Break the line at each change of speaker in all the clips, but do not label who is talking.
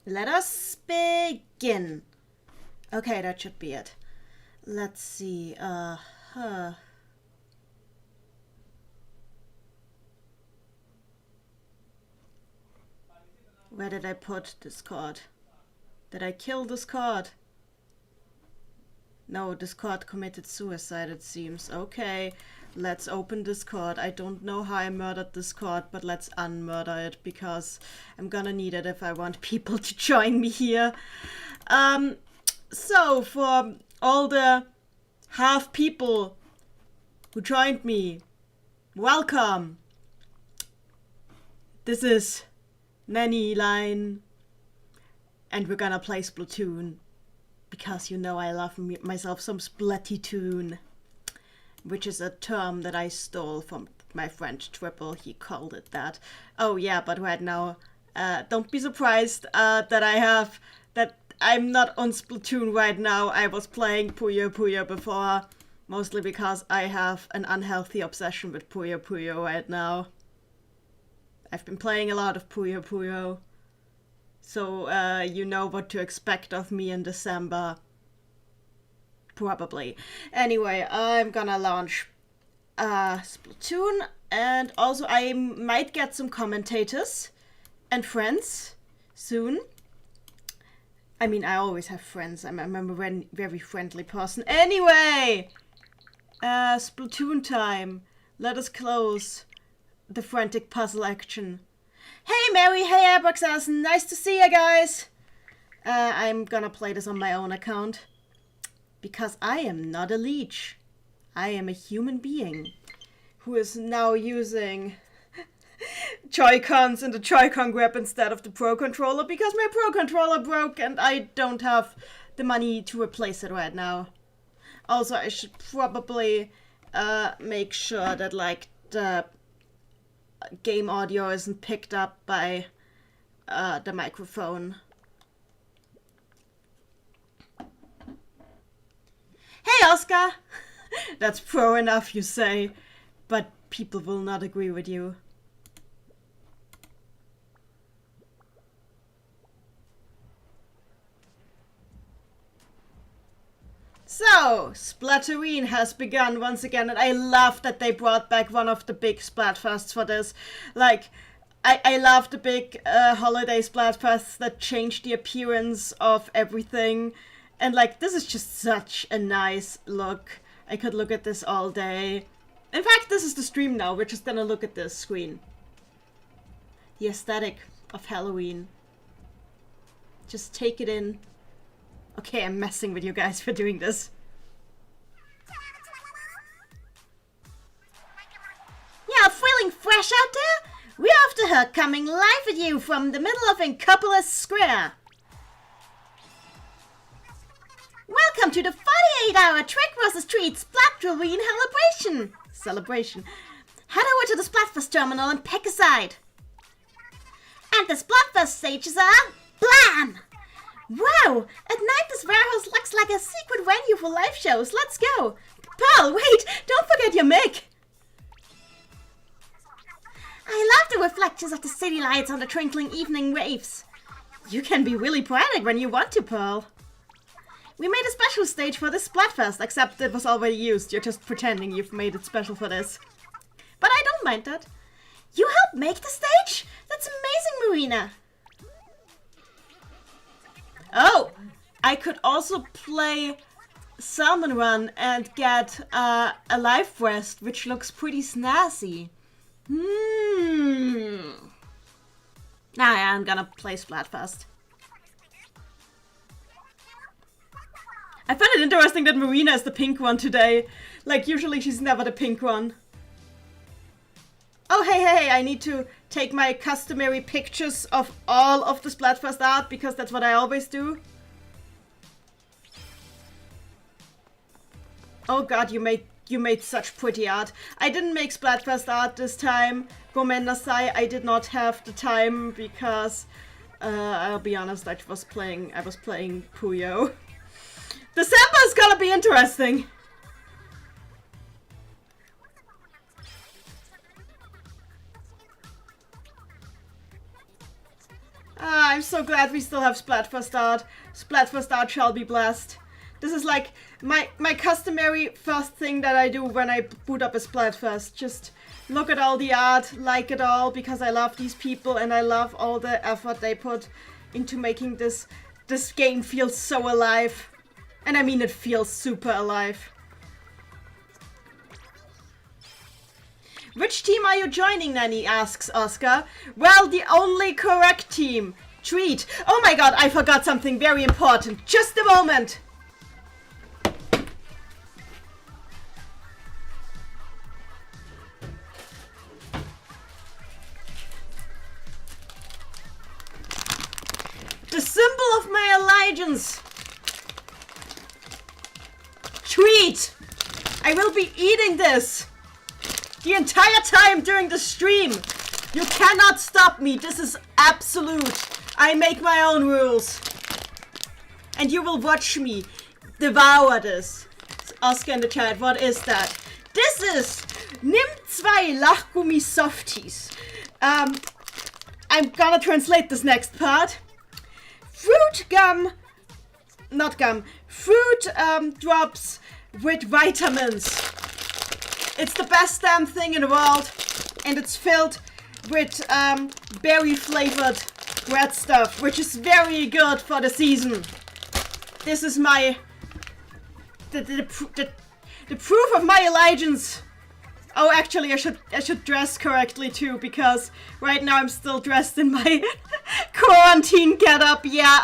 Let us begin. Okay, that should be it. Let's see. Where did I put Discord? Did I kill Discord? No, Discord committed suicide, it seems. Okay, let's open Discord. I don't know how I murdered Discord, but let's unmurder it because I'm gonna need it if I want people to join me here. So for all the half people who joined me, welcome. This is Nanny Line, and we're gonna play Splatoon. Because you know I love myself some Splatitoon, which is a term that I stole from my friend Triple. He called it that. Oh yeah, but right now, don't be surprised that I'm not on Splatoon right now. I was playing Puyo Puyo before, mostly because I have an unhealthy obsession with Puyo Puyo right now. I've been playing a lot of Puyo Puyo. So, you know what to expect of me in December. Probably. Anyway, I'm gonna launch Splatoon, and also I might get some commentators and friends soon. I mean, I always have friends. I'm a very friendly person. Anyway! Splatoon time. Let us close the frantic puzzle action. Hey Mary, hey Abraxas, nice to see you guys! I'm gonna play this on my own account. Because I am not a leech. I am a human being who is now using Joy-Cons and the Joy-Con grip instead of the Pro Controller because my Pro Controller broke and I don't have the money to replace it right now. Also, I should probably make sure that like the game audio isn't picked up by the microphone. Hey Oscar! That's pro enough, you say, but people will not agree with you. So, Splatoween has begun once again, and I love that they brought back one of the big Splatfests for this. Like, I love the big holiday Splatfests that change the appearance of everything. And, like, this is just such a nice look. I could look at this all day. In fact, this is the stream now. We're just gonna look at this screen. The aesthetic of Halloween. Just take it in. Okay, I'm messing with you guys for doing this. Yeah, feeling fresh out there? We're after her coming live at you from the middle of Incopolis Square. Welcome to the 48-hour Trick vs. Treat Splatoween celebration. Head over to the Splatfest terminal and pick a side. And the Splatfest stages are BLAM! Wow! At night this warehouse looks like a secret venue for live shows. Let's go! Pearl, wait! Don't forget your mic! I love the reflections of the city lights on the twinkling evening waves. You can be really poetic when you want to, Pearl. We made a special stage for this Splatfest, except it was already used. You're just pretending you've made it special for this. But I don't mind that. You helped make the stage? That's amazing, Marina! Oh! I could also play Salmon Run and get a life vest, which looks pretty snazzy. I'm gonna play Splatfest. I found it interesting that Marina is the pink one today. Like, usually she's never the pink one. Oh, hey, I need to take my customary pictures of all of the Splatfest art, because that's what I always do. Oh god, you made such pretty art. I didn't make Splatfest art this time. Gomendasai, I did not have the time because I'll be honest, I was playing Puyo. December is gonna be interesting. Ah, I'm so glad we still have Splat for Start. Splat for Start shall be blessed. This is like my customary first thing that I do when I boot up a Splatfest. Just look at all the art, like it all, because I love these people and I love all the effort they put into making this game feel so alive. And I mean, it feels super alive. Which team are you joining, Nanny? Asks Oscar. Well, the only correct team. Treat. Oh my god, I forgot something very important. Just a moment. The symbol of my allegiance. Treat. I will be eating this the entire time during the stream. You cannot stop me. This is absolute. I make my own rules. And you will watch me devour this. Oscar in the chat, what is that? This is Nimm 2 Lachgummi Softies. I'm gonna translate this next part. Fruit gum, not gum, fruit drops with vitamins. It's the best damn thing in the world, and it's filled with berry flavored red stuff, which is very good for the season. This is my the proof of my allegiance. Oh, actually, I should dress correctly too, because right now I'm still dressed in my quarantine getup. Yeah,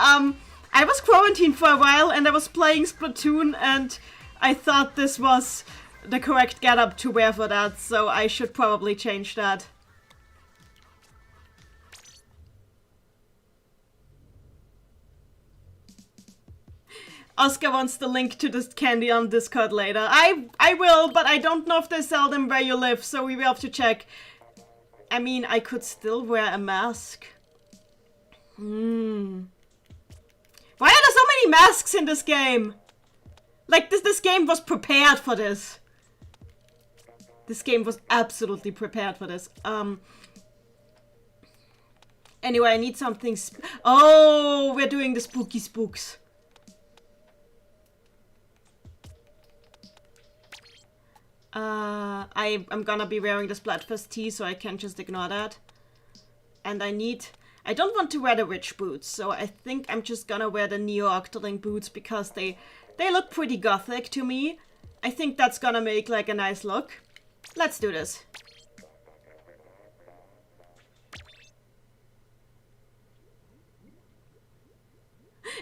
I was quarantined for a while and I was playing Splatoon, and I thought this was the correct getup to wear for that, so I should probably change that. Oscar wants the link to this candy on Discord later. I will, but I don't know if they sell them where you live, so we will have to check. I mean, I could still wear a mask. Why are there so many masks in this game? Like, this game was prepared for this. This game was absolutely prepared for this. Anyway, I need something oh, we're doing the spooky spooks. I'm gonna be wearing the Splatfest tee, so I can just ignore that. And I don't want to wear the witch boots, so I think I'm just gonna wear the Neo-Octoling boots because they look pretty gothic to me. I think that's gonna make like a nice look. Let's do this.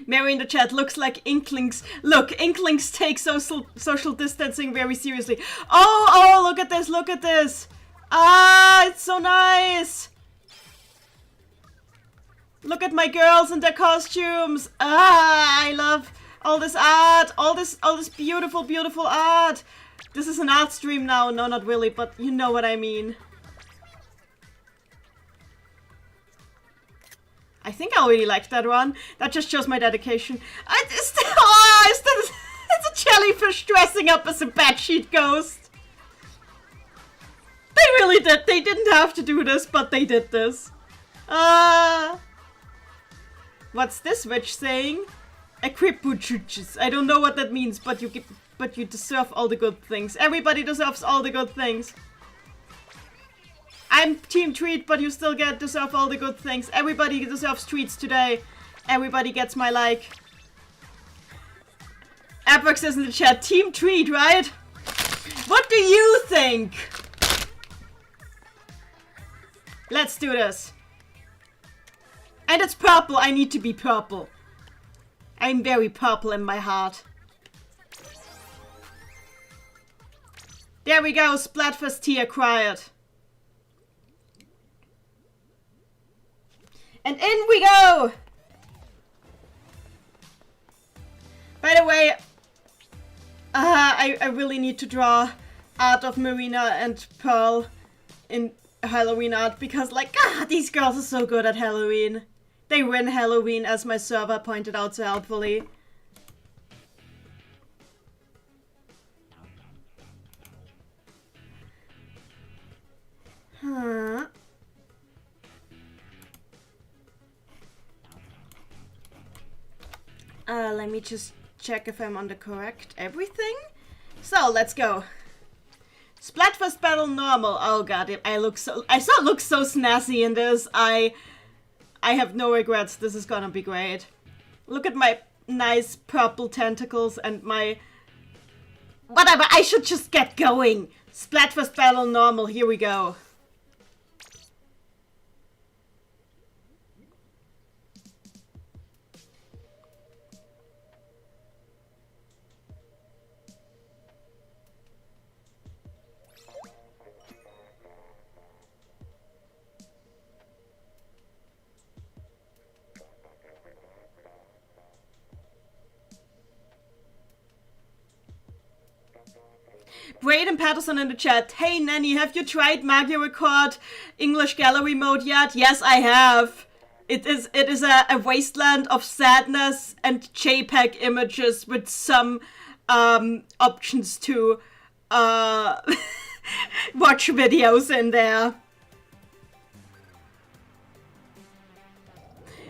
Mary in the chat, looks like Inklings. Look, Inklings take social distancing very seriously. Oh, look at this, look at this. Ah, it's so nice. Look at my girls in their costumes. Ah, I love all this art, all this beautiful, beautiful art. This is an art stream now. No, not really, but you know what I mean. I think I really liked that one. That just shows my dedication. It's a jellyfish dressing up as a bedsheet ghost. They really did. They didn't have to do this, but they did this. What's this witch saying? Equipuchuches. I don't know what that means, but you deserve all the good things. Everybody deserves all the good things. I'm Team Treat, but you still deserve all the good things. Everybody deserves treats today. Everybody gets my like. Apex says in the chat, Team Treat, right? What do you think? Let's do this. And it's purple. I need to be purple. I'm very purple in my heart. There we go. Splatfest tea acquired. And in we go! By the way, I really need to draw art of Marina and Pearl in Halloween art because, like, these girls are so good at Halloween. They win Halloween, as my server pointed out so helpfully. Huh. Let me just check if I'm on the correct everything. So, let's go. Splatfest battle normal. Oh god, I look so snazzy in this. I have no regrets. This is gonna be great. Look at my nice purple tentacles and my... Whatever, I should just get going. Splatfest battle normal, here we go. Braden Patterson in the chat. Hey Nanny, have you tried Mario Record English Gallery mode yet? Yes, I have. It is a wasteland of sadness and JPEG images with some options to watch videos in there.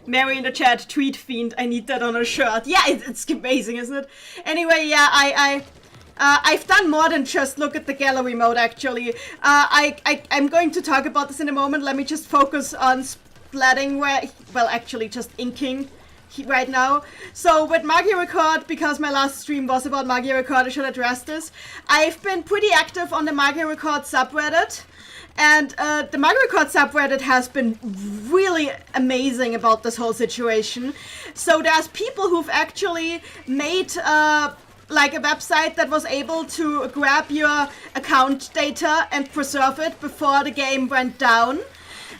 Mary in the chat, tweet fiend. I need that on a shirt. Yeah, it's amazing, isn't it? Anyway, yeah, I've done more than just look at the gallery mode, actually. I'm going to talk about this in a moment. Let me just focus on splatting, well, actually just inking right now. So with Mario Record, because my last stream was about Mario Record, I should address this. I've been pretty active on the Mario Record subreddit. And the Mario Record subreddit has been really amazing about this whole situation. So there's people who've actually made... like a website that was able to grab your account data and preserve it before the game went down,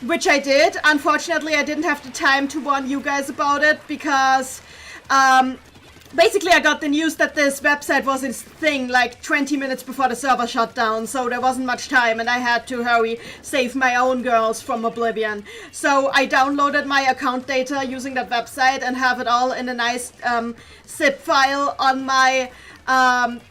which I did. Unfortunately, I didn't have the time to warn you guys about it because basically I got the news that this website was its thing like 20 minutes before the server shut down, so there wasn't much time and I had to hurry save my own girls from oblivion. So I downloaded my account data using that website and have it all in a nice zip file on my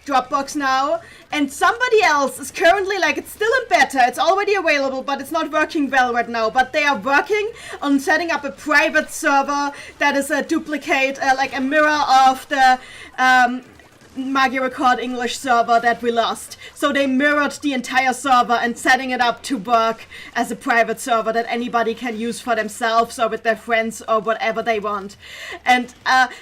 Dropbox now, and somebody else is currently, like, it's still in beta, it's already available, but it's not working well right now, but they are working on setting up a private server that is a duplicate, like a mirror of the Mario Record English server that we lost. So they mirrored the entire server and setting it up to work as a private server that anybody can use for themselves or with their friends or whatever they want. And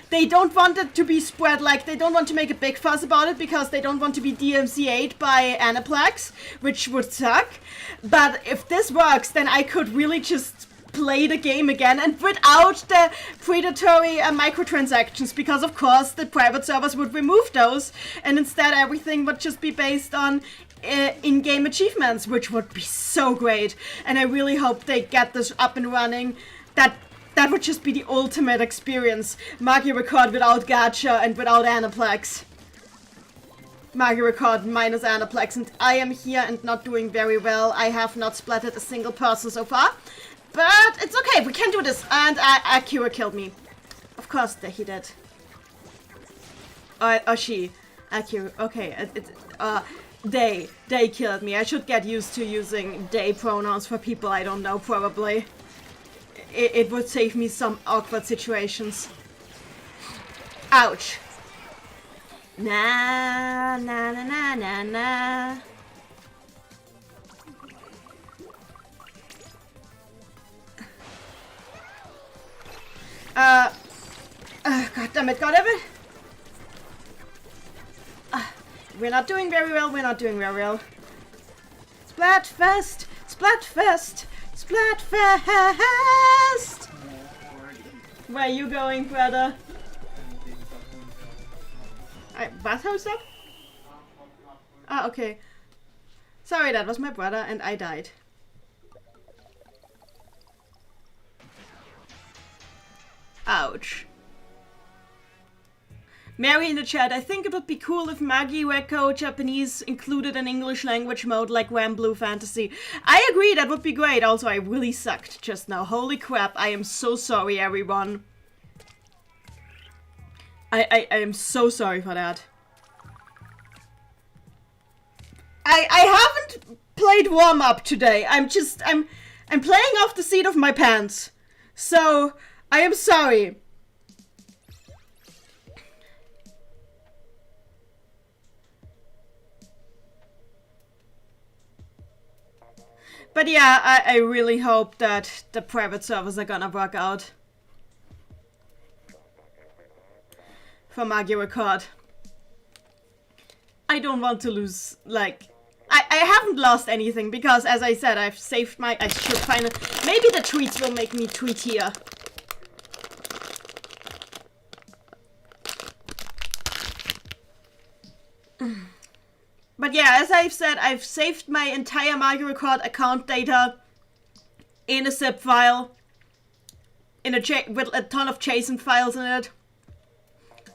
they don't want it to be spread, like they don't want to make a big fuss about it because they don't want to be DMCA'd by Aniplex, which would suck. But if this works, then I could really just play the game again and without the predatory microtransactions, because of course the private servers would remove those and instead everything would just be based on in-game achievements, which would be so great. And I really hope they get this up and running. That would just be the ultimate experience. Mario Record without gacha and without Aniplex. Mario Record minus Aniplex, and I am here and not doing very well. I have not splatted a single person so far. But it's okay, we can do this. And Akira killed me. Of course that he did. Or she. Akira, okay. They killed me. I should get used to using they pronouns for people I don't know, probably. It would save me some awkward situations. Ouch. Na na na na na na. God damn it, we're not doing very well, Splatfest! Splatfest! Splatfest! Where are you going, brother? Bathhouse up? Ah, okay. Sorry, that was my brother and I died. Ouch. Mary in the chat, I think it would be cool if Magi Weko Japanese included an English language mode like Ram Blue Fantasy. I agree, that would be great. Also, I really sucked just now. Holy crap, I am so sorry, everyone. I am so sorry for that. I haven't played warm-up today. I'm playing off the seat of my pants. So... I am sorry. But yeah, I really hope that the private servers are gonna work out. For Mario Kart. I don't want to lose, like... I haven't lost anything because, as I said, I've saved my... I should find it. Maybe the tweets will make me tweet here. But yeah, as I've said, I've saved my entire Mario Kart account data in a zip file. With a ton of JSON files in it.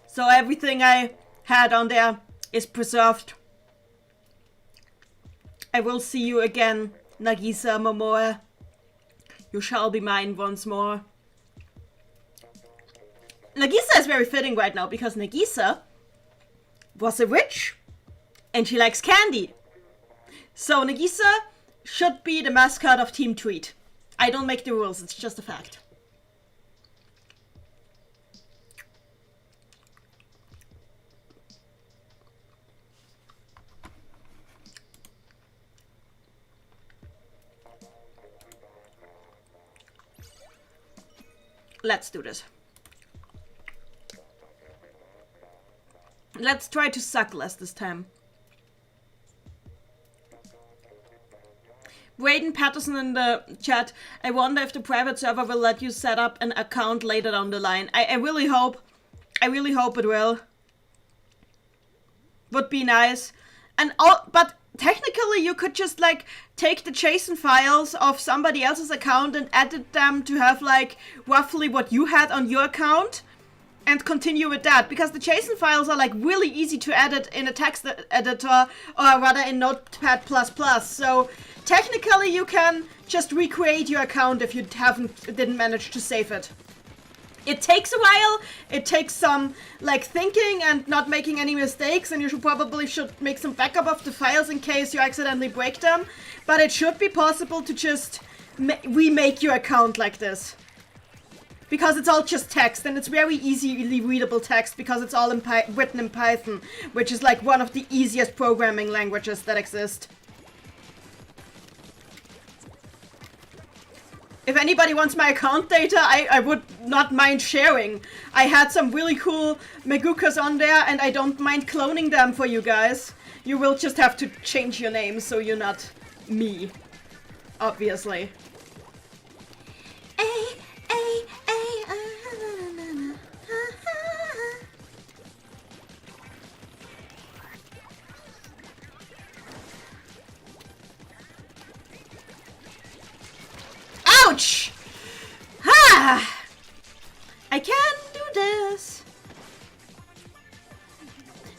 So everything I had on there is preserved. I will see you again, Nagisa Momoe. You shall be mine once more. Nagisa is very fitting right now because Nagisa was a witch and she likes candy. So Nagisa should be the mascot of Team Tweet. I don't make the rules, it's just a fact. Let's do this. Let's try to suck less this time. Braden Patterson in the chat. I wonder if the private server will let you set up an account later down the line. I really hope. I really hope it will. Would be nice. And but technically you could just like take the JSON files of somebody else's account and edit them to have like roughly what you had on your account and continue with that, because the JSON files are like really easy to edit in a text editor or rather in Notepad++. So technically you can just recreate your account if you didn't manage to save it. It takes a while, it takes some like thinking and not making any mistakes, and you should make some backup of the files in case you accidentally break them, but it should be possible to just remake your account like this. Because it's all just text, and it's very easily readable text because it's all written in Python, which is like one of the easiest programming languages that exist. If anybody wants my account data, I would not mind sharing. I had some really cool Megukas on there, and I don't mind cloning them for you guys. You will just have to change your name so you're not me. Obviously. Ouch! Ha! I can do this.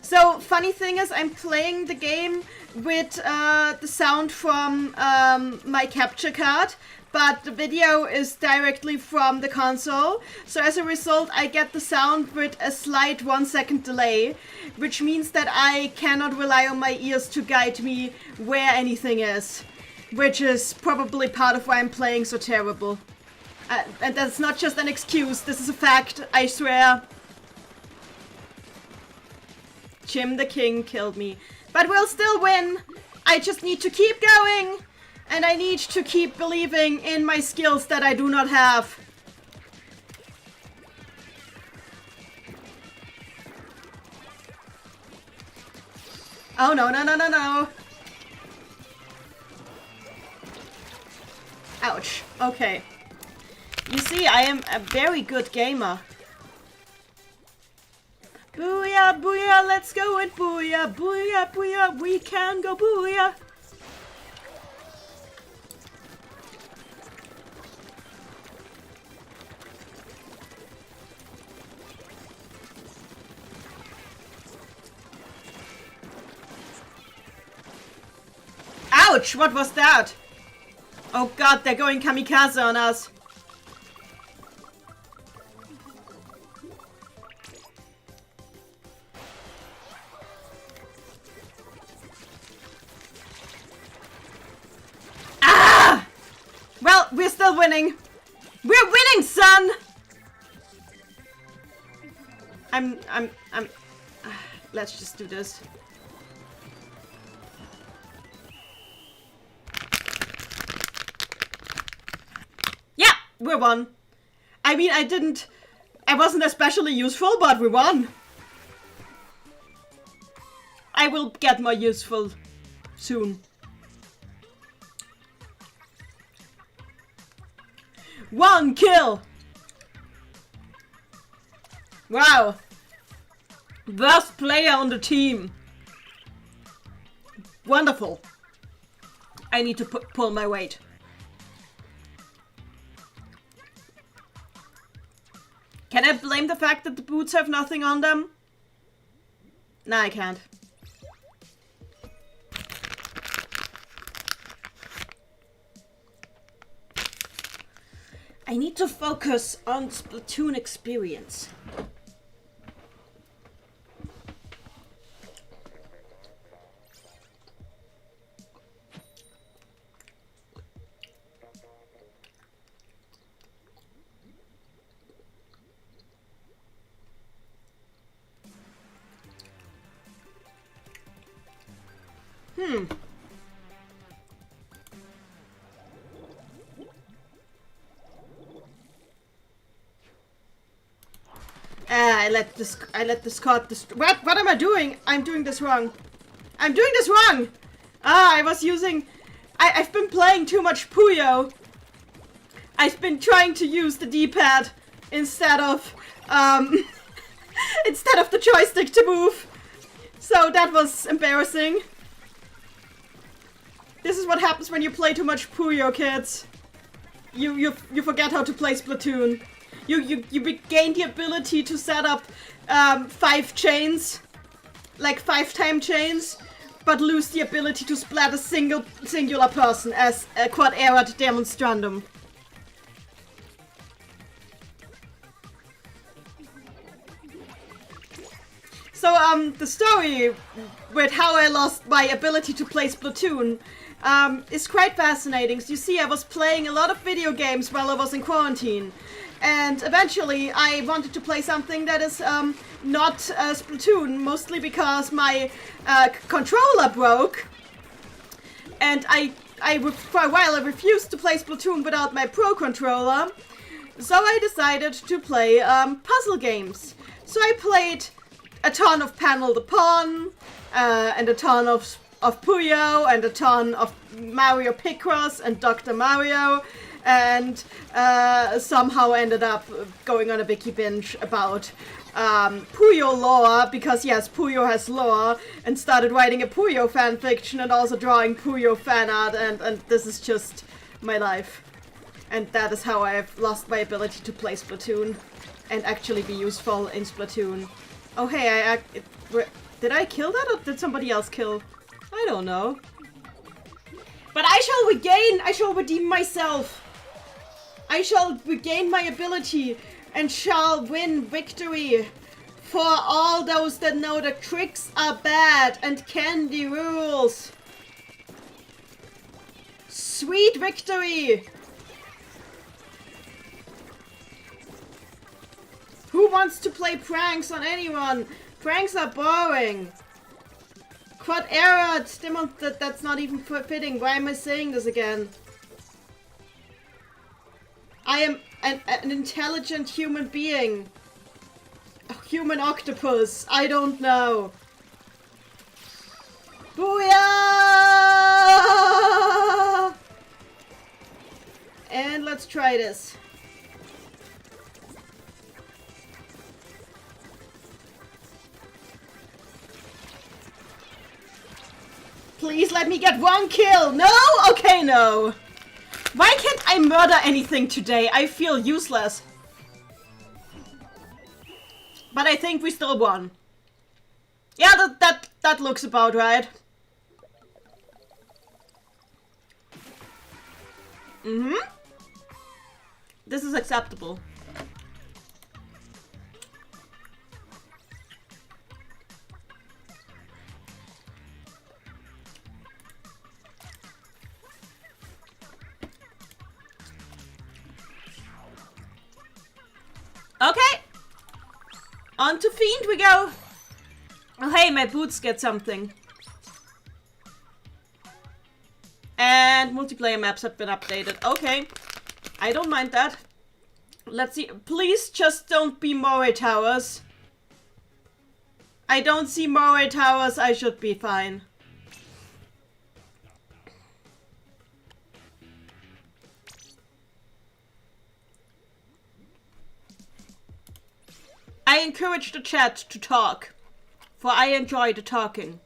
So, funny thing is, I'm playing the game with the sound from my capture card, but the video is directly from the console. So as a result, I get the sound with a slight 1 second delay, which means that I cannot rely on my ears to guide me where anything is. Which is probably part of why I'm playing so terrible. And that's not just an excuse, this is a fact, I swear. Jim the King killed me. But we'll still win! I just need to keep going! And I need to keep believing in my skills that I do not have. Oh no, no, no, no, no! Ouch. Okay. You see, I am a very good gamer. Booyah, booyah, let's go and booyah, booyah, booyah, we can go booyah. Ouch, what was that? Oh god, they're going kamikaze on us. Ah! Well, we're still winning. We're winning, son! Let's just do this. We won. I mean, I wasn't especially useful, but we won. I will get more useful soon. One kill! Wow. Worst player on the team. Wonderful. I need to pull my weight. Can I blame the fact that the boots have nothing on them? No, I can't. I need to focus on Splatoon experience. I let this card what am I doing? I'm doing this wrong. I'm doing this wrong! Ah, I've been playing too much Puyo. I've been trying to use the D-pad instead of instead of the joystick to move. So that was embarrassing. This is what happens when you play too much Puyo, kids. You forget how to play Splatoon. You gain the ability to set up 5 chains, like 5-time chains, but lose the ability to splat a singular person as a quad erat demonstrandum. So the story with how I lost my ability to play Splatoon is quite fascinating. So you see, I was playing a lot of video games while I was in quarantine. And eventually I wanted to play something that is not Splatoon, mostly because my controller broke. And for a while I refused to play Splatoon without my Pro controller. So I decided to play puzzle games. So I played a ton of Panel the Pawn, and a ton of Puyo, and a ton of Mario Picross and Dr. Mario. And somehow ended up going on a wiki binge about Puyo lore, because yes, Puyo has lore, and started writing a Puyo fanfiction and also drawing Puyo fan art, and this is just my life. And that is how I've lost my ability to play Splatoon and actually be useful in Splatoon. Oh hey, did I kill that or did somebody else kill? I don't know. But I shall redeem myself. I shall regain my ability and shall win victory for all those that know that tricks are bad and candy rules. Sweet victory! Who wants to play pranks on anyone? Pranks are boring. Quad error, that's not even fitting. Why am I saying this again? I am an intelligent human being. A human octopus. I don't know. Booyah! And let's try this. Please let me get 1 kill. No? Okay, no. Why can't I murder anything today? I feel useless. But I think we still won. Yeah, that looks about right. This is acceptable. Okay. On to Fiend we go. Oh hey, my boots get something. And multiplayer maps have been updated. Okay. I don't mind that. Let's see. Please just don't be Moray Towers. I don't see Moray Towers. I should be fine. I encourage the chat to talk, for I enjoy the talking.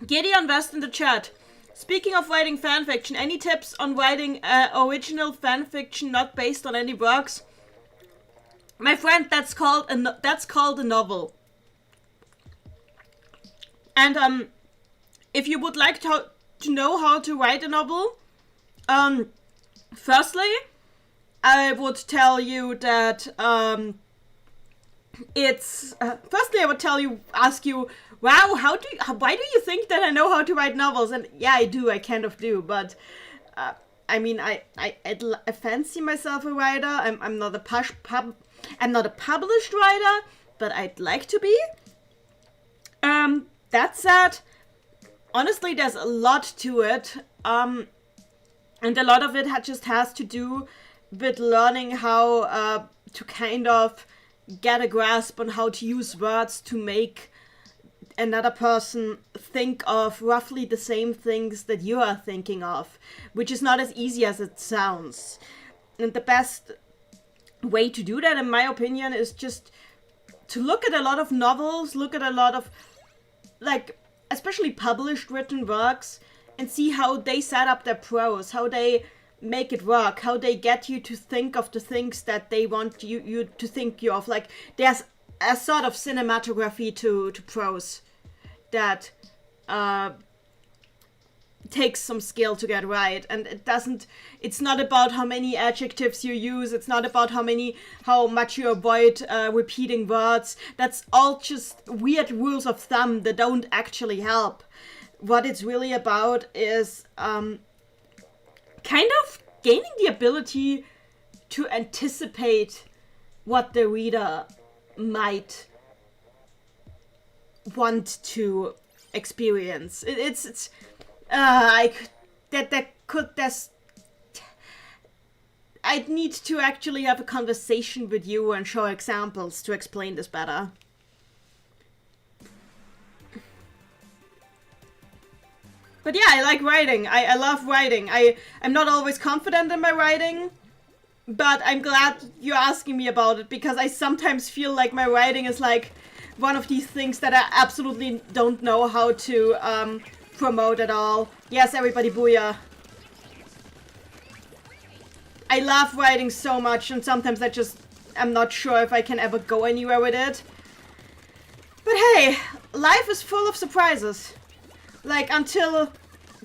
Gideon West in the chat. Speaking of writing fanfiction, any tips on writing original fanfiction not based on any works? My friend, that's called a novel. And if you would like to know how to write a novel, firstly, I would tell you that firstly I would ask you, wow, why do you think that I know how to write novels? And yeah, I do, I kind of do, but I mean, I fancy myself a writer. I'm not a published writer, but I'd like to be. That said, honestly, there's a lot to it, and a lot of it just has to do with learning how to kind of get a grasp on how to use words to make another person think of roughly the same things that you are thinking of, which is not as easy as it sounds. And the best way to do that, in my opinion, is just to look at a lot of novels, look at a lot of, like, especially published written works, and see how they set up their prose, how they make it work, how they get you to think of the things that they want you to think of. Like, there's a sort of cinematography to prose that takes some skill to get right, and it's not about how many adjectives you use, it's not about how much you avoid repeating words. That's all just weird rules of thumb that don't actually help. What it's really about is kind of gaining the ability to anticipate what the reader might want to experience. I'd need to actually have a conversation with you and show examples to explain this better. But yeah, I like writing. I love writing. I'm not always confident in my writing, but I'm glad you're asking me about it, because I sometimes feel like my writing is like one of these things that I absolutely don't know how to promote at all. Yes, everybody, booyah. I love writing so much, and sometimes I'm not sure if I can ever go anywhere with it. But hey, life is full of surprises. Like, until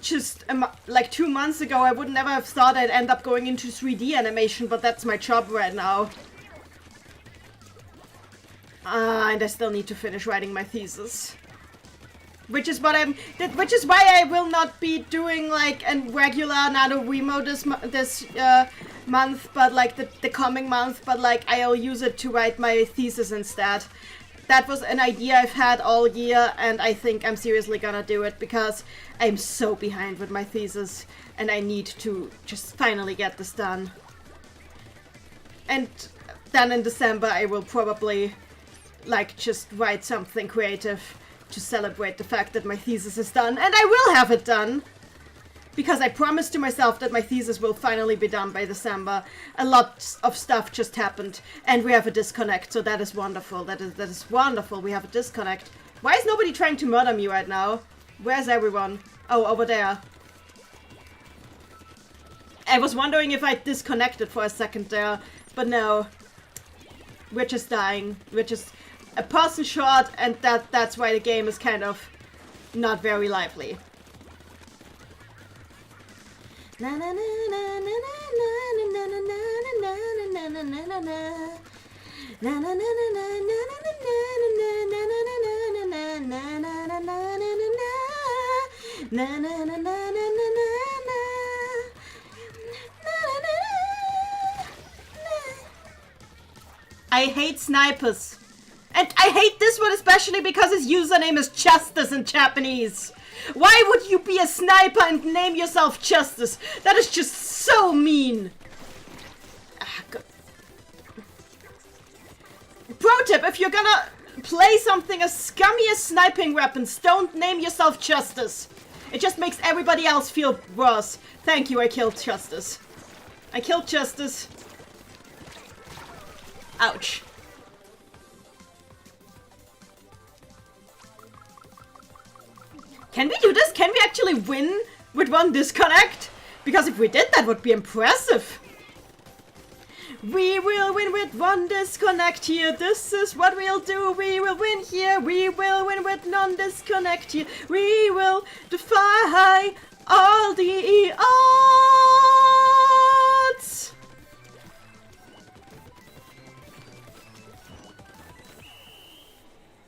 just like 2 months ago, I would never have thought I'd end up going into 3D animation, but that's my job right now. And I still need to finish writing my thesis. Which is why I will not be doing like a regular NaNoWriMo this month, but like the coming month, but like I'll use it to write my thesis instead. That was an idea I've had all year, and I think I'm seriously gonna do it, because I'm so behind with my thesis, and I need to just finally get this done. And then in December I will probably like just write something creative to celebrate the fact that my thesis is done, and I will have it done! Because I promised to myself that my thesis will finally be done by December. A lot of stuff just happened, and we have a disconnect, so that is wonderful. That is wonderful, we have a disconnect. Why is nobody trying to murder me right now? Where's everyone? Oh, over there. I was wondering if I disconnected for a second there, but no. We're just dying. We're just a person short, and that's why the game is kind of not very lively. I hate snipers. And I hate this one especially because his username is Justice in Japanese. Why would you be a sniper and name yourself Justice? That is just so mean. Pro tip, if you're gonna play something as scummy as sniping weapons, don't name yourself Justice. It just makes everybody else feel worse. Thank you, I killed Justice. I killed Justice. Ouch. Can we do this? Can we actually win with one disconnect? Because if we did, that would be impressive. We will win with one disconnect here. This is what we'll do. We will win here. We will win with non-disconnect here. We will defy all the odds.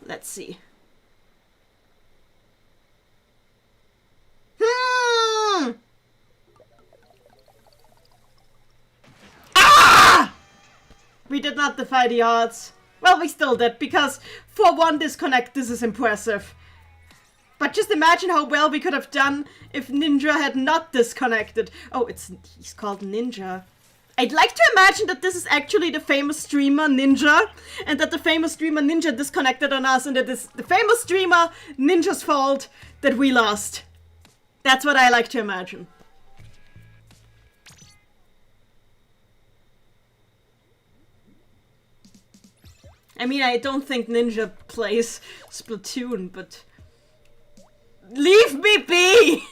Let's see. Ah! We did not defy the odds. Well, we still did, because for one disconnect, this is impressive. But just imagine how well we could have done if Ninja had not disconnected. Oh, he's called Ninja. I'd like to imagine that this is actually the famous streamer Ninja, and that the famous streamer Ninja disconnected on us, and it is the famous streamer Ninja's fault that we lost. That's what I like to imagine. I mean, I don't think Ninja plays Splatoon, but... Leave me be!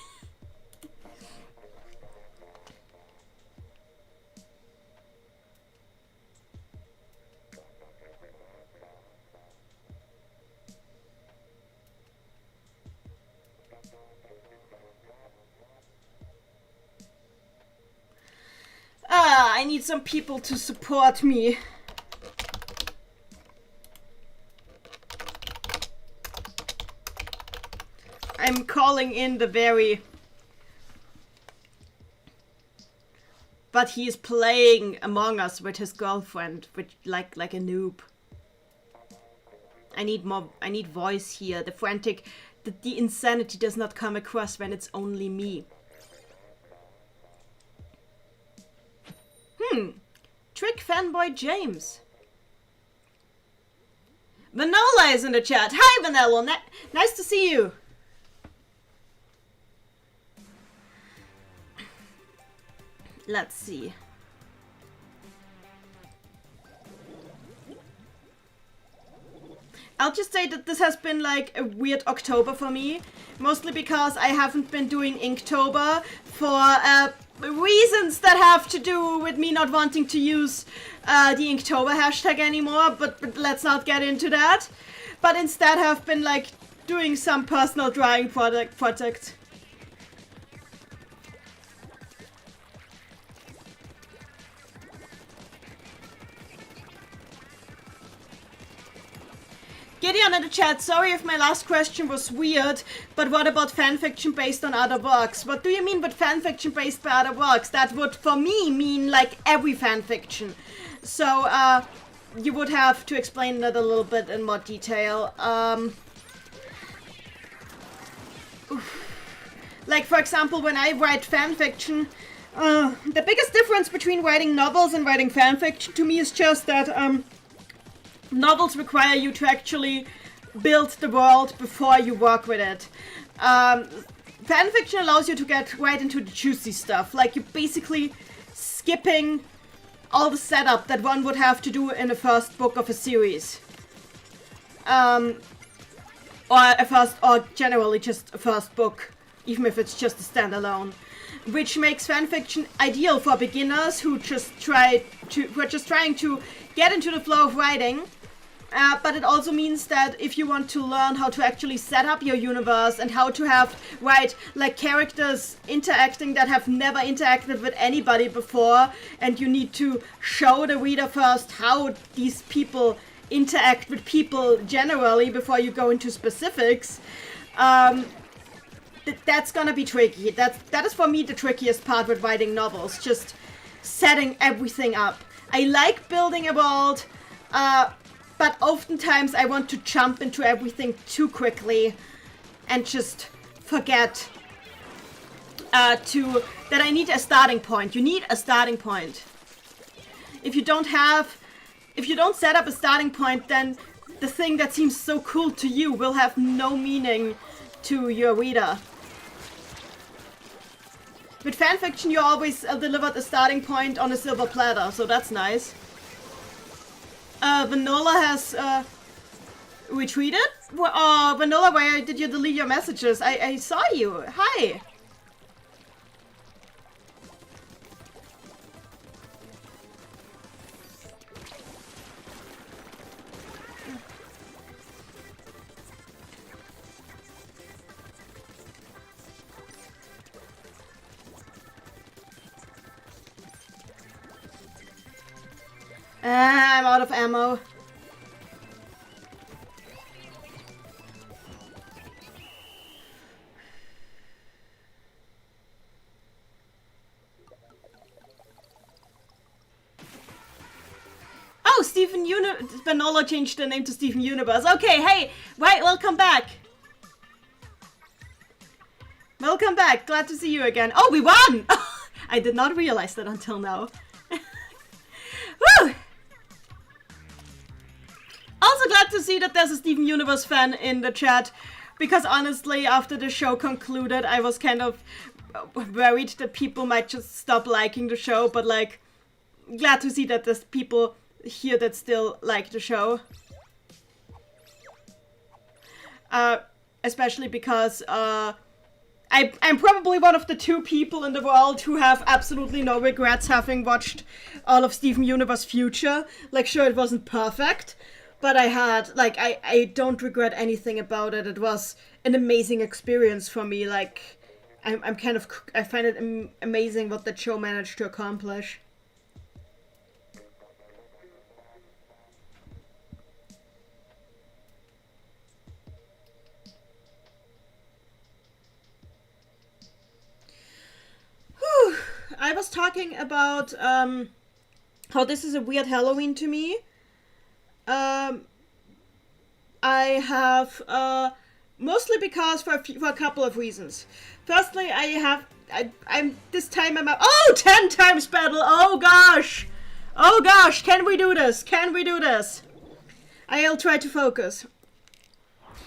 I need some people to support me. I'm calling in the very... But he is playing Among Us with his girlfriend, which like a noob. I need voice here. The frantic, the insanity does not come across when it's only me. Trick fanboy James. Vanilla is in the chat. Hi Vanilla, nice to see you. Let's see. I'll just say that this has been like a weird October for me. Mostly because I haven't been doing Inktober for reasons that have to do with me not wanting to use the Inktober hashtag anymore, but let's not get into that. But instead have been like doing some personal drawing project. Gideon in the chat, sorry if my last question was weird, but what about fanfiction based on other works? What do you mean with fanfiction based by other works? That would, for me, mean like every fanfiction. So, you would have to explain that a little bit in more detail. Like, for example, when I write fanfiction, the biggest difference between writing novels and writing fanfiction to me is just that, novels require you to actually build the world before you work with it. Fanfiction allows you to get right into the juicy stuff, like you're basically skipping all the setup that one would have to do in the first book of a series. Or generally just a first book, even if it's just a standalone. Which makes fanfiction ideal for beginners who are just trying to get into the flow of writing. But it also means that if you want to learn how to actually set up your universe and how to have, like characters interacting that have never interacted with anybody before, and you need to show the reader first how these people interact with people generally before you go into specifics, that's gonna be tricky. That is for me the trickiest part with writing novels, just setting everything up. I like building a world, But oftentimes I want to jump into everything too quickly and just forget that I need a starting point. You need a starting point. If you don't set up a starting point, then the thing that seems so cool to you will have no meaning to your reader. With fanfiction, you always delivered a starting point on a silver platter, so that's nice. Vanilla has retweeted? Vanilla, why did you delete your messages? I saw you. Hi. I'm out of ammo. Oh, Vanilla changed the name to Steven Universe. Okay, hey, right, welcome back. Welcome back. Glad to see you again. Oh, we won! I did not realize that until now. Woo! Also glad to see that there's a Steven Universe fan in the chat, because honestly, after the show concluded, I was kind of worried that people might just stop liking the show, but like, glad to see that there's people here that still like the show. Especially because I'm probably one of the 2 people in the world who have absolutely no regrets having watched all of Steven Universe Future. Like, sure, it wasn't perfect, but I had, like, I don't regret anything about it. It was an amazing experience for me. Like, I find it amazing what the show managed to accomplish. Whew. I was talking about how this is a weird Halloween to me. I have mostly because for a couple of reasons. Firstly, I'm this time I'm 10 times battle. Oh gosh, can we do this? I'll try to focus.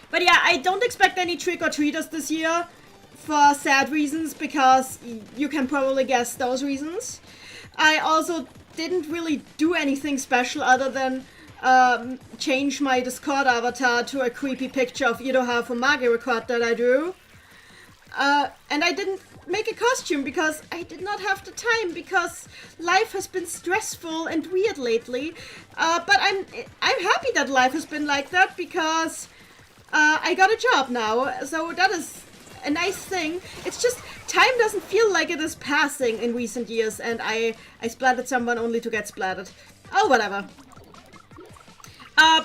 But yeah, I don't expect any trick-or-treaters this year for sad reasons, because you can probably guess those reasons. I also didn't really do anything special other than change my Discord avatar to a creepy picture of Iroha from Mario Kart that I drew. And I didn't make a costume because I did not have the time, because life has been stressful and weird lately. But I'm happy that life has been like that, because I got a job now, so that is a nice thing. It's just time doesn't feel like it is passing in recent years, and I splattered someone only to get splattered. Oh, whatever.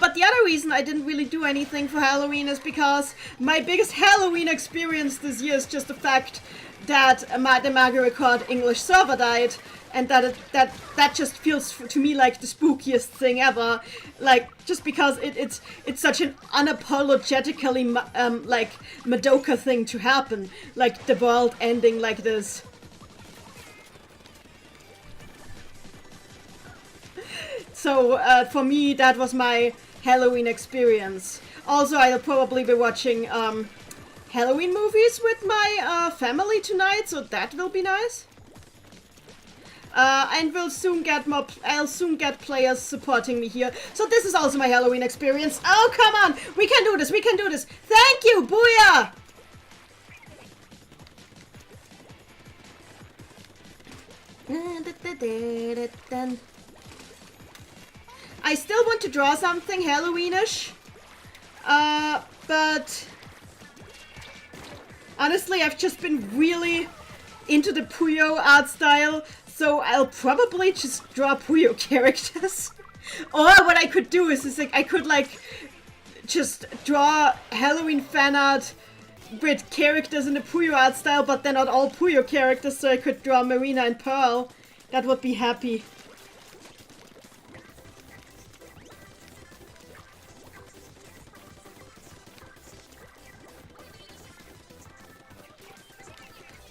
But the other reason I didn't really do anything for Halloween is because my biggest Halloween experience this year is just the fact that the Mario Kart English server died, and that just feels to me like the spookiest thing ever. Like, just because it's such an unapologetically like Madoka thing to happen, like the world ending like this. So for me, that was my Halloween experience. Also, I'll probably be watching Halloween movies with my family tonight, so that will be nice. And I'll soon get players supporting me here. So this is also my Halloween experience. Oh, come on! We can do this! Thank you! Booyah! I still want to draw something Halloweenish, but honestly, I've just been really into the Puyo art style, so I'll probably just draw Puyo characters. Or what I could do is like, I could like just draw Halloween fan art with characters in the Puyo art style, but they're not all Puyo characters, so I could draw Marina and Pearl. That would be happy.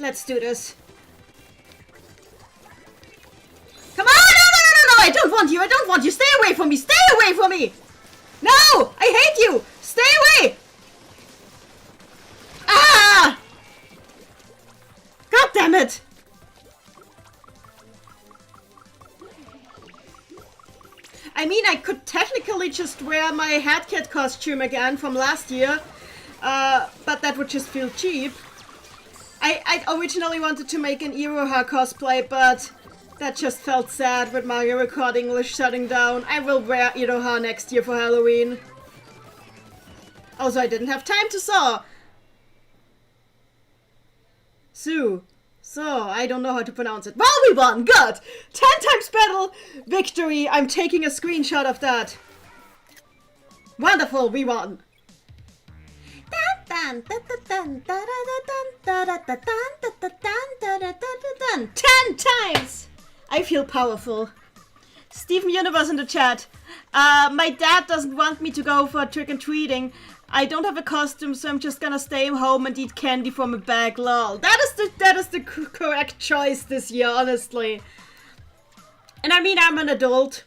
Let's do this. Come on! No! I don't want you! I don't want you! Stay away from me! Stay away from me! No! I hate you! Stay away! Ah! God damn it! I mean, I could technically just wear my Hat Cat costume again from last year, but that would just feel cheap. I originally wanted to make an Iroha cosplay, but that just felt sad with Mario Record English shutting down. I will wear Iroha next year for Halloween. Also, I didn't have time to sew. Sue. So, I don't know how to pronounce it. Well, we won! Good! 10 times battle victory! I'm taking a screenshot of that. Wonderful, we won! 10 times! I feel powerful. Steven Universe in the chat. My dad doesn't want me to go for trick-and-treating. I don't have a costume, so I'm just gonna stay home and eat candy from a bag, lol. That is the correct choice this year, honestly. And I mean, I'm an adult.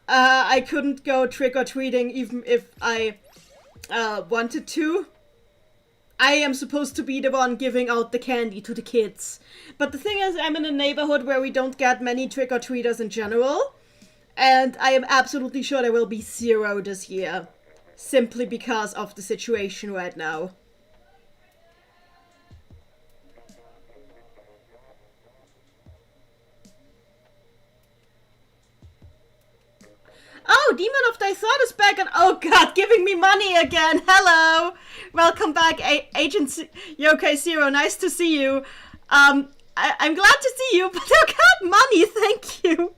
I couldn't go trick-or-treating even if I wanted to. I am supposed to be the one giving out the candy to the kids. But the thing is, I'm in a neighborhood where we don't get many trick-or-treaters in general. And I am absolutely sure there will be 0 this year. Simply because of the situation right now. Oh, Demon of Thy Thought is back and oh god, giving me money again. Hello. Welcome back, Agent Yokai Zero. Nice to see you. I'm glad to see you, but oh god, money, thank you.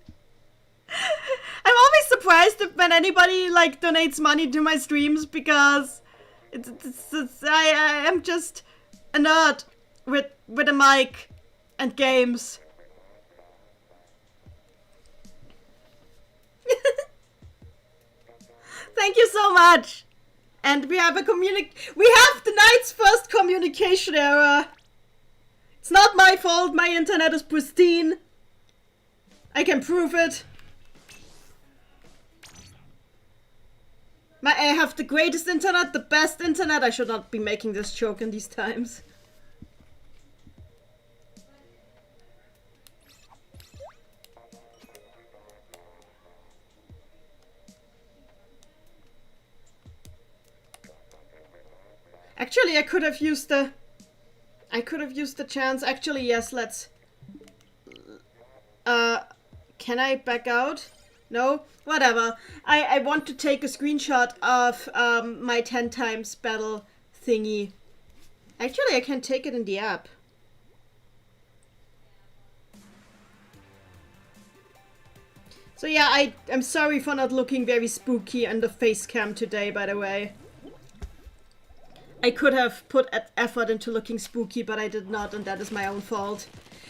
I'm always surprised when anybody like donates money to my streams because I am just a nerd with a mic and games. Thank you so much. And we have we have the night's first communication error. It's not my fault. My internet is pristine. I can prove it. I have the greatest internet, the best internet. I should not be making this joke in these times. Actually, I could have used the chance. Actually, yes, let's... can I back out? No? Whatever. I want to take a screenshot of my 10 times battle thingy. Actually, I can take it in the app. So yeah, I'm sorry for not looking very spooky on the face cam today, by the way. I could have put effort into looking spooky, but I did not, and that is my own fault.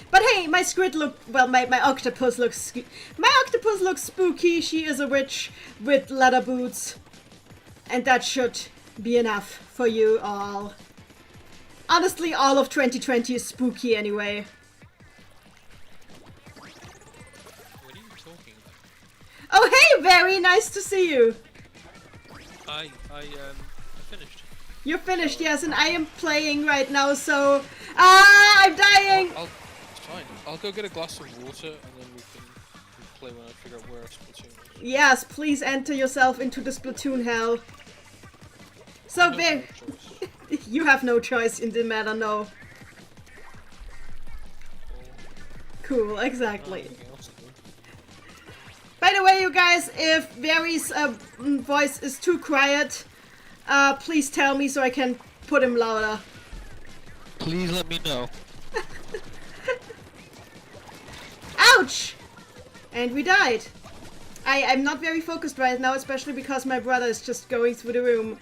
But hey, my squid my octopus looks... My octopus looks spooky. She is a witch with leather boots. And that should be enough for you all. Honestly, all of 2020 is spooky anyway.
What are you talking about?
Oh hey, very nice to see you.
I finished.
You're finished, yes, and I am playing right now, so... I'm dying!
It's fine. I'll go get a glass of water, and then we can play when I figure out where Splatoon is.
Yes, please enter yourself into the Splatoon hell. So,
No
you have no choice in the matter, no. Cool, exactly. By the way, you guys, if Very's voice is too quiet, please tell me so I can put him louder.
Please let me know.
Ouch! And we died. I'm not very focused right now, especially because my brother is just going through the room.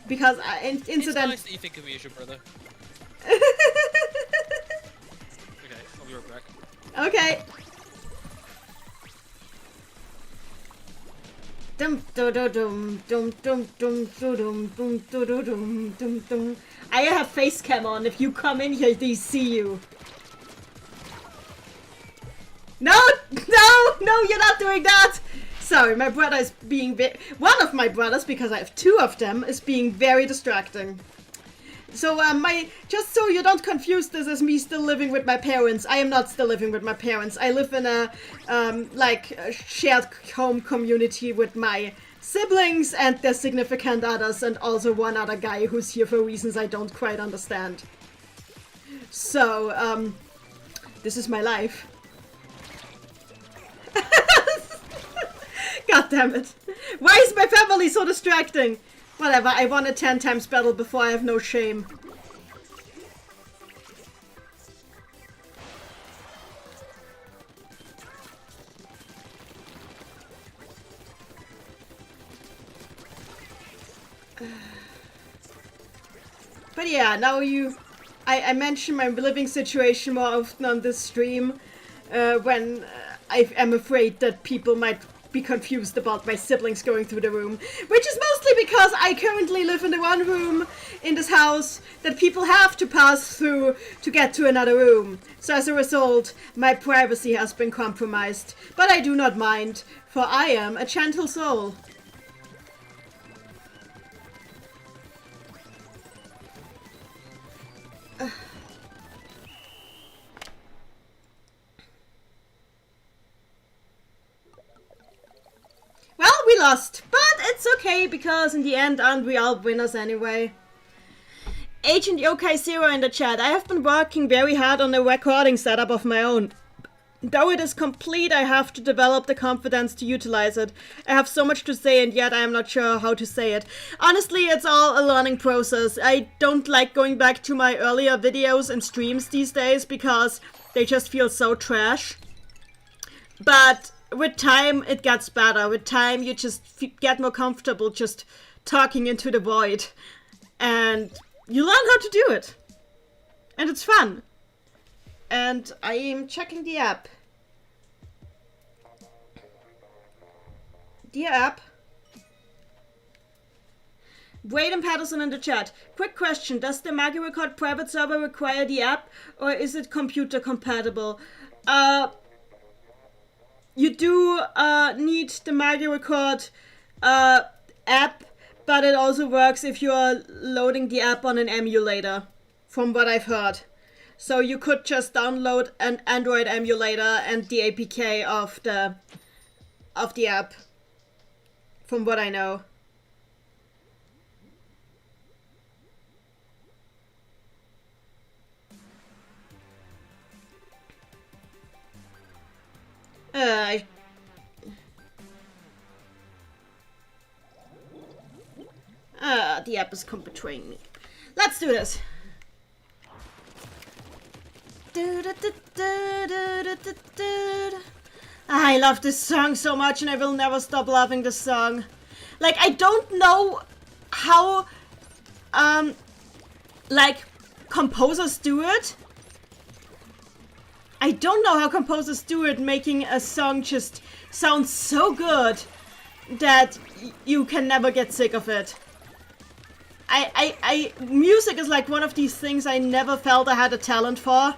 Because
It's nice that you think of me as your brother. Okay, I'll be right back.
Okay. I have face cam on. If you come in here, they see you. No, you're not doing that. Sorry, my brother is being one of my brothers, because I have two of them, is being very distracting. So, just so you don't confuse this as me still living with my parents, I am not still living with my parents. I live in a, a shared home community with my siblings and their significant others, and also one other guy who's here for reasons I don't quite understand. So, this is my life. God damn it. Why is my family so distracting? Whatever, I won a 10 times battle before, I have no shame. But yeah, now I mention my living situation more often on this stream, when I am afraid that people might be confused about my siblings going through the room, which is mostly because I currently live in the one room in this house that people have to pass through to get to another room. So as a result, my privacy has been compromised, but I do not mind, for I am a gentle soul. Well, we lost, but it's okay, because in the end, aren't we all winners anyway? Agent Yokai Zero in the chat. I have been working very hard on a recording setup of my own. Though it is complete, I have to develop the confidence to utilize it. I have so much to say, and yet I am not sure how to say it. Honestly, it's all a learning process. I don't like going back to my earlier videos and streams these days, because they just feel so trash. But with time, it gets better. With time, you just get more comfortable just talking into the void. And you learn how to do it. And it's fun. And I am checking the app. The app. Braden Patterson in the chat. Quick question. Does the Mario Record private server require the app, or is it computer compatible? You do need the Mario Record app, but it also works if you are loading the app on an emulator, from what I've heard. So you could just download an Android emulator and the APK of the app, from what I know. The app is betraying me. Let's do this. I love this song so much, and I will never stop loving this song. Like, I don't know how, composers do it. I don't know how composers do it, making a song just sound so good that you can never get sick of it. Music is like one of these things I never felt I had a talent for.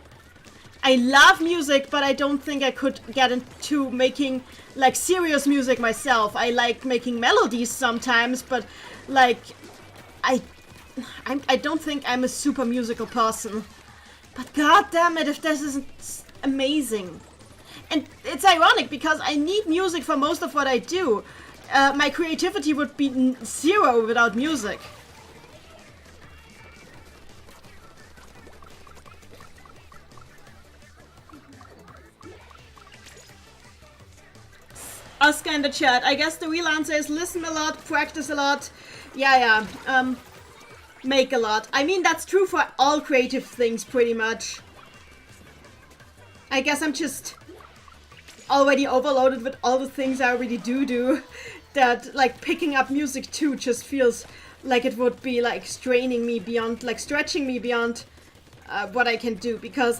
I love music, but I don't think I could get into making, like, serious music myself. I like making melodies sometimes, but, like, I don't think I'm a super musical person. But god damn it, if this isn't amazing. And it's ironic, because I need music for most of what I do. My creativity would be zero without music. Oscar in the chat. I guess the real answer is listen a lot, practice a lot. Yeah. Make a lot. I mean, that's true for all creative things, pretty much. I guess I'm just already overloaded with all the things I already do. That, like, picking up music too just feels like it would be, like, straining me beyond, like, stretching me beyond what I can do. Because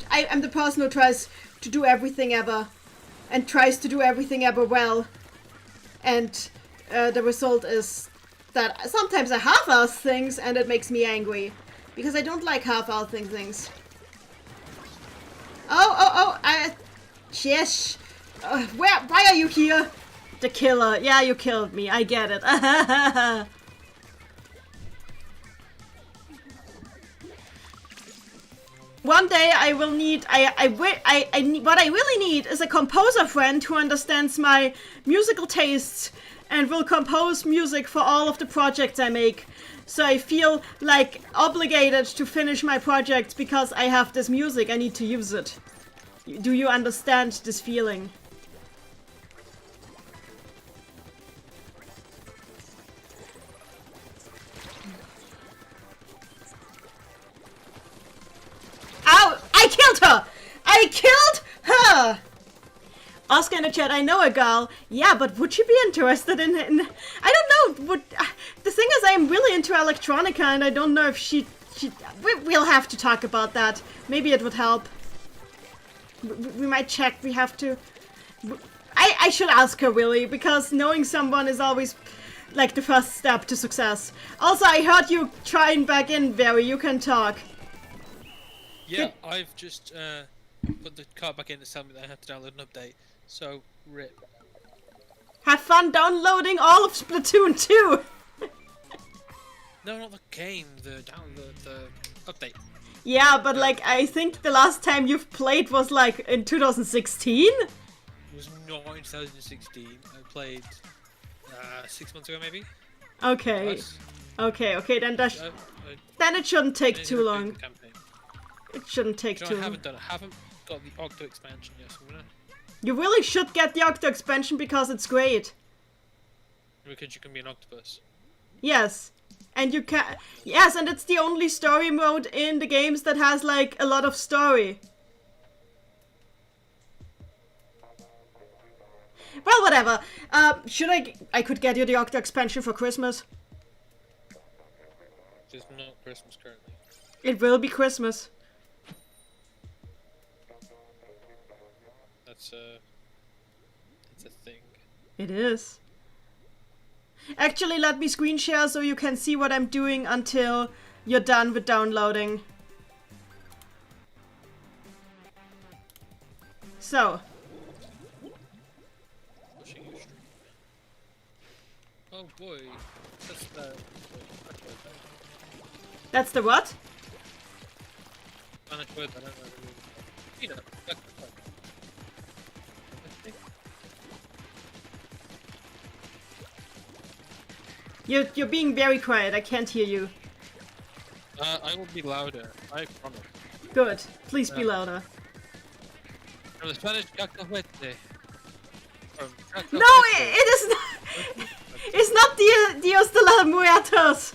I'm the person who tries to do everything ever. And tries to do everything ever well. And the result is that sometimes I half-ass things and it makes me angry. Because I don't like half-assing things. Yes. Why are you here? The killer. Yeah, you killed me. I get it. One day I will need, what I really need is a composer friend who understands my musical tastes and will compose music for all of the projects I make. So I feel like obligated to finish my projects because I have this music, I need to use it. Do you understand this feeling? Ow! I killed her! I killed her! Oscar in the chat, I know a girl. Yeah, but would she be interested in I don't know. The thing is, I'm really into electronica, and I don't know if we'll have to talk about that. Maybe it would help. We might check. We have to. I should ask her, really, because knowing someone is always like the first step to success. Also, I heard you trying back in, Barry. You can talk.
Yeah, I've just put the card back in to tell me that I have to download an update. So, rip.
Have fun downloading all of Splatoon 2!
No, not the game, the update.
Yeah, but like, I think the last time you've played was like in 2016?
It was not in 2016. I played 6 months ago, maybe?
Okay.
Twice.
Okay, then then it shouldn't take too long. It shouldn't take too long.
I haven't got the Octo expansion yet, so I'm gonna...
You really should get the Octo expansion because it's great.
Because you can be an octopus.
Yes. And you can... Yes, and it's the only story mode in the games that has, like, a lot of story. Well, whatever. I could get you the Octo expansion for Christmas.
It's not Christmas currently.
It will be Christmas.
That's a thing.
It is. Actually, let me screen share so you can see what I'm doing until you're done with downloading. So.
Pushing your stream. Oh boy. That's the...
That's the what?
Spanish word, I don't know. You know, that's the point.
You're being very quiet. I can't hear you.
I will be louder. I promise.
Good. Please be louder.
From the Spanish cacahuete.
No, it is not. It's not Dios de los Muertos.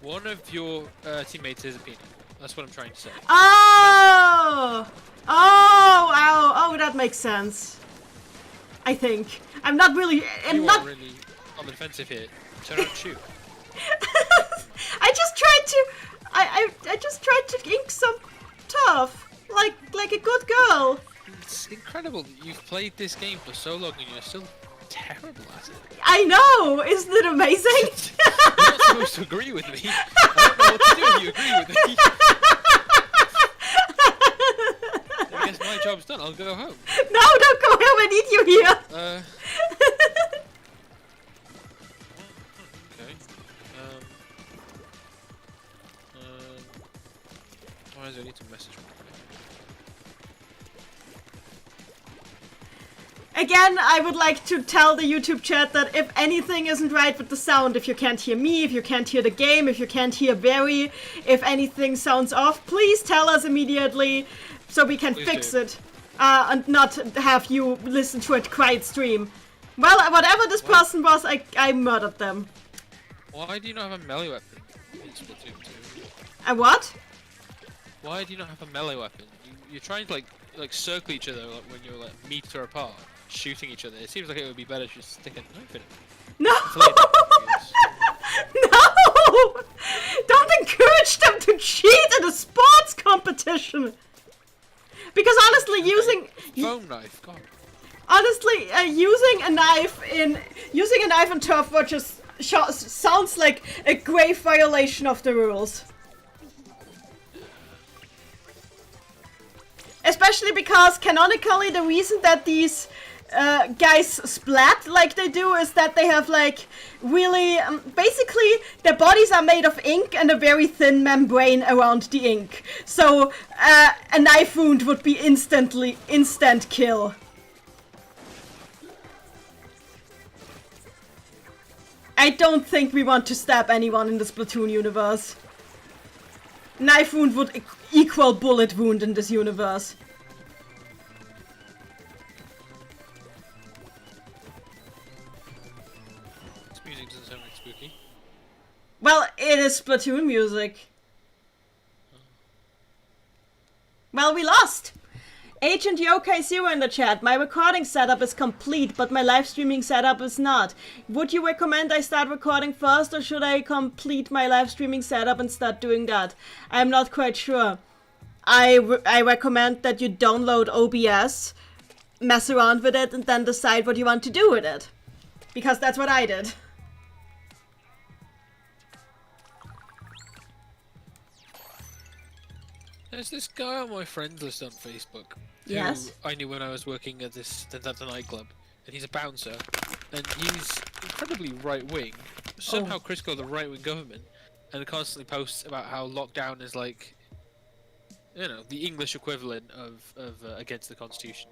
One of your teammates is a peanut. That's what I'm trying to say.
Oh! Oh, that makes sense. I think. I'm not really...
You are really on the defensive here. Turn around and shoot.
I just tried to ink some tough. Like a good girl.
It's incredible that you've played this game for so long and you're still terrible at it.
I know! Isn't it amazing?
You're not supposed to agree with me. I don't know what to do if you agree with me. I guess my job's done. I'll go home.
No, don't go home. I need you here.
Okay. Why does I need to message me?
Again, I would like to tell the YouTube chat that if anything isn't right with the sound, if you can't hear me, if you can't hear the game, if you can't hear Barry, if anything sounds off, please tell us immediately so we can fix it. And not have you listen to a quiet stream. Well, whatever this person was, I murdered them.
Why do you not have a melee weapon in Splatoon 2?
A what?
Why do you not have a melee weapon? You're trying to like circle each other when you're like meter apart, shooting each other. It seems like it would be better to just stick a knife in it.
No! No! Don't encourage them to cheat in a sports competition! Because honestly, using...
Foam knife, God.
Honestly, using a knife in Turf War just sounds like a grave violation of the rules. Especially because canonically the reason that these guys splat like they do is that they have like really basically their bodies are made of ink and a very thin membrane around the ink. So a knife wound would be instant kill. I don't think we want to stab anyone in the Splatoon universe. Knife wound would equal bullet wound in this universe.
This music doesn't sound like spooky.
Well, it is Splatoon music. Well, we lost! Agent Yokai0 in the chat. My recording setup is complete, but my live streaming setup is not. Would you recommend I start recording first, or should I complete my live streaming setup and start doing that? I'm not quite sure. I recommend that you download OBS, mess around with it, and then decide what you want to do with it. Because that's what I did.
There's this guy on my friends list on Facebook.
Yes.
Who I knew when I was working at the nightclub, and he's a bouncer, and he's incredibly right wing. Somehow critical of the right wing government, and constantly posts about how lockdown is like, you know, the English equivalent of against the Constitution.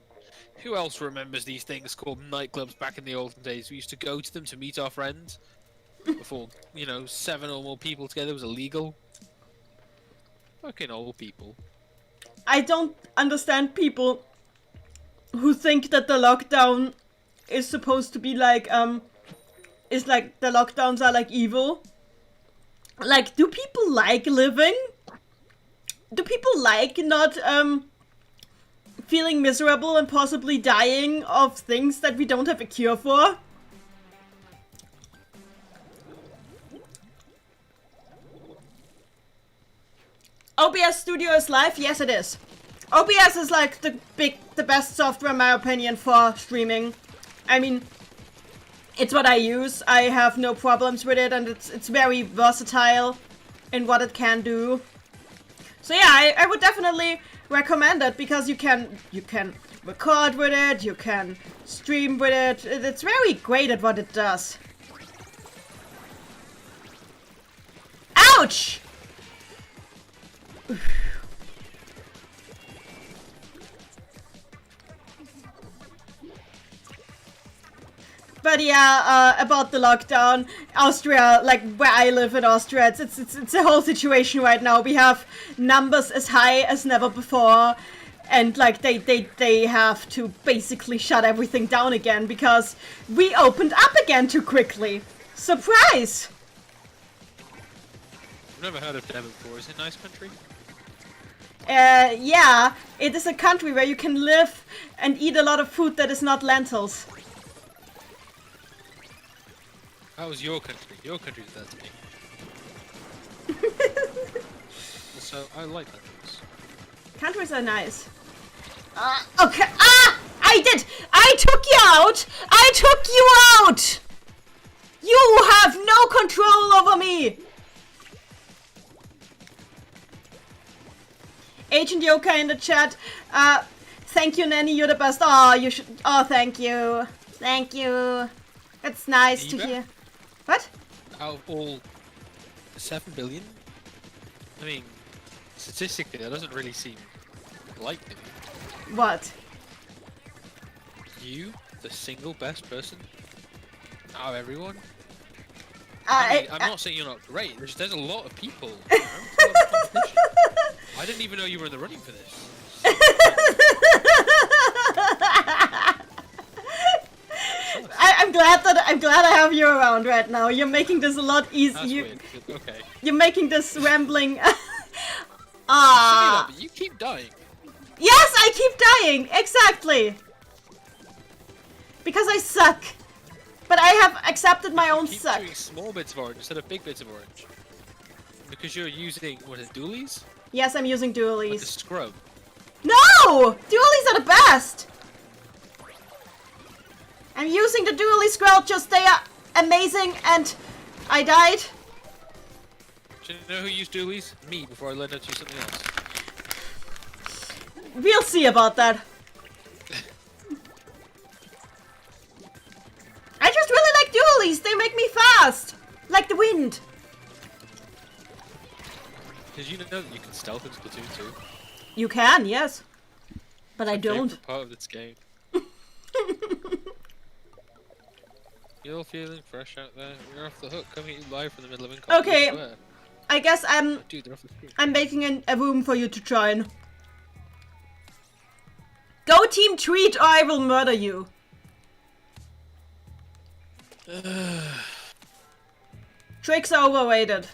Who else remembers these things called nightclubs back in the olden days? We used to go to them to meet our friends before, you know, 7 or more people together was illegal. Fucking old people.
I don't understand people who think that the lockdown is supposed to be like, is like the lockdowns are like evil. Like, do people like living? Do people like not, feeling miserable and possibly dying of things that we don't have a cure for? OBS Studio is live? Yes, it is. OBS is like the best software in my opinion for streaming. I mean, it's what I use. I have no problems with it, and it's very versatile in what it can do. So yeah, I would definitely recommend it because you can record with it, you can stream with it. It's very great at what it does. Ouch! But yeah, about the lockdown, Austria, like where I live in Austria, it's a whole situation right now. We have numbers as high as never before, and like they have to basically shut everything down again because we opened up again too quickly. Surprise!
I've never heard of Devon before. Is it a nice country?
Yeah, it is a country where you can live and eat a lot of food that is not lentils.
How was your country? Your country did that to me. Also, I like countries.
Countries are nice. Okay. Ah! I took you out! I took you out! You have no control over me! Agent Yokai in the chat. Thank you, Nanny. You're the best. Oh, you should. Oh, thank you. Thank you. It's nice to hear. What?
Out of all 7 billion? I mean, statistically, that doesn't really seem likely.
What?
You, the single best person out of everyone?
I'm
not saying you're not great. There's a lot of people. You know? There's a lot of competition. I didn't even know you were in the running for this.
I'm glad I have you around right now. You're making this a lot easier.
Okay.
You're making this rambling.
That, but you keep dying.
Yes, I keep dying. Exactly. Because I suck. But I have accepted my own suck.
Keep doing small bits of orange instead of big bits of orange. Because you're using, what is it, dualies?
Yes, I'm using dualies.
Like a scrub.
No! Dualies are the best! I'm using the dually squelchers. They are amazing, and I died.
Do you know who used dualies? Me, before I learned how to use something else.
We'll see about that. I just really like dualies. They make me fast, like the wind.
Did you know that you can stealth in Splatoon 2?
You can, yes. But I
My
don't.
favorite part of this game. You're feeling fresh out there. You're off the hook. Coming at you live from the middle of Incom.
Okay. I guess
Dude, they're off the screen.
I'm making a room for you to join. Go team treat or I will murder you. Tricks are overrated.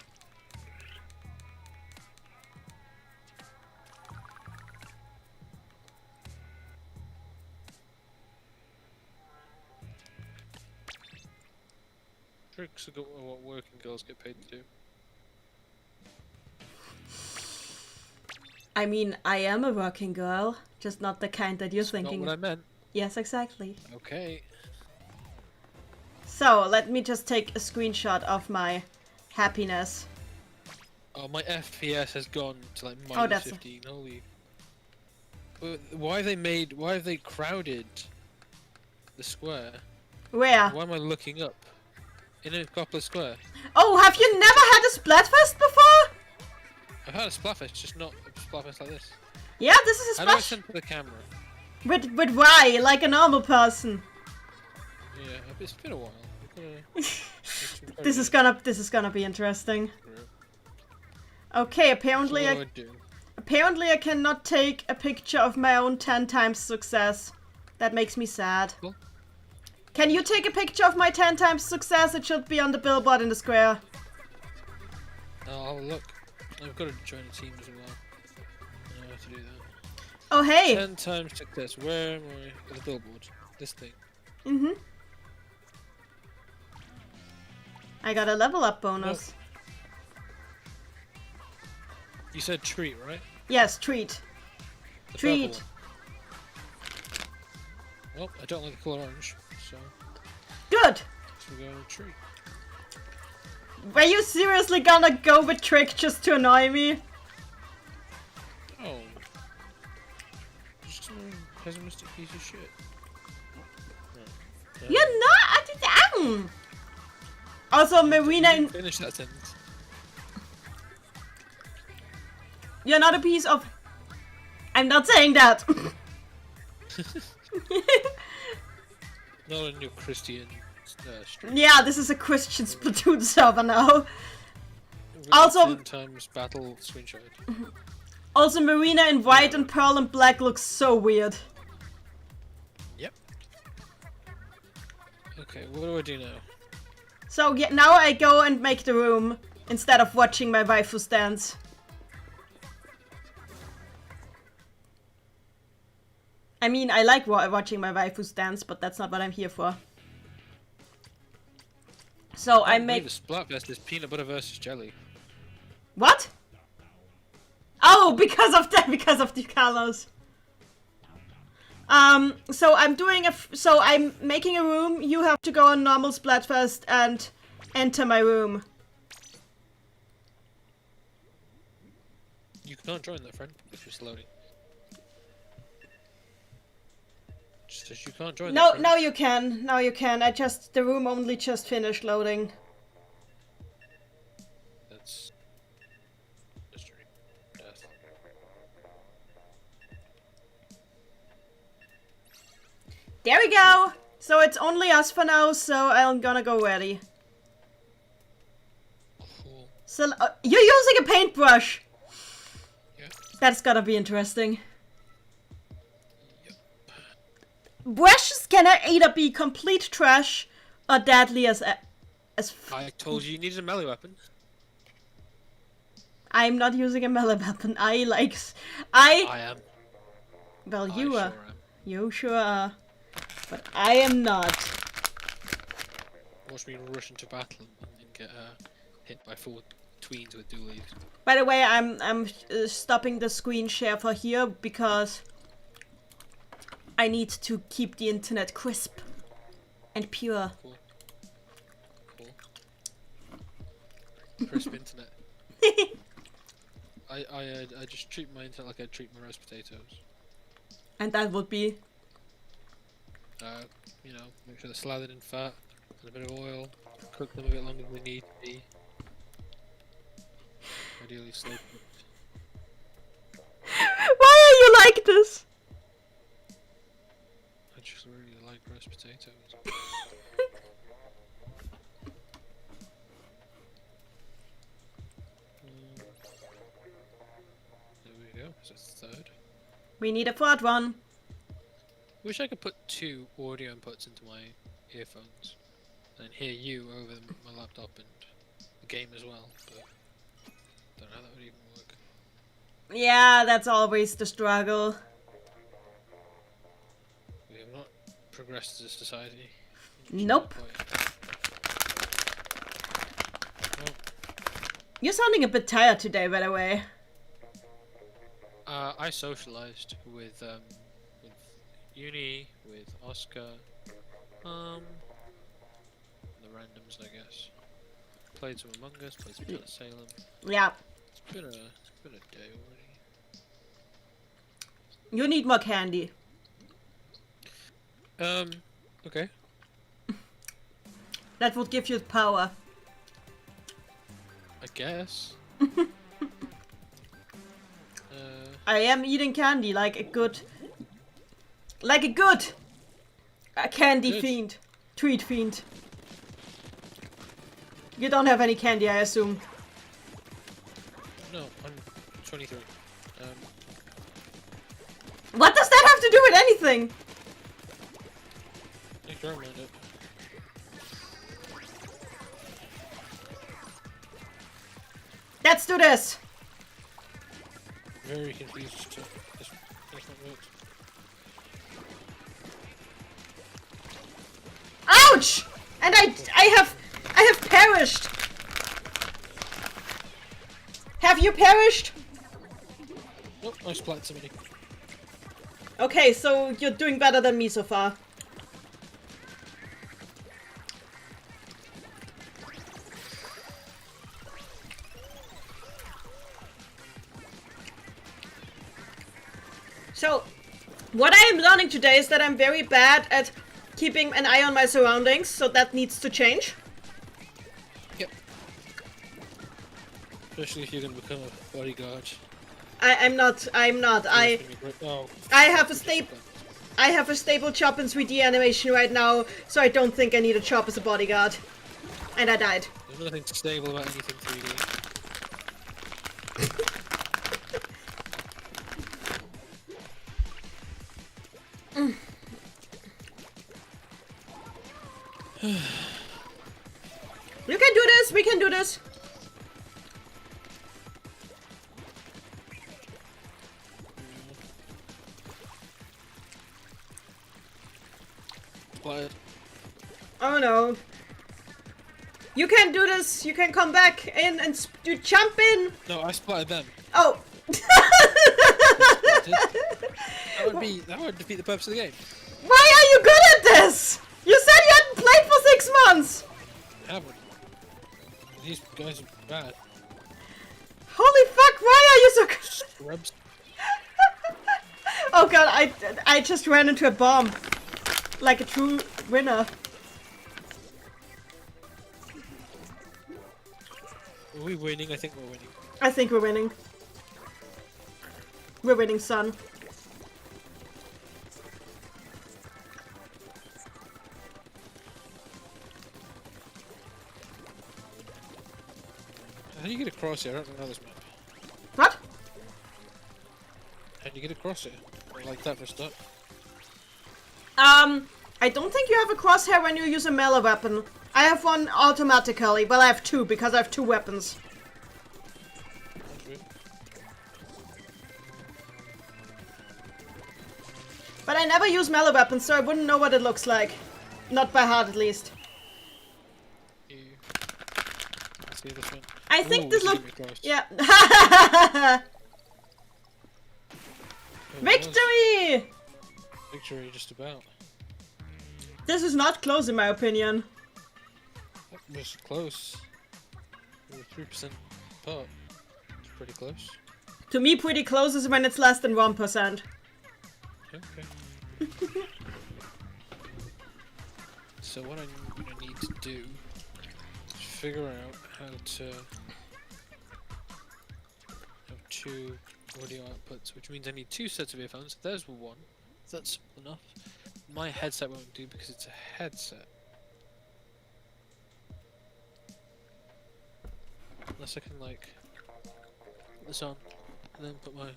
Tricks are what working girls get paid to do.
I mean, I am a working girl, just not the kind that you're thinking.
Not what I meant.
Yes, exactly.
Okay.
So, let me just take a screenshot of my happiness.
Oh, my FPS has gone to like
Oh,
minus 15. Holy. Why have they crowded the square?
Where?
Why am I looking up? In a Copper Square.
Oh, have you never had a Splatfest before?
I've had a Splatfest, just not a Splatfest like this.
Yeah, this is a
How do I
special.
send to the camera?
With why? Like a normal person.
Yeah, it's been a while.
This is gonna be interesting. Okay, apparently apparently I cannot take a picture of my own 10 times success. That makes me sad.
Cool.
Can you take a picture of my 10 times success? It should be on the billboard in the square.
Oh, look. I've got to join a team as well. I know how to do that.
Oh, hey!
10 times success. Where am I? The billboard. This thing.
Mm-hmm. I got a level up bonus.
You said treat, right?
Yes, treat.
The
Treat.
purple one. Well, I don't like the colour orange, so
Good!
we go with treat.
Were you seriously gonna go with trick just to annoy me?
Oh. Just some pessimistic piece of shit. Right.
You're not! Also, Marina in...
Finish that sentence.
You're not a piece of... I'm not saying that!
Not on your Christian stream.
Yeah, this is a Christian Splatoon server now.
With
Also-
10 times battle screenshot.
Also, Marina in white and pearl and black looks so weird.
Yep. Okay, what do I do now?
So, yeah, now I go and make the room instead of watching my waifu dance. I mean, I like watching my waifus dance, but that's not what I'm here for. So I make...
The Splatfest is peanut butter versus jelly.
What? Oh, because of that, because of the colors. So I'm doing so I'm making a room. You have to go on normal Splatfest and enter my room.
You can't join that, friend. It's just loading. Just as you can't join
No,
that,
now you can. Now you can. The room only just finished loading.
That's mystery. Death.
There we go. So it's only us for now. So I'm gonna go ready.
Cool.
So you're using a paintbrush.
Yeah.
That's gonna be interesting.
Yep.
Brushes can either be complete trash or deadly as
I told you needed a melee weapon.
I'm not using a melee weapon. I
I am.
Well,
I
you
sure
are.
am.
You sure are. But I am not.
Watch me rush into battle and get hit by 4 tweens with dualies.
By the way, I'm stopping the screen share for here because I need to keep the internet crisp. and pure.
Cool. Crisp internet. I just treat my internet like I treat my roast potatoes.
And that would be?
You know, make sure they're slathered in fat and a bit of oil. Cook them a bit longer than they need to be. Ideally slow cooked.
Why are you like this?
I just really like roast potatoes. There we go. That's the third.
We need a fourth one.
Wish I could put 2 audio inputs into my earphones and hear you over my laptop and the game as well, but don't know how that would even work.
Yeah, that's always the struggle.
We have not progressed as a society.
Nope.
Well,
You're sounding a bit tired today, by the way.
I socialized with Uni, with Oscar, the randoms, I guess. Played some Among Us, played some Town of Salem.
Yeah.
It's been a day already.
You need more candy.
Okay.
That would give you power.
I guess.
I am eating candy like a good... candy
Good.
fiend. Treat fiend. You don't have any candy, I assume.
No, I'm 23.
What does that have to do with anything?
Thanks for reminding it.
Let's do this!
Very confused to this not worked.
Ouch! And I have perished! Have you perished?
Nope, I splatted somebody.
Okay, so you're doing better than me so far. So, what I am learning today is that I'm very bad at keeping an eye on my surroundings, so that needs to change.
Yep. Especially if you're gonna become a bodyguard.
I'm not. I have a stable chop in 3D animation right now, so I don't think I need a chop as a bodyguard. And I died.
There's nothing stable about anything 3D.
You can do this! We can do this!
But
Oh no. You can do this! You can come back in and you jump in!
no, I splatted them.
Oh!
That would defeat the purpose of the game.
Why are you good at this? You said you hadn't played for 6 months!
I haven't. These guys are bad.
Holy fuck, why are you so good?
Scrubs.
Oh god, I just ran into a bomb. Like a true winner.
Are we winning? I think we're winning.
I think we're winning. We're winning, son.
How do you get across here? I don't know this map.
What?
How do you get across here? Like that for a start.
I don't think you have a crosshair when you use a melee weapon. I have one automatically. Well, I have 2 because I have 2 weapons.
That's weird.
But I never use melee weapons, so I wouldn't know what it looks like. Not by heart, at least.
Let's see this one.
I think
Ooh,
this
is
looks...
getting close.
Yeah.
There it was.
Victory!
Victory, just about.
This is not close in my opinion.
It was close. We were 3% apart. It's pretty close.
To me, pretty close is when it's less than 1%.
Okay. So what I'm gonna need to do is figure out how to have 2 audio outputs, which means I need 2 sets of earphones. There's one. That's simple enough. My headset won't do because it's a headset. Unless I can like put this on and then put my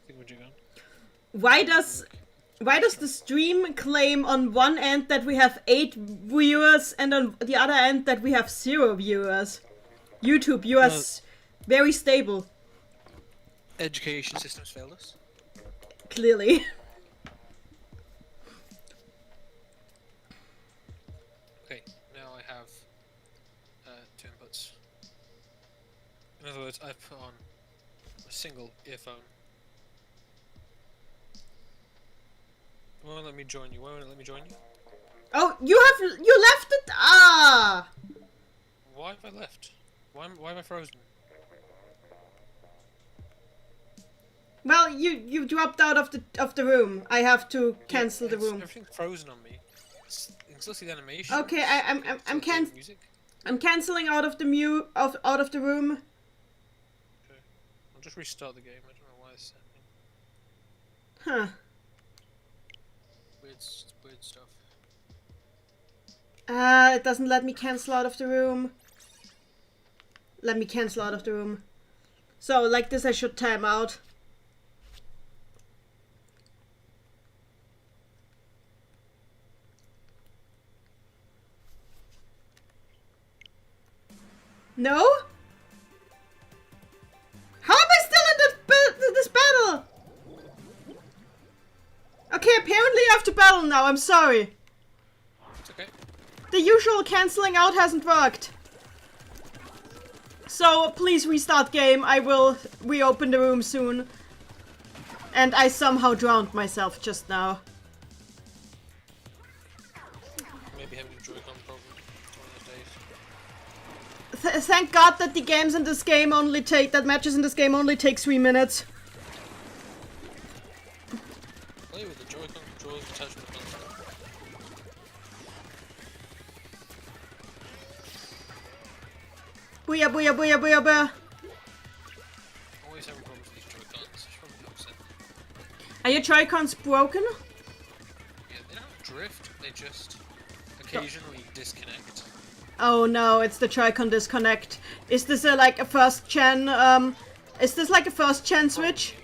thingamajig on.
Why does the stream claim on one end that we have 8 viewers and on the other end that we have 0 viewers? YouTube viewers very stable.
Education systems failed us.
Clearly.
Okay, now I have 2 inputs. In other words, I've put on a single earphone. Why won't let me join you? Why won't it let me join you?
Oh, you left it. Ah.
Why have I left? Why have I frozen?
Well, you dropped out of the room. I have to cancel the room.
Everything's frozen on me. You can still see the animation.
Okay, I'm canceling out of the out of the room.
Okay. I'll just restart the game. I don't know why it's happening.
Huh.
Weird stuff.
It doesn't let me cancel out of the room. Let me cancel out of the room. So, like this, I should time out. No? How am I still in this battle? Okay, apparently I have to battle now. I'm sorry.
It's okay.
The usual cancelling out hasn't worked. So please restart game. I will reopen the room soon. And I somehow drowned myself just now.
Maybe having a Joy-Con problem one of those days.
Thank God that the games in this game matches in this game only take 3 minutes.
Play with the Joy-Con controls attached to the console.
Booyah, booyah, booyah, booyah, booyah.
Always having problems with these Joy-Cons. It's probably upset.
Are your Joy-Cons broken?
Yeah, they don't drift. They just occasionally disconnect.
Oh no, it's the Joy-Con disconnect. Is this like a first gen, is this like a first gen Switch?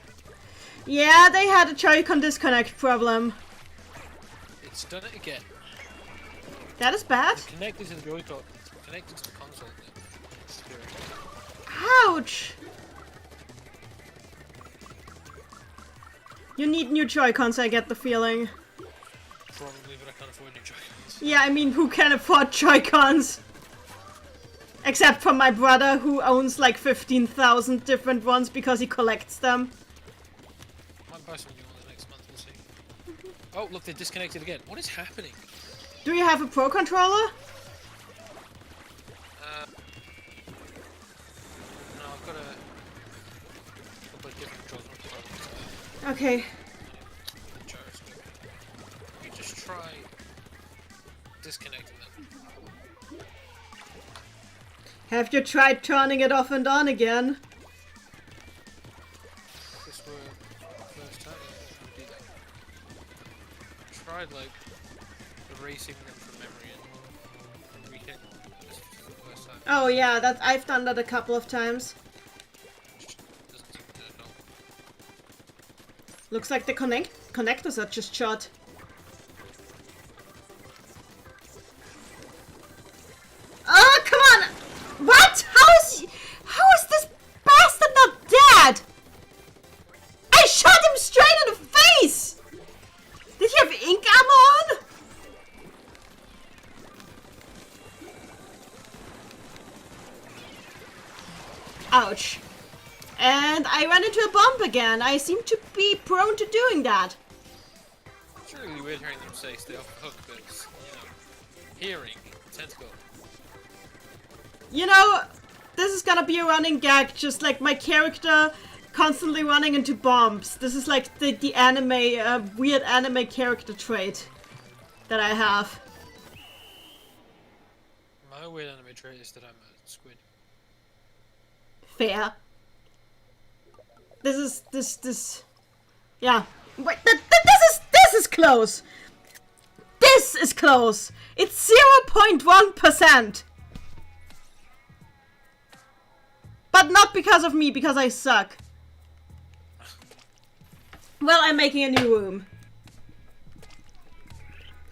Yeah, they had a Joy-Con disconnect problem.
It's done it again.
That is bad.
It's connected to the Joy-Con. It's connected to the console. It's scary.
Ouch! You need new Joy-Cons, I get the feeling.
Probably, but I can't afford new Joy-Cons.
Yeah, I mean, who can afford Joy-Cons? Except for my brother, who owns like 15,000 different ones because he collects them.
I might buy some new ones next month, we'll see. Oh, look, they're disconnected again. What is happening?
Do you have a Pro Controller?
No, I've got a couple of different controls.
Okay.
You just try disconnecting them.
Have you tried turning it off and on again?
If this were the first time, I would do that. Tried like erasing them from memory and rehit this for the first time.
Oh yeah, I've done that a couple of times.
Doesn't seem to help.
Looks like the connectors are just shot. Oh, come on! What? How is this bastard not dead? I shot him straight in the face! Did he have ink ammo on? Ouch. And I ran into a bomb again. I seem to be prone to doing that.
It's really weird hearing them say stay off the hook, but it's, hearing tentacle.
You know, this is gonna be a running gag, just like my character constantly running into bombs. This is like the anime, weird anime character trait that I have.
My weird anime trait is that I'm a squid.
Fair. This. Yeah. Wait, this is close. This is close. It's 0.1%. But not because of me, because I suck. Well, I'm making a new room.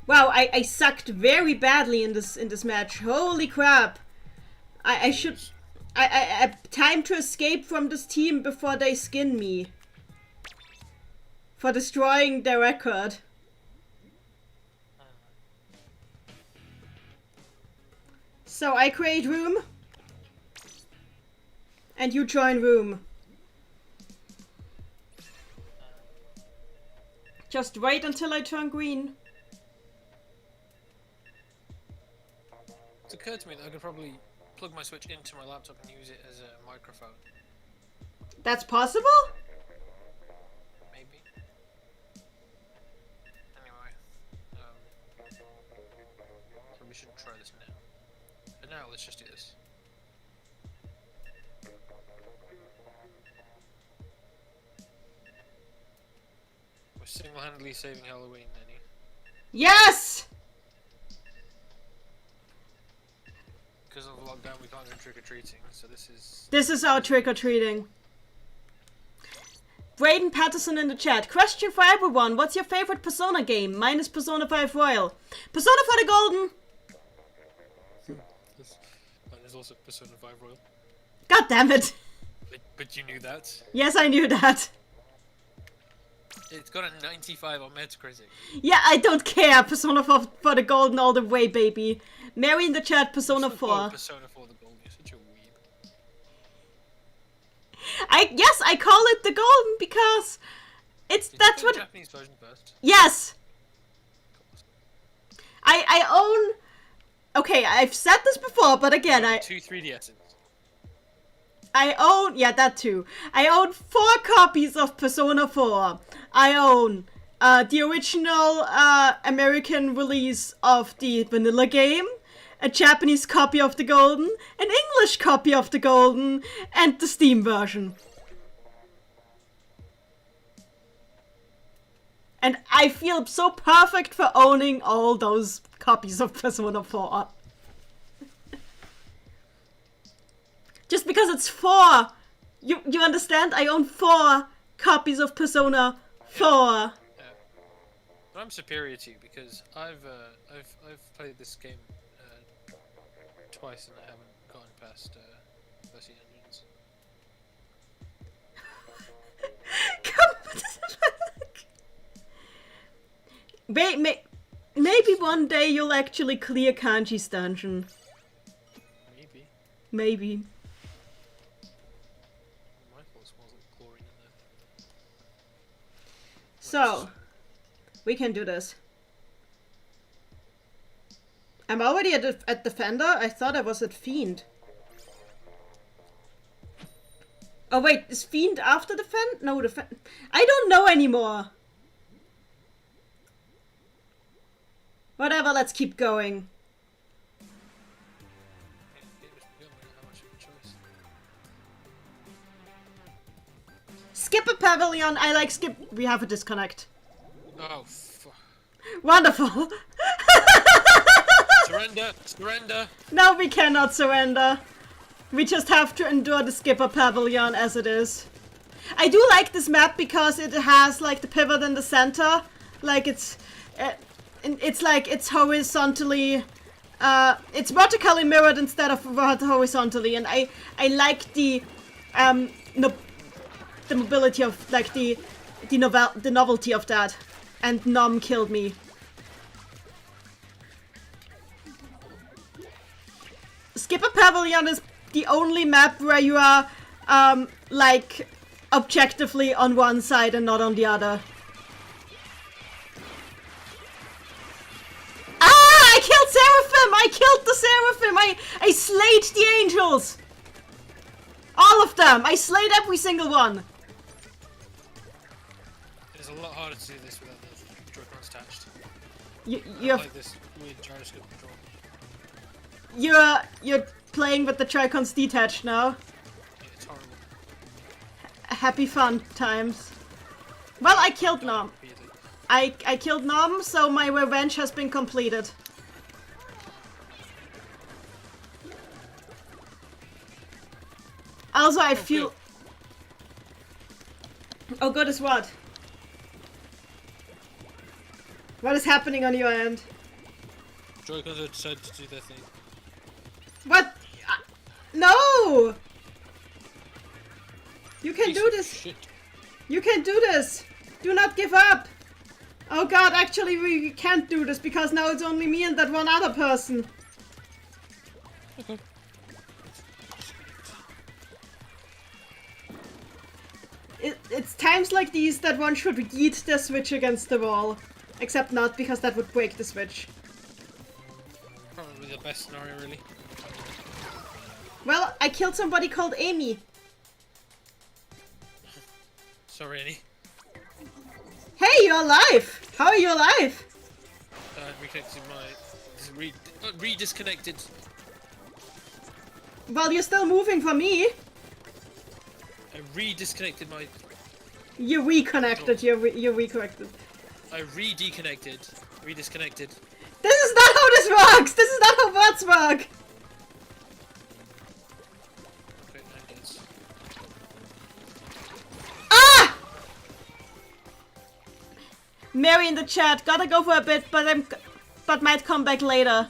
Wow, I sucked very badly in this match. Holy crap. I should time to escape from this team before they skin me. For destroying their record. So I create room. And you join room. Just wait until I turn green.
It's occurred to me that I could probably plug my Switch into my laptop and use it as a microphone.
That's possible?
Maybe. Anyway, probably shouldn't try this now. But now let's just do this. We're single-handedly saving Halloween, Nenny.
Yes!
Because of the lockdown, we can't go trick-or-treating, so this is...
This is our trick-or-treating. Braden Patterson in the chat. Question for everyone. What's your favorite Persona game? Mine is Persona 5 Royal. Persona for the Golden!
Mine is also Persona 5 Royal.
God damn it.
But you knew that?
Yes, I knew that.
It's got a 95 on Metacritic.
Yeah, I don't care. Persona for the Golden all the way, baby. Mary in the chat, Persona 4.
Persona 4 the Golden, you're such a weeb.
Yes, I call it the Golden because that's what...
the Japanese version first?
Yes! I own... Okay, I've said this before, but again,
Two 3DSs.
I own... Yeah, that too. I own 4 copies of Persona 4. I own the original American release of the vanilla game, a Japanese copy of the Golden, an English copy of the Golden, and the Steam version. And I feel so perfect for owning all those copies of Persona 4. Just because it's 4. You understand? I own 4 copies of Persona 4.
Yeah. But I'm superior to you because I've played this game twice and I haven't gotten past 30
engines. Maybe one day you'll actually clear Kanji's dungeon. Maybe. So, we can do this. I'm already at Defender? I thought I was at Fiend. Oh wait, is Fiend after Defend? No, Defend. I don't know anymore. Whatever, let's keep going. Skip a pavilion. I like skip. We have a disconnect.
Oh, fuck.
Wonderful.
Surrender! Surrender!
No, we cannot surrender. We just have to endure the skipper pavilion as it is. I do like this map because it has like the pivot in the center. Like it's like it's horizontally, it's vertically mirrored instead of horizontally, and I like the mobility of like the novelty of that. And Nom killed me. Skipper Pavilion is the only map where you are like objectively on one side and not on the other. killed Seraphim! I killed the Seraphim! I slayed the angels! All of them! I slayed every single one!
It's a lot harder to do this without the Joy-Cons attached.
You're
like this weird gyroscope control.
You're playing with the Joy-Cons detached now.
Yeah, it's horrible.
Happy fun times. Well, I killed Nom. I killed Nom, so my revenge has been completed. Also, I feel... Good. Oh, good is what? What is happening on your end?
Joy-Cons have decided to do their thing.
What? No! You can do this!
Shit.
You can do this! Do not give up! Oh god, actually we can't do this because now it's only me and that one other person.
Okay.
It's times like these that one should yeet the Switch against the wall. Except not, because that would break the Switch.
Probably the best scenario, really.
Well, I killed somebody called Amy.
Sorry, Annie.
Hey, you're alive! How are you alive?
Reconnected my... Re-disconnected.
Well, you're still moving for me.
I re-disconnected my...
You reconnected, you're reconnected.
I re-deconnected. Re-disconnected.
This is not how this works! This is not how words work!
Okay, now it is.
Ah! Mary in the chat, gotta go for a bit, but might come back later.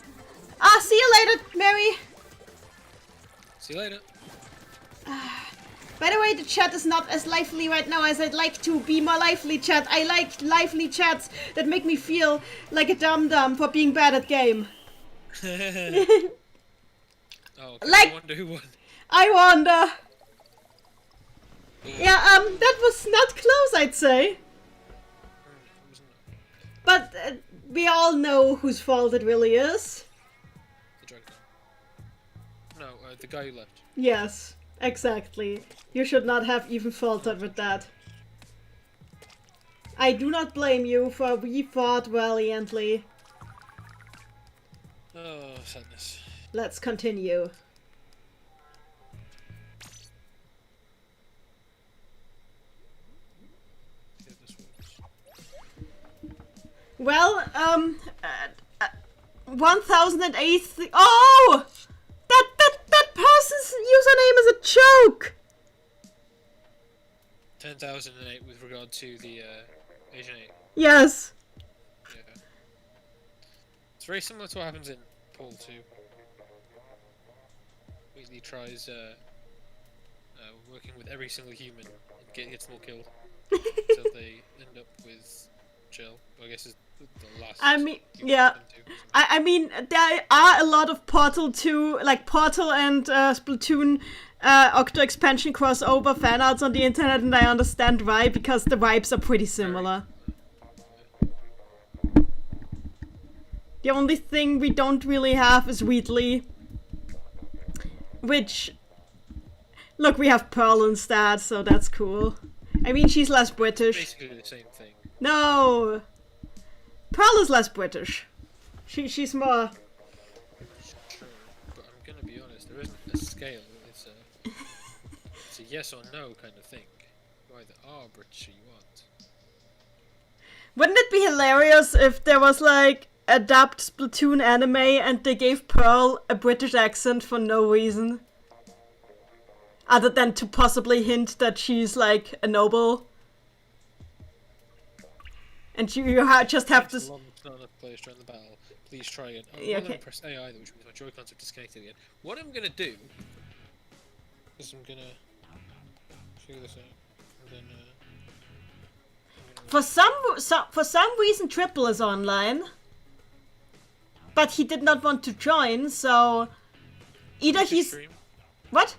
Ah, see you later, Mary!
See you later.
By the way, the chat is not as lively right now as I'd like to be more lively, chat. I like lively chats that make me feel like a dum-dum for being bad at game.
Oh, okay.
Like-
I wonder who won.
I wonder. Yeah, that was not close, I'd say. But we all know whose fault it really is.
The Joker. No, the guy who left.
Yes, exactly. You should not have even faltered with that. I do not blame you, for we fought valiantly.
Oh, sadness.
Let's continue.
Yeah, this works.
Well, 1008. Oh! That person's username is a joke!
10,008 with regard to the Asian 8.
Yes.
Yeah. It's very similar to what happens in Paul 2. Weasley tries working with every single human and gets them all killed. So they end up with Jill, who I guess is the last.
I mean,
human
yeah.
to do.
I mean, there are a lot of Portal 2, like Portal and Splatoon Octo expansion crossover fanarts on the internet, and I understand why, because the vibes are pretty similar. The only thing we don't really have is Wheatley. Which... Look, we have Pearl instead, so that's cool. I mean, she's less British.
Basically the same thing.
No! Pearl is less British. She's more...
True, but I'm gonna be honest, there isn't a scale. It's a yes or no kind of thing. You either are British or you aren't.
Wouldn't it be hilarious if there was like a dubbed Splatoon anime and they gave Pearl a British accent for no reason? Other than to possibly hint that she's like a noble. And just have to...
Long not enough players during the battle. Please try again. Oh,
Yeah,
well,
okay.
press AI though, which means my Joy-Cons have disconnected again. What I'm gonna do is I'm gonna figure this out. And then,
For some reason Triple is online. But he did not want to join, so... Either
maybe
he's...
stream.
What?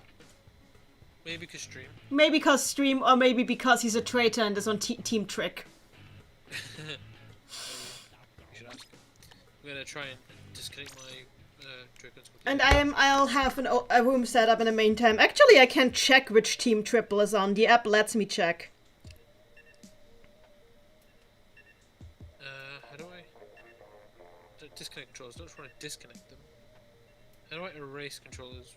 Maybe because stream.
Maybe because stream, or maybe because he's a traitor and is on Team Trick.
We should ask him. I'm gonna try and disconnect my Joy-Cons completely.
And I'll have a room set up in the meantime. Actually, I can check which team Triple is on. The app lets me check.
How do I disconnect controllers? I don't just want to disconnect them. How do I erase controllers?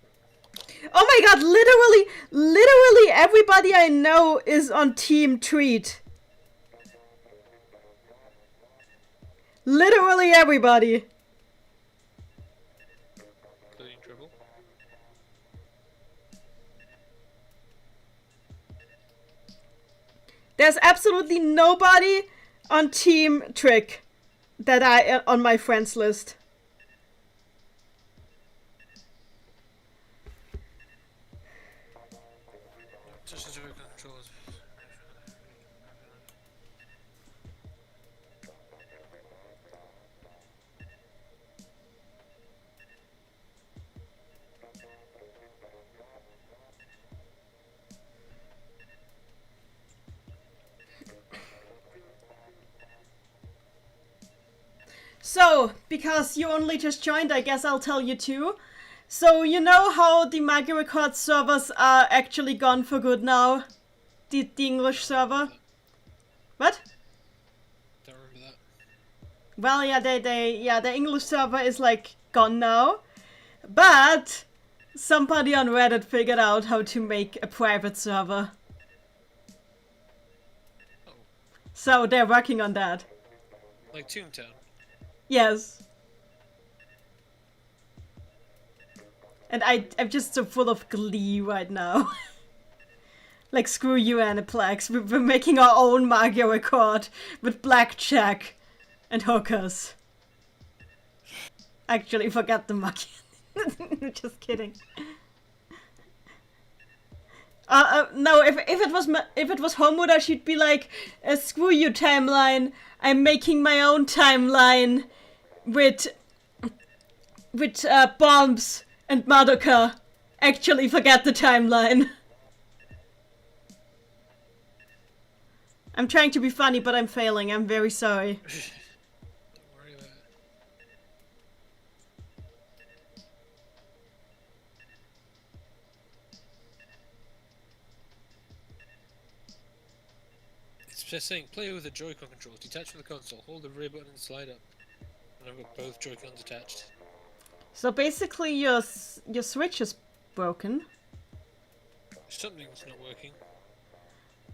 Oh my god, literally everybody I know is on Team Treat. Literally everybody.
Including Dribble.
There's absolutely nobody on Team Trick that I on my friends list.
Just the Joy-Con controllers.
So, because you only just joined, I guess I'll tell you too. So, you know how the Maggie Record servers are actually gone for good now? The English server? What?
Don't remember that.
Well, yeah, the English server is like gone now. But somebody on Reddit figured out how to make a private server.
Oh.
So they're working on that.
Like Toontown.
Yes. And I'm just so full of glee right now. Like, screw you, Aniplex. We're making our own Mario record with blackjack and hookers. Actually, forget the monkey. Just kidding. No, if it was Homewood, she'd be like, screw you, timeline. I'm making my own timeline with bombs and Madoka. Actually, forget the timeline. I'm trying to be funny, but I'm failing. I'm very sorry.
Don't worry about it. It's just saying, play with the Joy-Con controls. Detach from the console. Hold the rear button and slide up. And I've got both Joy-Cons attached.
So basically, your Switch is broken.
Something's not working.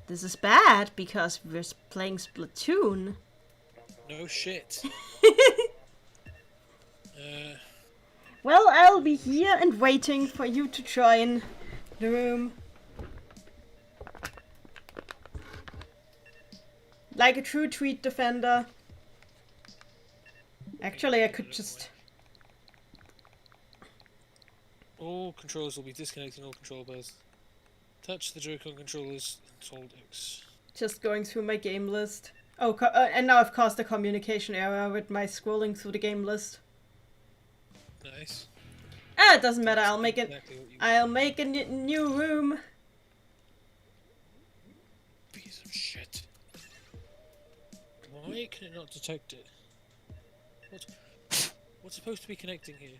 This is bad because we're playing Splatoon.
No shit.
Well, I'll be here and waiting for you to join the room. Like a true tweet defender. Actually, I could just...
All controllers will be disconnecting all control bars. Touch the Joy-Con controllers and hold X.
Just going through my game list. Oh, and now I've caused a communication error with my scrolling through the game list.
Nice.
Ah, it doesn't matter. I'll make it.
Exactly what you
I'll make a new room.
piece of shit. Why can it not detect it? What's supposed to be connecting here?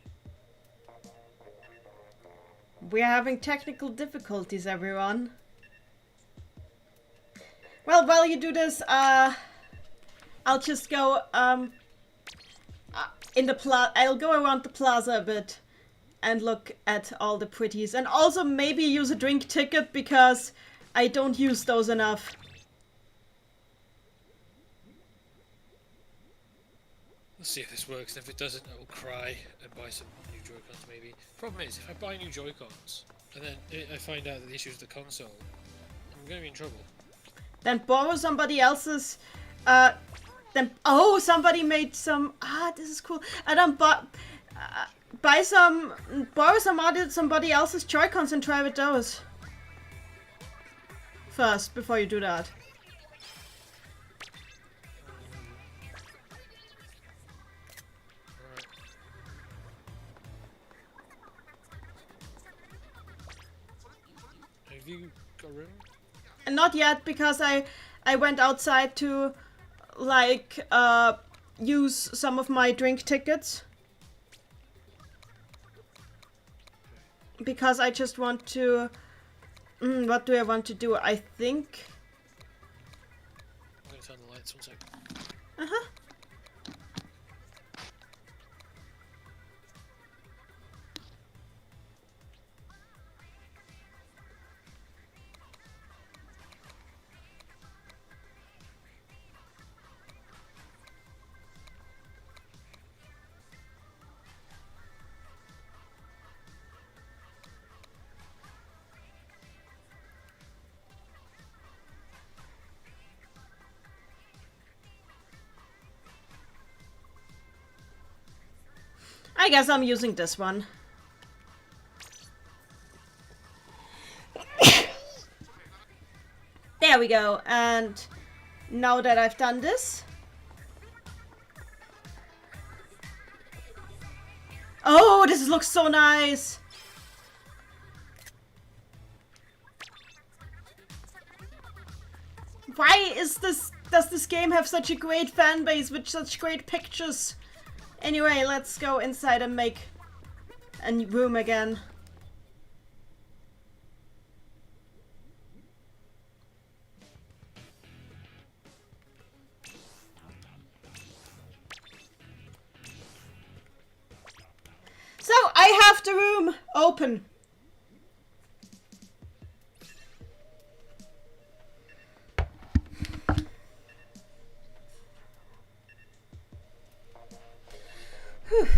We're having technical difficulties, everyone. Well, while you do this, I'll just go I'll go around the plaza a bit and look at all the pretties, and also maybe use a drink ticket because I don't use those enough.
Let's see if this works, and if it doesn't, I will cry and buy some new Joy-Cons maybe. Problem is, if I buy new Joy-Cons, and then I find out that the issue is the console, I'm going to be in trouble.
Then borrow somebody else's, somebody made some, this is cool. And then borrow somebody else's Joy-Cons and try with those. First, before you do that.
Have you got room?
Not yet, because I went outside to, like, use some of my drink tickets. because I just want to... what do I want to do? I think...
I'm gonna turn the lights, one sec.
Uh-huh. I guess I'm using this one. There we go. And now that I've done this... Oh, this looks so nice! Why is this... Does this game have such a great fan base with such great pictures? Anyway, let's go inside and make a room again. So, I have the room open. Whew.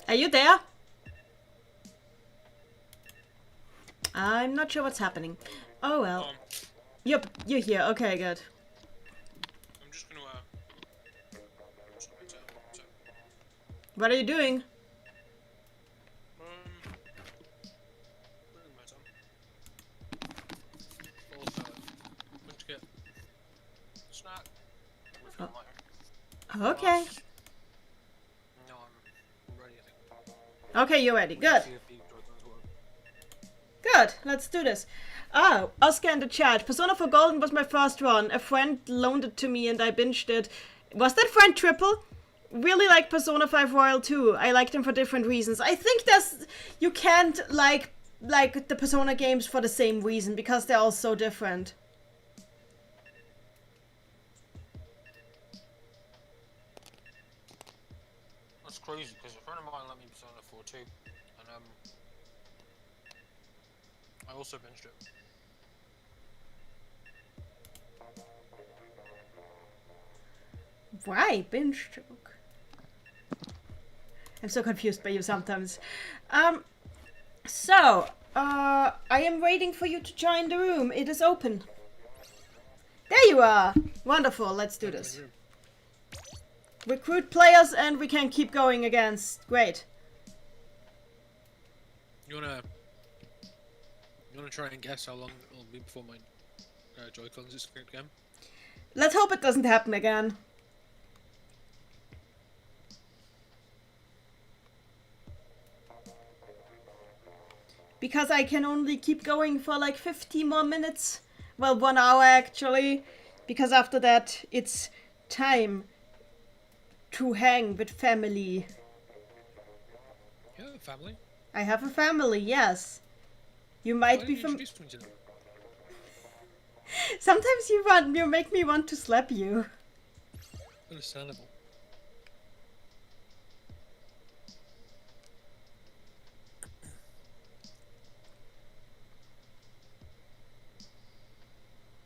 Are you there? I'm not sure what's happening. Oh well. Yep, you're here. Okay, good.
I'm just gonna
What are you doing?
putting my tongue. Full of going to get snack. We've got lighter.
Okay.
No, I'm ready, I think.
Okay, you're ready. Good. Good. Let's do this. Oh, Oscar in the chat. Persona 4 Golden was my first run. A friend loaned it to me and I binged it. Was that friend Triple? Really like Persona 5 Royal too. I like them for different reasons. I think you can't like the Persona games for the same reason because they're all so different.
That's crazy because a friend of mine let me Persona 4 too, and I also binged it.
Why? Binge joke. I'm so confused by you sometimes. I am waiting for you to join the room. It is open. There you are. Wonderful. Let's do this. Recruit players and we can keep going against. Great.
You wanna try and guess how long it'll be before my Joy-Cons escape again?
Let's hope it doesn't happen again. Because I can only keep going for like 50 more minutes. Well, 1 hour actually. Because after that, it's time to hang with family.
You have a family?
I have a family, yes. You might be from...
introduce me to them?
Sometimes you make me want to slap you.
Understandable.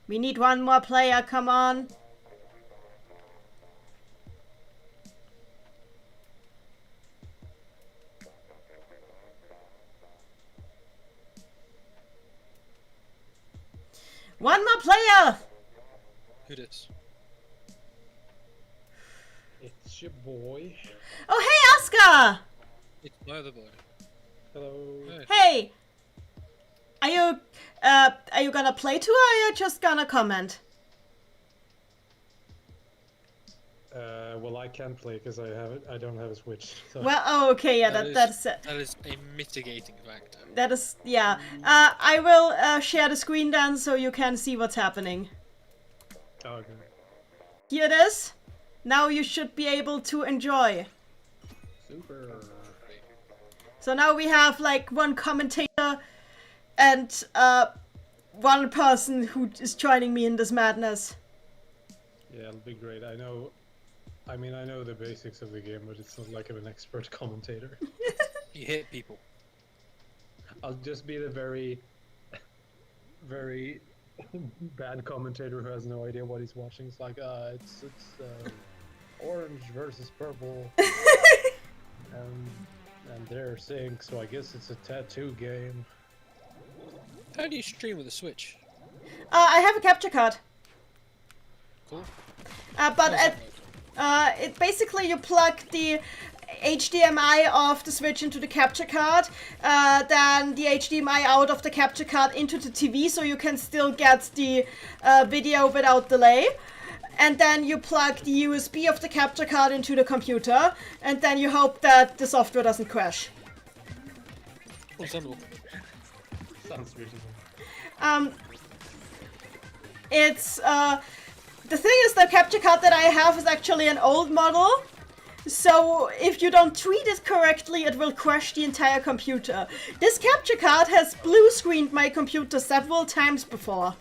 We need one more player, come on. Goliath!
Who dis?
It's your boy.
Oh, hey, Oscar!
It's my other boy.
Hello.
Hey! Are you gonna play too, or are you just gonna comment?
Well, I can't play because I don't have a Switch. So.
Well, oh, okay, yeah, that's
that is a mitigating factor.
that is, yeah. I will share the screen then so you can see what's happening.
Okay.
Here it is. Now you should be able to enjoy.
Super.
So now we have like one commentator and one person who is joining me in this madness.
Yeah, it'll be great. I know the basics of the game, but it's not like I'm an expert commentator.
You hit people.
I'll just be the very, very bad commentator who has no idea what he's watching. It's like, it's orange versus purple, and they're sync, so I guess it's a tattoo game.
How do you stream with a Switch?
I have a capture card.
Cool.
But it basically you plug the HDMI of the Switch into the capture card, then the HDMI out of the capture card into the TV, so you can still get the video without delay. And then you plug the USB of the capture card into the computer, and then you hope that the software doesn't crash.
Understandable.
Sounds reasonable.
It's the thing is, the capture card that I have is actually an old model. So if you don't treat it correctly, it will crash the entire computer. This capture card has blue screened my computer several times before.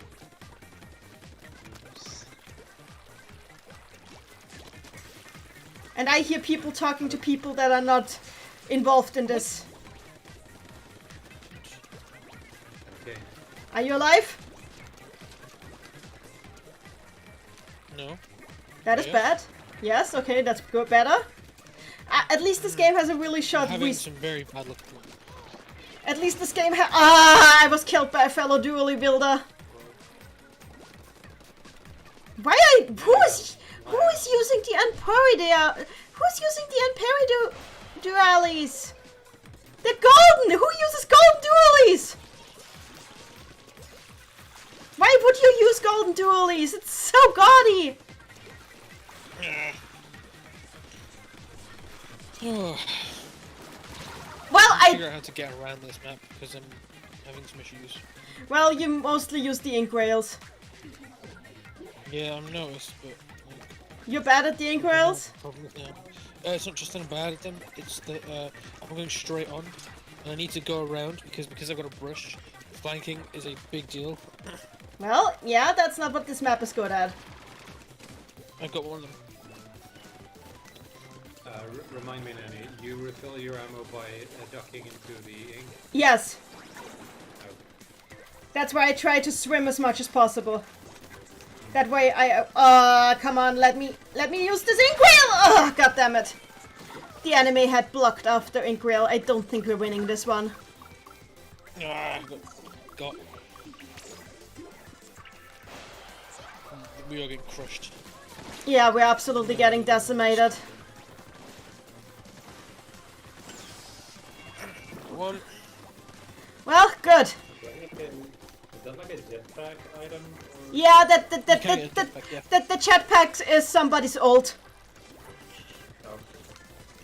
And I hear people talking to people that are not involved in this.
Okay.
Are you alive?
No.
That is bad. Yes, okay, that's good. Better. At least this game has a really short
Having some very bad luck.
At least this game I was killed by a fellow dually builder. Who is using the unparry there? Who's using the unparry dualies? They're golden! Who uses golden dualies? Why would you use golden dualies? It's so gaudy! Well, I
figure out how to get around this map because I'm having some issues.
Well, you mostly use the ink rails.
Yeah, I've noticed, but like,
you're bad at the ink rails?
It's not just that I'm bad at them, it's that I'm going straight on and I need to go around because I've got a brush. Flanking is a big deal.
Well, yeah, that's not what this map is good at.
I've got one of them.
Remind me, Nanny, you refill your ammo by ducking into the ink?
Yes.
Oh.
That's why I try to swim as much as possible. That way I... come on, let me use this ink rail! Oh, god damn it. The enemy had blocked off the ink rail. I don't think we're winning this one.
Got. We are getting crushed.
Yeah, we're absolutely getting decimated.
One.
Well, good.
Is that like a jetpack item? Or...
Yeah, the jetpack is somebody's ult.
Oh.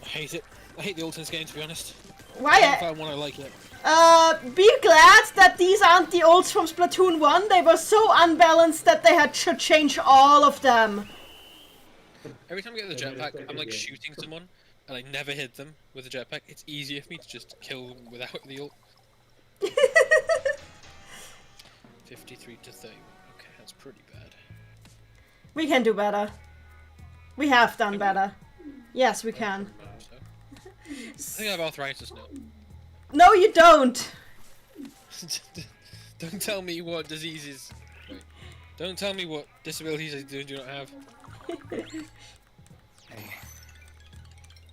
I hate it. I hate the ult in this game, to be honest.
Why?
I found one I like it.
Be glad that these aren't the ults from Splatoon 1. They were so unbalanced that they had to change all of them.
Every time I get the jetpack, I'm like shooting someone, and I never hit them with the jetpack. It's easier for me to just kill them without the ult. 53 to 30. Okay, that's pretty bad.
We can do better. We have done better. Yes, we can.
I think I have arthritis now.
No, you don't.
Don't tell me what diseases. Wait. Don't tell me what disabilities I do not have.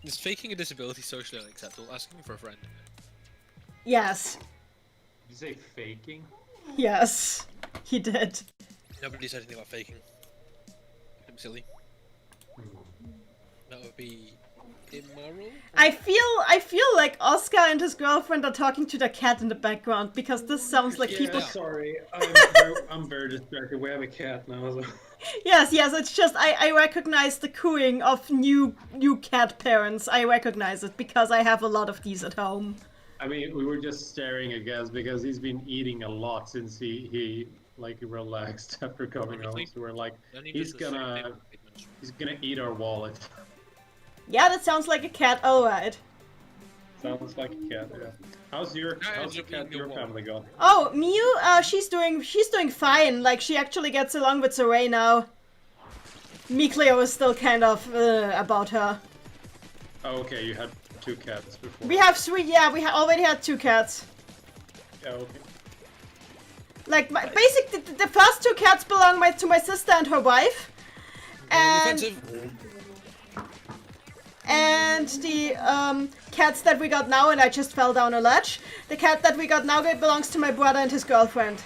Is faking a disability socially unacceptable? Asking for a friend.
Yes.
Did you say faking?
Yes. He did.
Nobody said anything about faking. I'm silly. That would be immoral.
I feel like Oscar and his girlfriend are talking to the cat in the background because this sounds like people.
Sorry, I'm very distracted. We have a cat now. So.
Yes, it's just I recognize the cooing of new cat parents. I recognize it because I have a lot of these at home.
I mean, we were just staring at Gaz because he's been eating a lot since he like relaxed after coming home. So we're like, he's gonna eat our wallet.
Yeah, that sounds like a cat. All right.
Sounds like a cat. Yeah. How's your family going?
Oh, Mew, she's doing fine. Like she actually gets along with Saray now. Cleo is still kind of about her.
Oh, okay. You had 2 cats before.
We have 3. Yeah, we already had 2 cats.
Yeah, okay.
Like basically, the first 2 cats belong to my sister and her wife, and the cats that we got now, and I just fell down a ledge. The cat that we got now belongs to my brother and his girlfriend.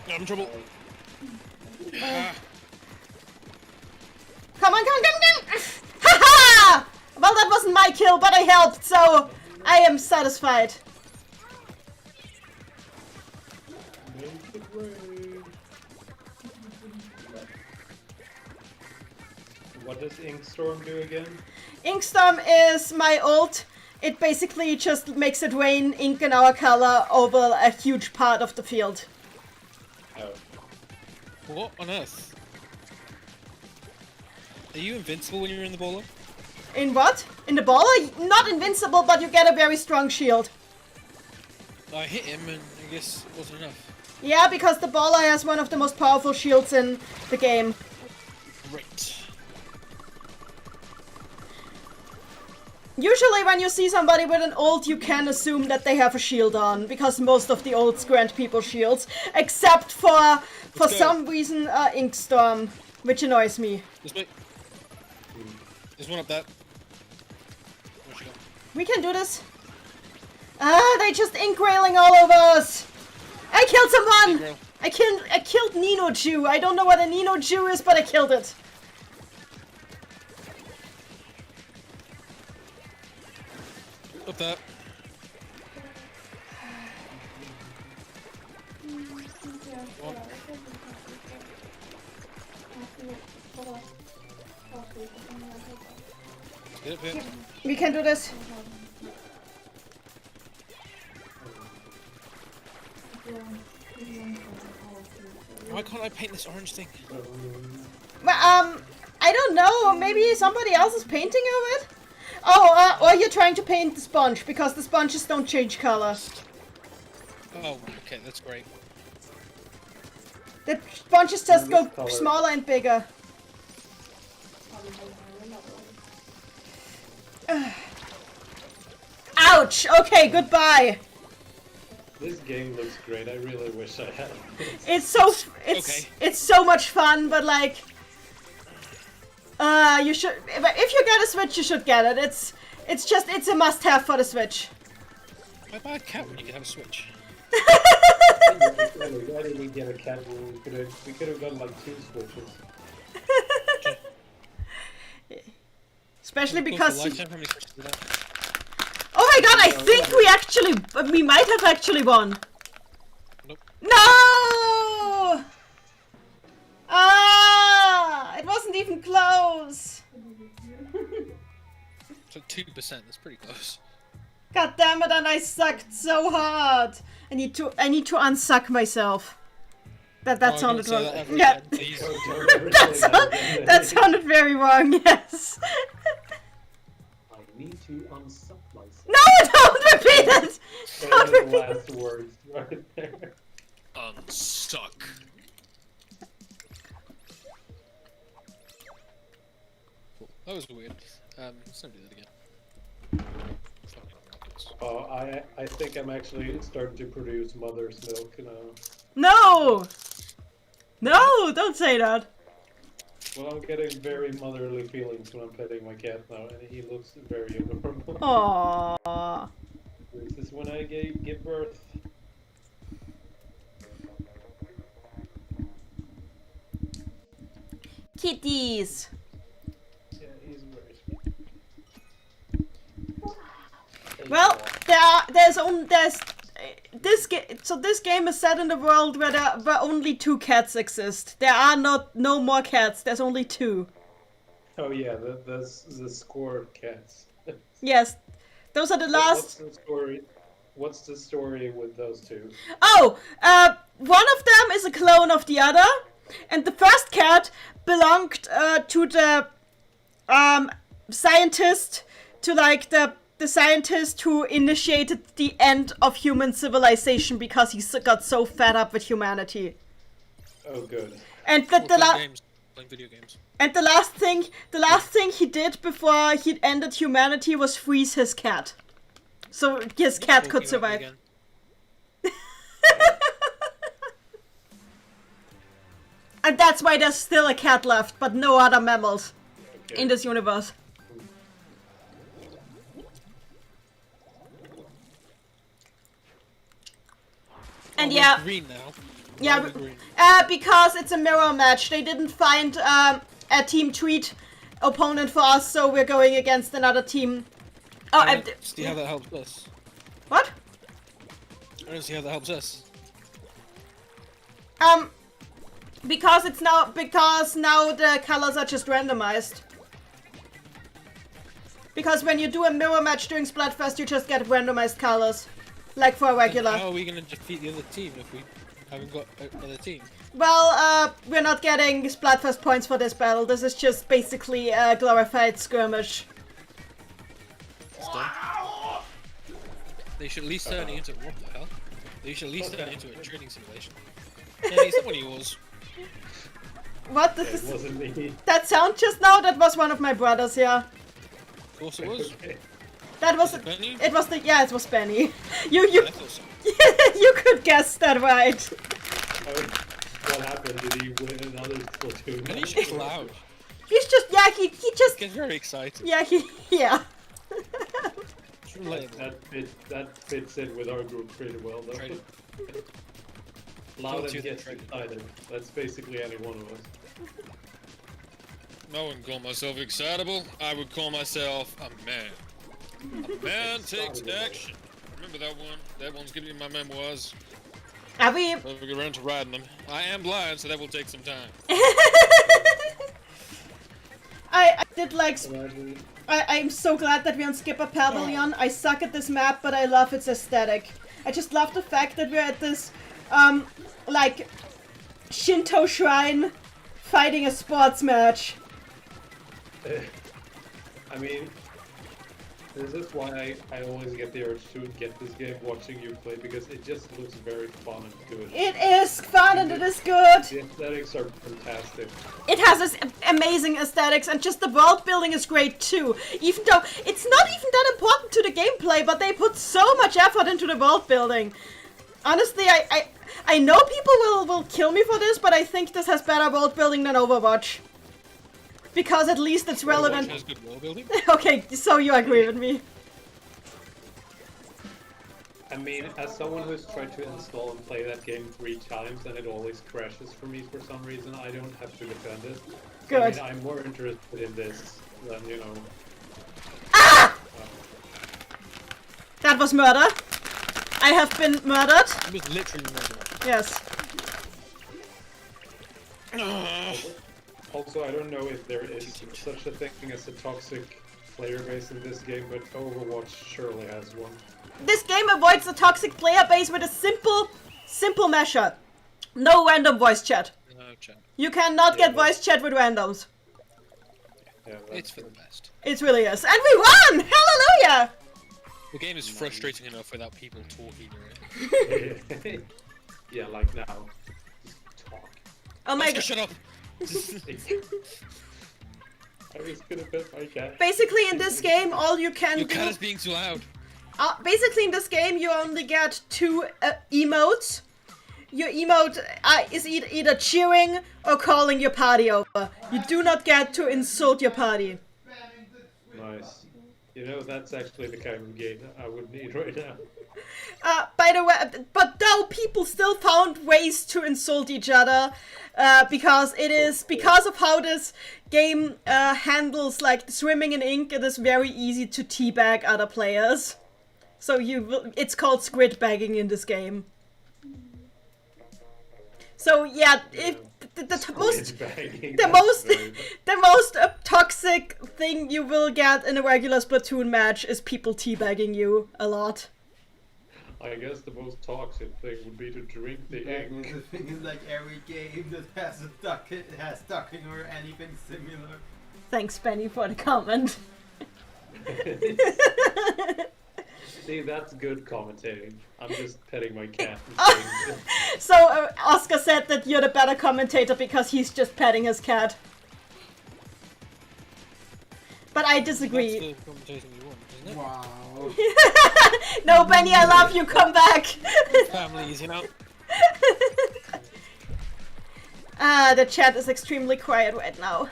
I'm in trouble.
Come on! Ha! Well, that wasn't my kill, but I helped, so I am satisfied.
What does Inkstorm do again?
Inkstorm is my ult. It basically just makes it rain ink in our color over a huge part of the field.
Oh.
What on earth? Are you invincible when you're in the bowler?
In what? In the baller? Not invincible, but you get a very strong shield.
I hit him and I guess it wasn't enough.
Yeah, because the baller has one of the most powerful shields in the game.
Great.
Usually when you see somebody with an ult, you can assume that they have a shield on, because most of the ults grant people shields, except for some reason Inkstorm, which annoys me.
This way. There's one up there. Where'd she go?
We can do this. They just ink railing all over us. I killed someone! I killed Nino Jew. I don't know what a Nino Jew is, but I killed it.
Up there. Get up here.
We can do this.
Why can't I paint this orange thing?
Well, I don't know. Maybe somebody else is painting of it? Oh, or you're trying to paint the sponge, because the sponges don't change color.
Oh, okay, that's great.
The sponges just go smaller and bigger. Ouch! Okay, goodbye.
This game looks great. I really wish I had.
It's so much fun, but like, you should. If you get a Switch, you should get it. It's a must-have for the Switch.
Why buy a cat when you can have a Switch?
Why did we get a cat when we could have gotten like 2 Switches?
Especially because.
How many Switches did that?
Oh my god! I think we might have actually won.
Nope.
No! Ah! It wasn't even close.
So 2%. That's pretty close.
God damn it! And I sucked so hard. I need to unsuck myself. That sounded wrong. Yeah. That sounded very wrong. Yes.
I need to unsuck myself.
No! Don't repeat it. Don't repeat
the last words right there.
Unsuck. Cool. That was weird. Let's not do that again.
Oh, I think I'm actually starting to produce mother's milk now.
No! No! Don't say that.
Well, I'm getting very motherly feelings when I'm petting my cat now, and he looks very adorable.
Aww.
This is when I give birth.
Kitties.
Yeah, he's great.
Well, this game. So this game is set in a world where only 2 cats exist. There are no more cats. There's only 2.
Oh yeah, the score cats.
Yes, those are the last.
What's the story with those 2?
Oh, one of them is a clone of the other, and the first cat belonged to the scientist, to like the scientist who initiated the end of human civilization because he got so fed up with humanity.
Oh, good.
And
Playing video games.
And the last thing he did before he ended humanity was freeze his cat, so his cat could survive. And that's why there's still a cat left, but no other mammals in this universe. And yeah,
green now.
Yeah, because it's a mirror match. They didn't find a team treat opponent for us, so we're going against another team. Oh,
I don't see how that helps us.
What?
I don't see how that helps us.
Because now the colors are just randomized. Because when you do a mirror match during Splatfest, you just get randomized colors, like for a regular.
How are we gonna defeat the other team if we haven't got another team?
Well, we're not getting Splatfest points for this battle. This is just basically a glorified skirmish.
They should at least turn it into what the hell? They should at least turn it into a training simulation. Yeah, is that one of yours?
What?
It wasn't me.
That sound just now? That was one of my brothers, yeah.
Of course it was.
That was
it. Benny?
It was it was Benny. You
Yeah, I thought so.
you could guess that right.
What happened? Did he win another Splatoon?
Benny's just loud.
He's just he just
He gets very excited.
yeah.
It's relatable.
That fits in with our group pretty well, though.
Trade it.
Loud
Don't
and
you
gets
trade it.
excited. That's basically any one of us.
I wouldn't call myself excitable. I would call myself a man. A man takes action. Remember that one? That one's giving me my memoirs.
Are we?
I'll get around to writing them. I am blind, so that will take some time.
I did like. I'm so glad that we're on Skipper Pavilion. I suck at this map, but I love its aesthetic. I just love the fact that we're at this, like, Shinto shrine fighting a sports match.
I mean, this is why I always get the urge to get this game watching you play, because it just looks very fun and good.
It is fun and it is good.
The aesthetics are fantastic.
It has this amazing aesthetics, and just the world building is great too. Even though it's not even that important to the gameplay, but they put so much effort into the world building. Honestly, I know people will kill me for this, but I think this has better world building than Overwatch. Because at least it's relevant.
Overwatch has good world building.
Okay, so you agree with me.
I mean, as someone who's tried to install and play that game 3 times and it always crashes for me for some reason, I don't have to defend it.
Good.
I mean, I'm more interested in this than, you know...
Ah! That was murder. I have been murdered.
It was literally murder.
Yes.
Also, I don't know if there is such a thing as a toxic player base in this game, but Overwatch surely has one.
This game avoids the toxic player base with a simple measure. No random voice chat.
No chat.
You cannot get voice chat with randoms.
Yeah,
It's for the best.
It really is. And we won! Hallelujah!
The game is frustrating enough without people talking in it.
yeah, like now. Just talk.
Oh my
Oscar,
god.
shut up!
I was gonna pet my cat.
Basically in this game, all you can
Your
do...
cat is being too loud.
Basically in this game, you only get 2 emotes. Your emote is either cheering or calling your party over. You do not get to insult your party.
Nice. You know, that's actually the kind of game I would need right now.
By the way, but though people still found ways to insult each other, because it is because of how this game handles like swimming in ink. It is very easy to teabag other players. So it's called squid bagging in this game. So yeah, if the most toxic thing you will get in a regular Splatoon match is people teabagging you a lot.
I guess the most toxic thing would be to drink the ink.
The thing is, like every game that has has ducking or anything similar.
Thanks, Benny, for the comment.
See, that's good commentating. I'm just petting my cat.
So Oscar said that you're the better commentator because he's just petting his cat. But I disagree.
That's the commentating you want, isn't it?
Wow.
No, Benny, I love you. Come back.
Families, you know.
The chat is extremely quiet right now.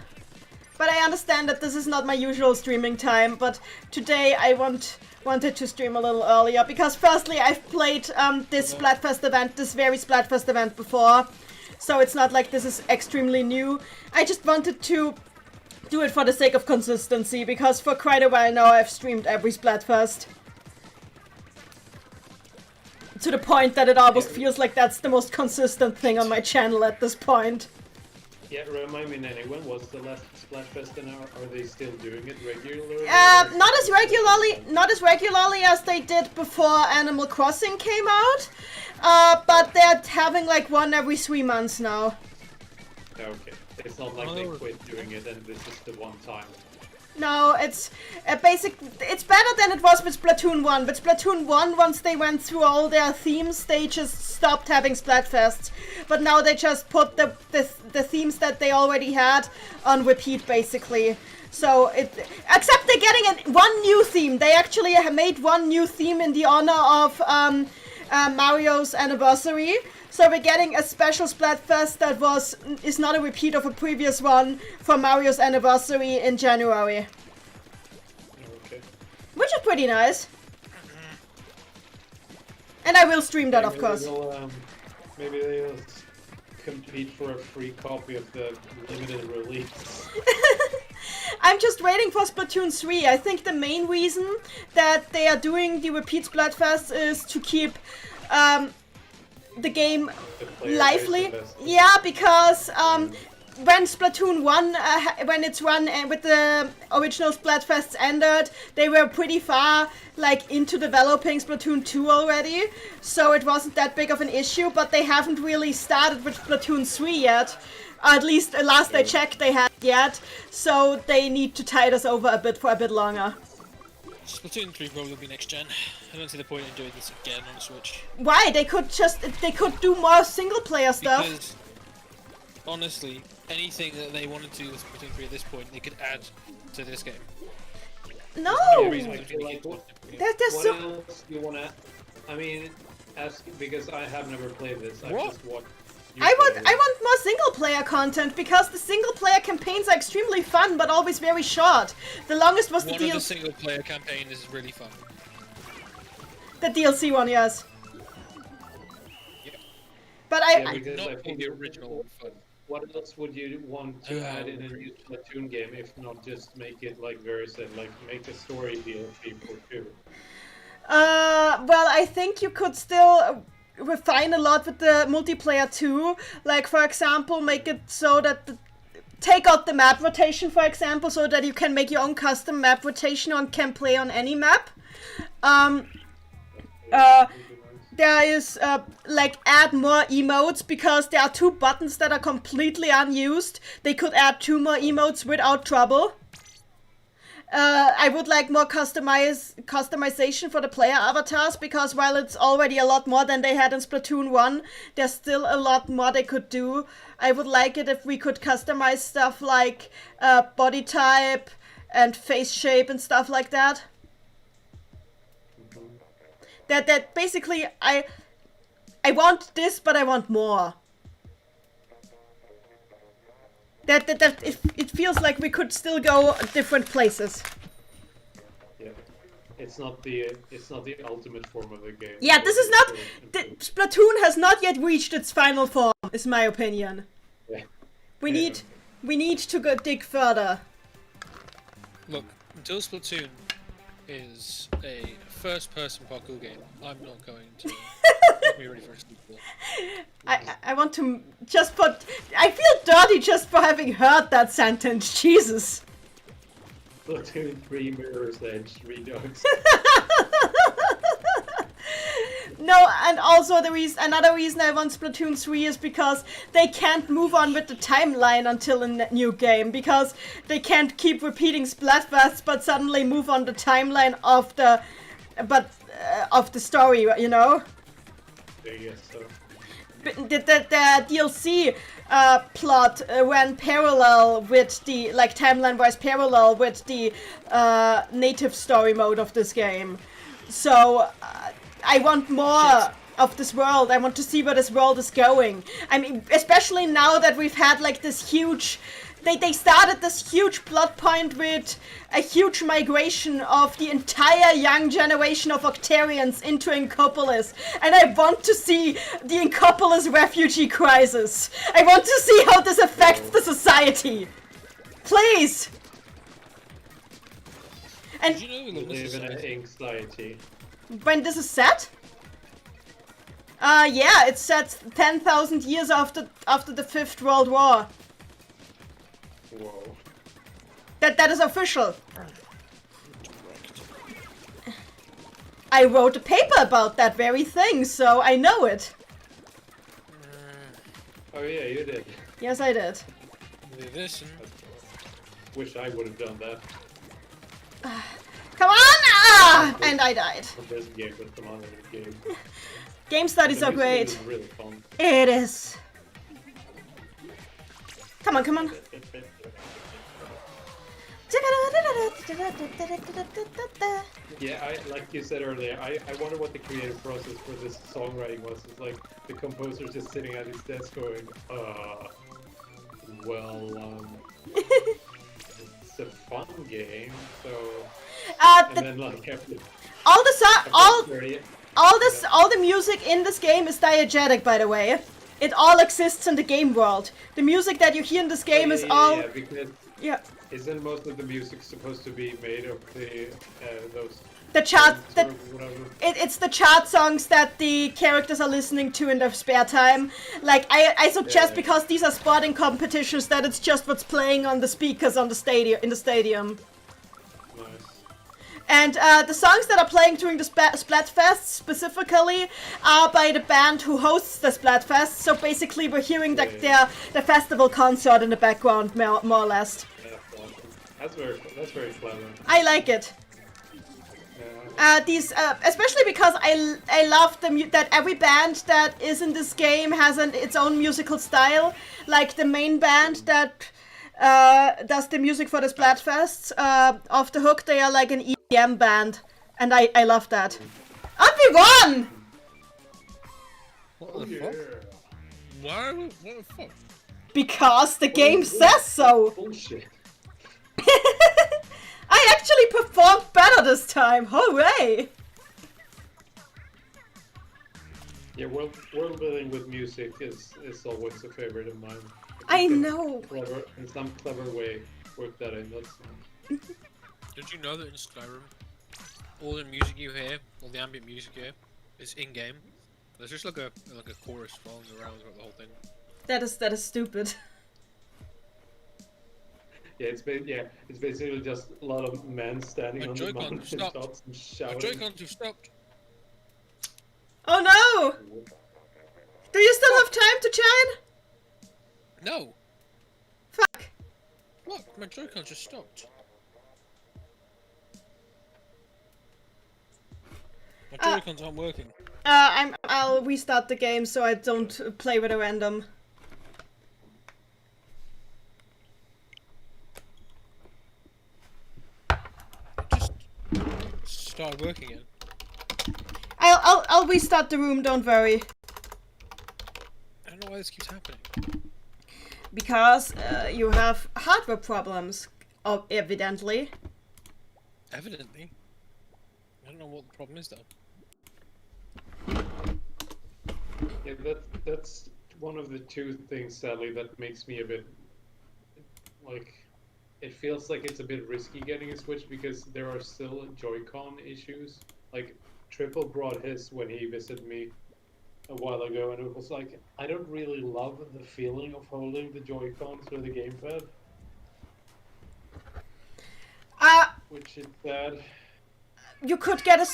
But I understand that this is not my usual streaming time, but today I wanted to stream a little earlier because firstly I've played this Splatfest event, this very Splatfest event before, so it's not like this is extremely new. I just wanted to do it for the sake of consistency because for quite a while now I've streamed every Splatfest. To the point that it almost feels like that's the most consistent thing on my channel at this point.
Yeah, remind me, Nanny, when was the last Splatfest and are they still doing it regularly?
Not as regularly as they did before Animal Crossing came out, but they're having like one every 3 months now.
Okay, it's not like they quit doing it and this is the one time.
No, it's it's better than it was with Splatoon 1. With Splatoon 1, once they went through all their themes, they just stopped having Splatfests. But now they just put the themes that they already had on repeat, basically. So except they're getting one new theme. They actually made one new theme in the honor of Mario's anniversary. So we're getting a special Splatfest that is not a repeat of a previous one for Mario's anniversary in January.
Okay.
Which is pretty nice. And I will stream that, of course.
Maybe they'll compete for a free copy of the limited release.
I'm just waiting for Splatoon 3. I think the main reason that they are doing the repeat Splatfest is to keep the game lively. Yeah, because when Splatoon 1, when its run with the original Splatfests ended, they were pretty far like into developing Splatoon 2 already, so it wasn't that big of an issue, but they haven't really started with Splatoon 3 yet. At least last I checked they hadn't yet, so they need to tide us over a bit for a bit longer.
Splatoon 3 probably will be next gen. I don't see the point in doing this again on the Switch.
Why? They could do more single player stuff.
Because, honestly, anything that they wanted to do with Splatoon 3 at this point, they could add to this game.
No!
No reason why they would need one.
There's
What
so...
else do you want to... I mean, ask because I have never played this. I've
What?
just watched...
I want more single player content because the single player campaigns are extremely fun but always very short. The longest was the
One of the
DLC.
single player campaign is really fun.
The DLC one, yes.
Yeah.
But
Yeah,
I
because
Not
I
for
think
the original fun.
what else would you want to add in a new Splatoon game if not just make it like Varys said, like make a story DLC for 2?
well, I think you could still refine a lot with the multiplayer too. Like, for example, make it so that take out the map rotation, for example, so that you can make your own custom map rotation and can play on any map. There is, like, add more emotes, because there are 2 buttons that are completely unused. They could add 2 more emotes without trouble. I would like more customization for the player avatars, because while it's already a lot more than they had in Splatoon 1, there's still a lot more they could do. I would like it if we could customize stuff like body type and face shape and stuff like that. That basically, I want this, but I want more. It feels like we could still go different places.
Yeah. it's not the ultimate form of the game.
Yeah, this is not. Splatoon has not yet reached its final form, is my opinion.
Yeah.
We need to go dig further.
Look, until Splatoon is a first-person parkour game, I'm not going to be ready for a sequel.
I want to just put. I feel dirty just for having heard that sentence. Jesus.
Splatoon 3 Mirror's Edge Redux.
No, and also another reason I want Splatoon 3 is because they can't move on with the timeline until a new game, because they can't keep repeating Splatfests but suddenly move on the timeline of the story, you know?
I guess so.
The DLC plot ran parallel with the, like, timeline-wise parallel with the native story mode of this game. So, I want more of this world. I want to see where this world is going. I mean, especially now that we've had, like, this huge... They started this huge plot point with a huge migration of the entire young generation of Octarians into Inkopolis. And I want to see the Inkopolis refugee crisis. I want to see how this affects the society. Please! And
Did you know
We
that
live in an anxiety.
when this is set? Yeah, it's set 10,000 years after the Fifth World War.
Whoa.
That is official. I wrote a paper about that very thing, so I know it.
Oh yeah, you did.
Yes, I did.
This and
Wish I would have done that.
Come on! Ah! And I died.
Not this game, but some other game.
Game studies are
The music
great.
is really fun.
It is. Come on, come on.
Yeah, like you said earlier, I wonder what the creative process for this songwriting was. It's like the composer's just sitting at his desk going, it's a fun game, so... And then like after...
All the
after
all the music in this game is diegetic, by the way. It all exists in the game world. The music that you hear in this game is all...
Yeah, because
Yeah.
isn't most of the music supposed to be made of the those...
The chart...
songs or whatever?
It's the chart songs that the characters are listening to in their spare time. Like, I suggest,
Yeah.
because these are sporting competitions, that it's just what's playing on the speakers on the stadium.
Nice.
And the songs that are playing during the Splatfest specifically are by the band who hosts the Splatfest. So basically we're hearing the festival concert in the background, more or less.
That's awesome. That's very clever.
I like it.
Yeah.
Especially because I love that every band that is in this game has its own musical style. Like the main band that does the music for the Splatfests, Off the Hook, they are like an EDM band, and I love that. And we won!
what the
Yeah.
fuck? Why? What the fuck?
Because the game says so.
Bullshit.
I actually performed better this time. Hooray!
Yeah, world building with music is always a favorite of mine.
I
You can
know.
in some clever way, work that in. That's
Did you know that in Skyrim, all the music you hear, all the ambient music you hear, is in-game? There's just like a chorus following around throughout the whole thing.
That is stupid.
yeah, it's basically just a lot of men standing
My
on the
Joy-Con
mountain
stopped.
tops and
My
shouting.
Joy-Cons have stopped.
Oh no! Do you still have time to chime?
No!
Fuck.
Look, my Joy-Cons just stopped. My Joy-Cons aren't working.
I'll restart the game so I don't play with a random.
Just started working again.
I'll restart the room, don't worry.
I don't know why this keeps happening.
Because you have hardware problems, evidently.
Evidently. don't know what the problem is though.
Yeah, that's one of the two things, sadly, that makes me a bit like. It feels like it's a bit risky getting a Switch because there are still Joy-Con issues. Like Triple brought his when he visited me a while ago, and it was like I don't really love the feeling of holding the Joy-Cons with the gamepad, which is sad.
You could get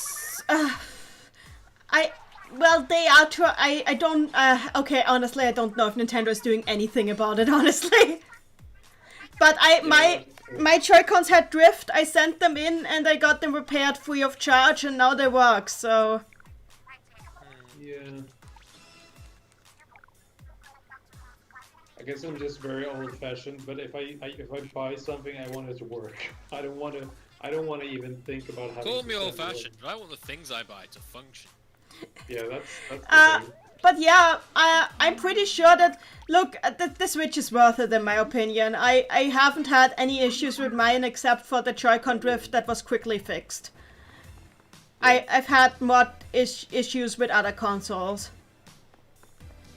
well, they are I don't, okay, honestly, I don't know if Nintendo is doing anything about it, honestly. But my Joy-Cons had drift, I sent them in, and I got them repaired free of charge, and now they work, so...
Yeah. I guess I'm just very old-fashioned, but if I buy something, I want it to work. I don't want to even think about having
Call
to
me
set it up.
old-fashioned, but I want the things I buy to function.
Yeah, that's the thing.
But yeah, I'm pretty sure that, look, the Switch is worth it in my opinion. I haven't had any issues with mine except for the Joy-Con drift that was quickly fixed. I've had more issues with other consoles.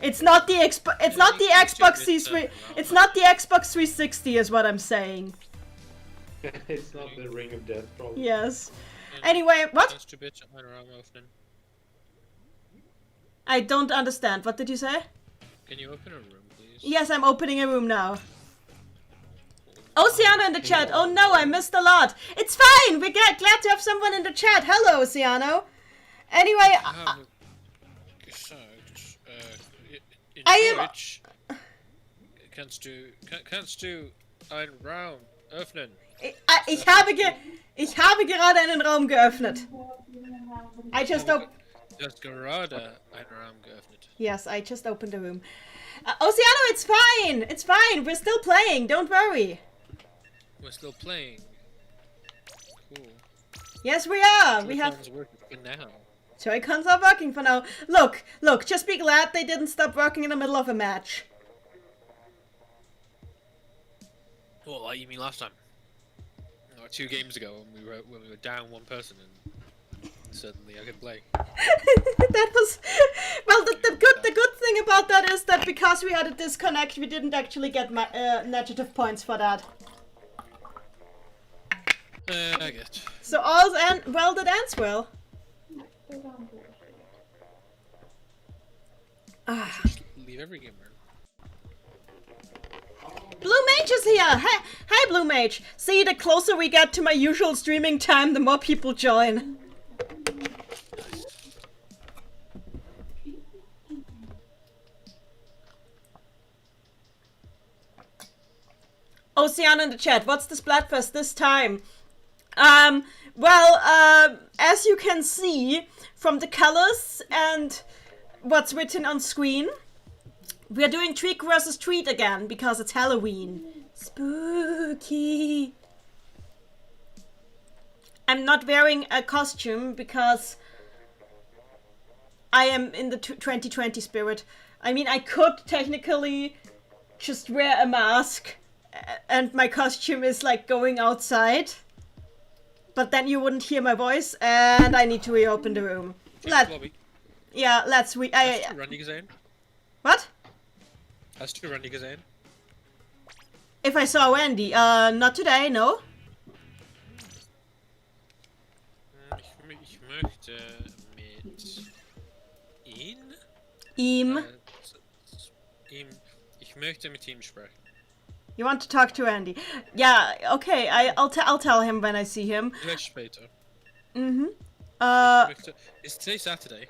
It's not the Xbox 360. It's not the Xbox 360 is what I'm saying.
It's not the Ring of Death problem.
Yes. Anyway, what?
That's too bitch. I don't know, opening.
I don't understand. What did you say?
Can you open a room, please?
Yes, I'm opening a room now. Oceano in the chat. Oh no, I missed a lot. It's fine. We're glad to have someone in the chat. Hello, Oceano. Anyway, I am.
Kannst du einen Raum öffnen?
Ich habe gerade einen Raum geöffnet. I just opened.
Du hast gerade einen Raum geöffnet.
Yes, I just opened the room. Oceano, it's fine. It's fine. We're still playing. Don't worry.
We're still playing. Cool.
Yes, we are. We have.
Joy-Cons working for now.
Joy-Cons are working for now. Look. Just be glad they didn't stop working in the middle of a match.
Well, like you mean last time? Or 2 games ago when we were down one person and suddenly I could play.
That was, well, the good thing about that is that because we had a disconnect, we didn't actually get negative points for that.
I get.
So all's well that ends well.
Just leave every game room.
Blue Mage is here! Hi, Blue Mage! See, the closer we get to my usual streaming time, the more people join. Oceana in the chat, what's the Splatfest this time? As you can see from the colors and what's written on screen, we're doing Trick versus Treat again because it's Halloween. Spooky. I'm not wearing a costume because I am in the 2020 spirit. I mean, I could technically just wear a mask and my costume is like going outside. But then you wouldn't hear my voice and I need to reopen the room. Let's
Randy Gazane?
What?
Hast du Randy gesehen?
If I saw Wendy, not today, no.
Ich möchte mit
Ihm.
Ich möchte mit ihm sprechen.
You want to talk to Andy? Yeah, okay. I'll tell him when I see him.
Vielleicht später. Is today Saturday?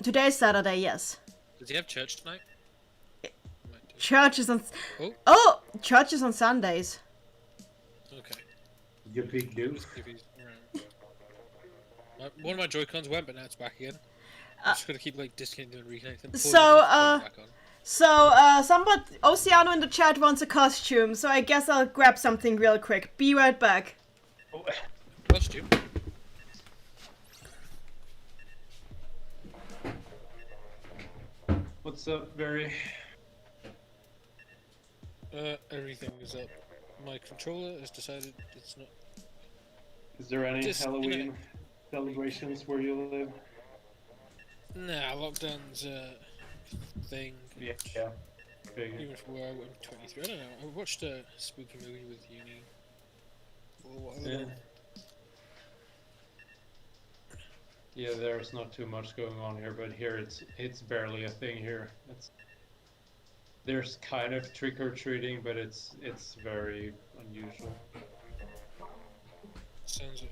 Today's Saturday, yes.
Does he have church tonight?
Church is on.
Oh,
church is on Sundays.
okay.
You big news.
One of my Joy-Cons went, but now it's back again. I'm just gonna keep like disconnecting and reconnecting.
Somebody, Oceano in the chat wants a costume, so I guess I'll grab something real quick. Be right back.
Oh, costume.
What's up, Barry?
Everything is up. My controller has decided it's not.
Is there any Halloween celebrations where you live?
Nah, lockdown's a thing.
Yeah. Figure.
Even for where I went 23. I don't know. I watched a spooky movie with uni. Or whatever.
Yeah, there's not too much going on here, but here it's barely a thing here. There's kind of trick or treating, but it's very unusual.
Sounds it.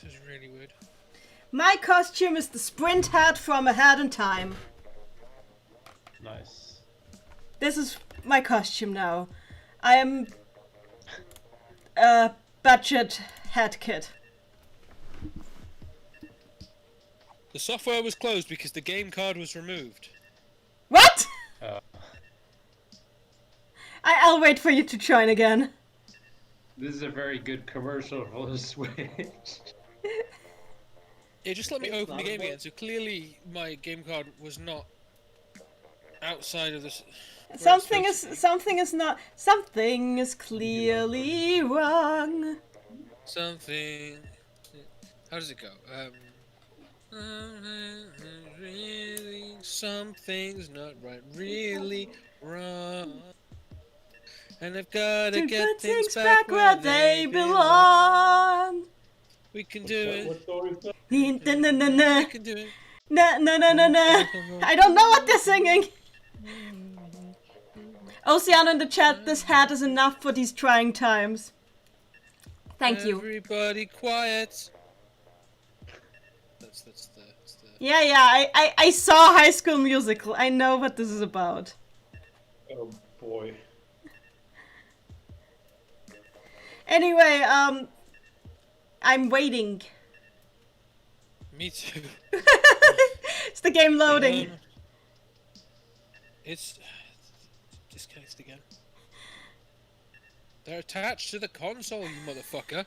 This is really weird.
My costume is the sprint hat from Ahead in Time.
Nice.
This is my costume now. I am a budget hat kit.
The software was closed because the game card was removed.
What?
Uh,
I'll wait for you to join again.
this is a very good commercial for the Switch.
Yeah, just let me
It's
open the
not a
game
bug.
again. So clearly my game card was not outside of this.
Something is clearly wrong.
Something. How does it go? Really, something's not right. Really wrong. And I've gotta
To
get
put
things back where they belong. We can do it.
What story is that?
We can do it.
Na. I don't know what they're singing. Oceano in the chat, this hat is enough for these trying times. Thank you.
Everybody quiet. That's the.
Yeah, I saw High School Musical. I know what this is about.
Oh boy.
Anyway, I'm waiting.
Me too.
It's the game loading.
It's disconnected again. They're attached to the console, you motherfucker.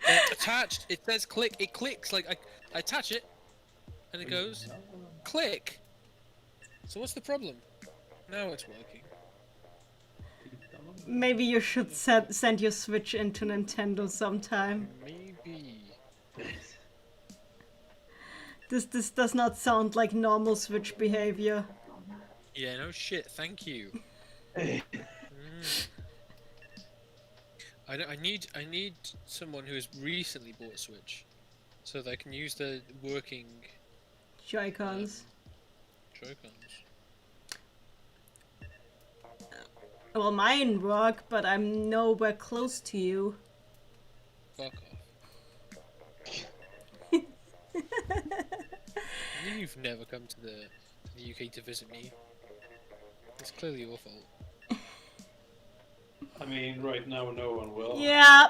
They're attached. It says click. It clicks. Like I attach it, and it goes click. So what's the problem? Now it's working.
Maybe you should send your Switch into Nintendo sometime.
Maybe.
This does not sound like normal Switch behavior.
Yeah, no shit. Thank you. I need someone who has recently bought a Switch, so that I can use the working
Joy-Cons.
Joy-Cons.
Well, mine work, but I'm nowhere close to you.
Fuck off. You've never come to the UK to visit me. It's clearly your fault.
I mean, right now no one will.
Yeah.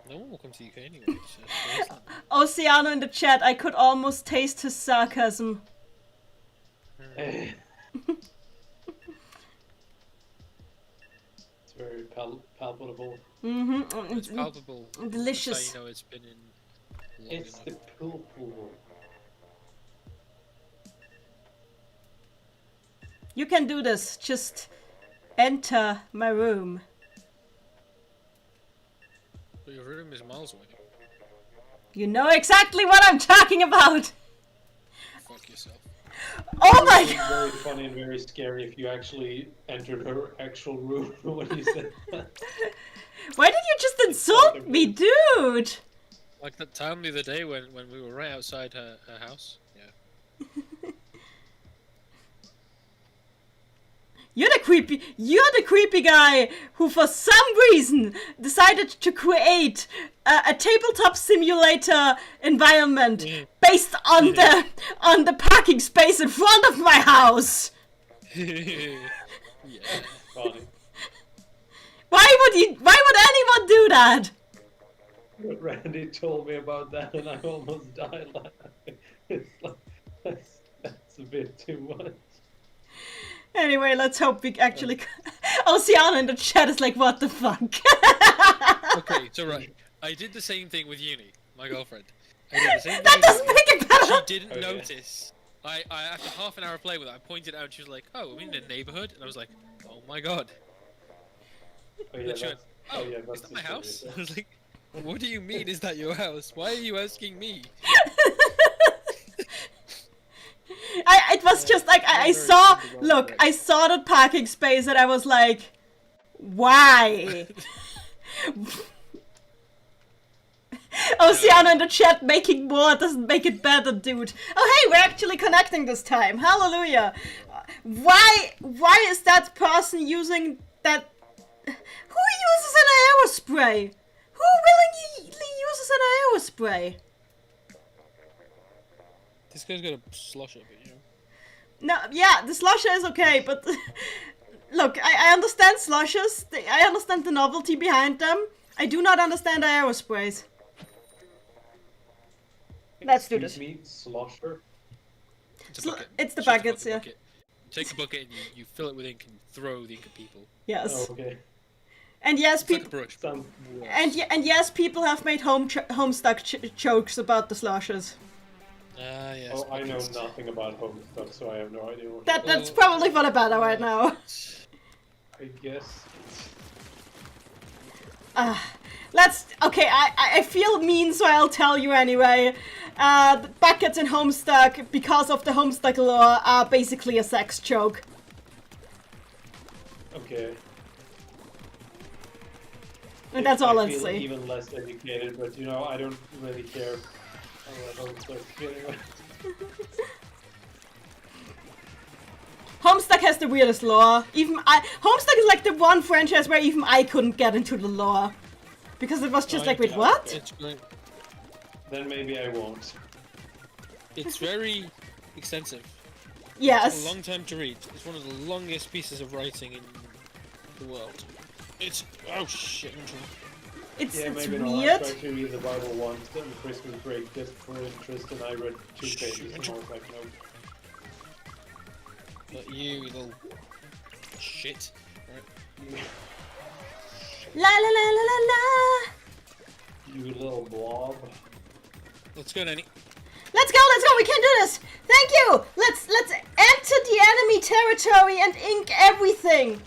No one will come to the UK anyway. So it's not-
Oceano in the chat, I could almost taste his sarcasm.
It's very palpable.
Mm-hmm.
It's palpable.
Delicious.
That's how you know it's been in long
It's
enough.
the palpable.
You can do this. Just enter my room.
But your room is miles away.
You know exactly what I'm talking about.
Fuck yourself.
Oh my
It was
god.
very funny and very scary if you actually entered her actual room when you said that.
Why did you just insult me, dude?
Like that time the other day when we were right outside her house. Yeah.
You're the creepy guy who for some reason decided to create a tabletop simulator environment based on the parking space in front of my house.
Yeah.
Funny.
Why would anyone do that?
Randy told me about that and I almost died laughing. It's like, that's a bit too much.
Anyway, let's hope we actually... Oceana in the chat is like, what the fuck?
Okay, so right. I did the same thing with Uni, my girlfriend. I did the same thing
That
with
doesn't
Uni.
make it better!
She didn't
Okay.
notice. I after half an hour of play with her, I pointed out and she was like, "Oh, we're in the neighborhood," and I was like, "Oh my god."
Oh yeah,
Literally,
that's,
oh,
yeah,
is
that's
that my
the
house?
story,
I was like, what do you mean, is that your house? Why are you asking me?
It was just like I
very
saw.
Cinderella
Look,
wreck.
I saw that parking space and I was like, why? Oceano in the chat making more doesn't make it better, dude. Oh hey, we're actually connecting this time. Hallelujah. Why is that person using that? Who uses an aerospray? Who willingly uses an aerospray?
This guy's got a slosh up at you.
No, yeah, the slusher is okay, but look, I understand slushes. I understand the novelty behind them. I do not understand aerosprays. Let's do this.
Excuse me, slosher.
It's a bucket.
It's the
Shut
buckets, yeah.
bucket. Take a bucket and you fill it with ink and throw the ink at people.
Yes.
Oh, okay.
And yes,
It's like a
people.
brush.
Sounds worse.
And yes, people have made homestuck jokes about the slushes.
Ah, yes.
Oh, I know
buckets.
nothing about home stuff, so I have no idea what.
That's probably for the better right now.
I guess.
Okay, I feel mean, so I'll tell you anyway. The buckets in Homestuck, because of the Homestuck lore, are basically a sex joke.
Okay.
And that's all
I
I'll
feel
say.
even less educated, but you know, I don't really care about home stuff anyway.
Homestuck has the weirdest lore. Homestuck is like the one franchise where even I couldn't get into the lore. Because it was just
Oh,
like, wait,
yeah,
what?
okay.
It's great.
Then maybe I won't.
It's very extensive. It's a
Yes.
long time to read. It's one of the longest pieces of writing in the world. It's oh shit. I'm trying.
It's
Maybe not. I
weird.
tried to read the Bible once on Christmas break just for interest, and I read 2 pages and I was like, no.
But you little shit. Right.
La la la la la la.
You little blob.
Let's go, Nanny.
Let's go, we can do this! Thank you! Let's enter the enemy territory and ink everything!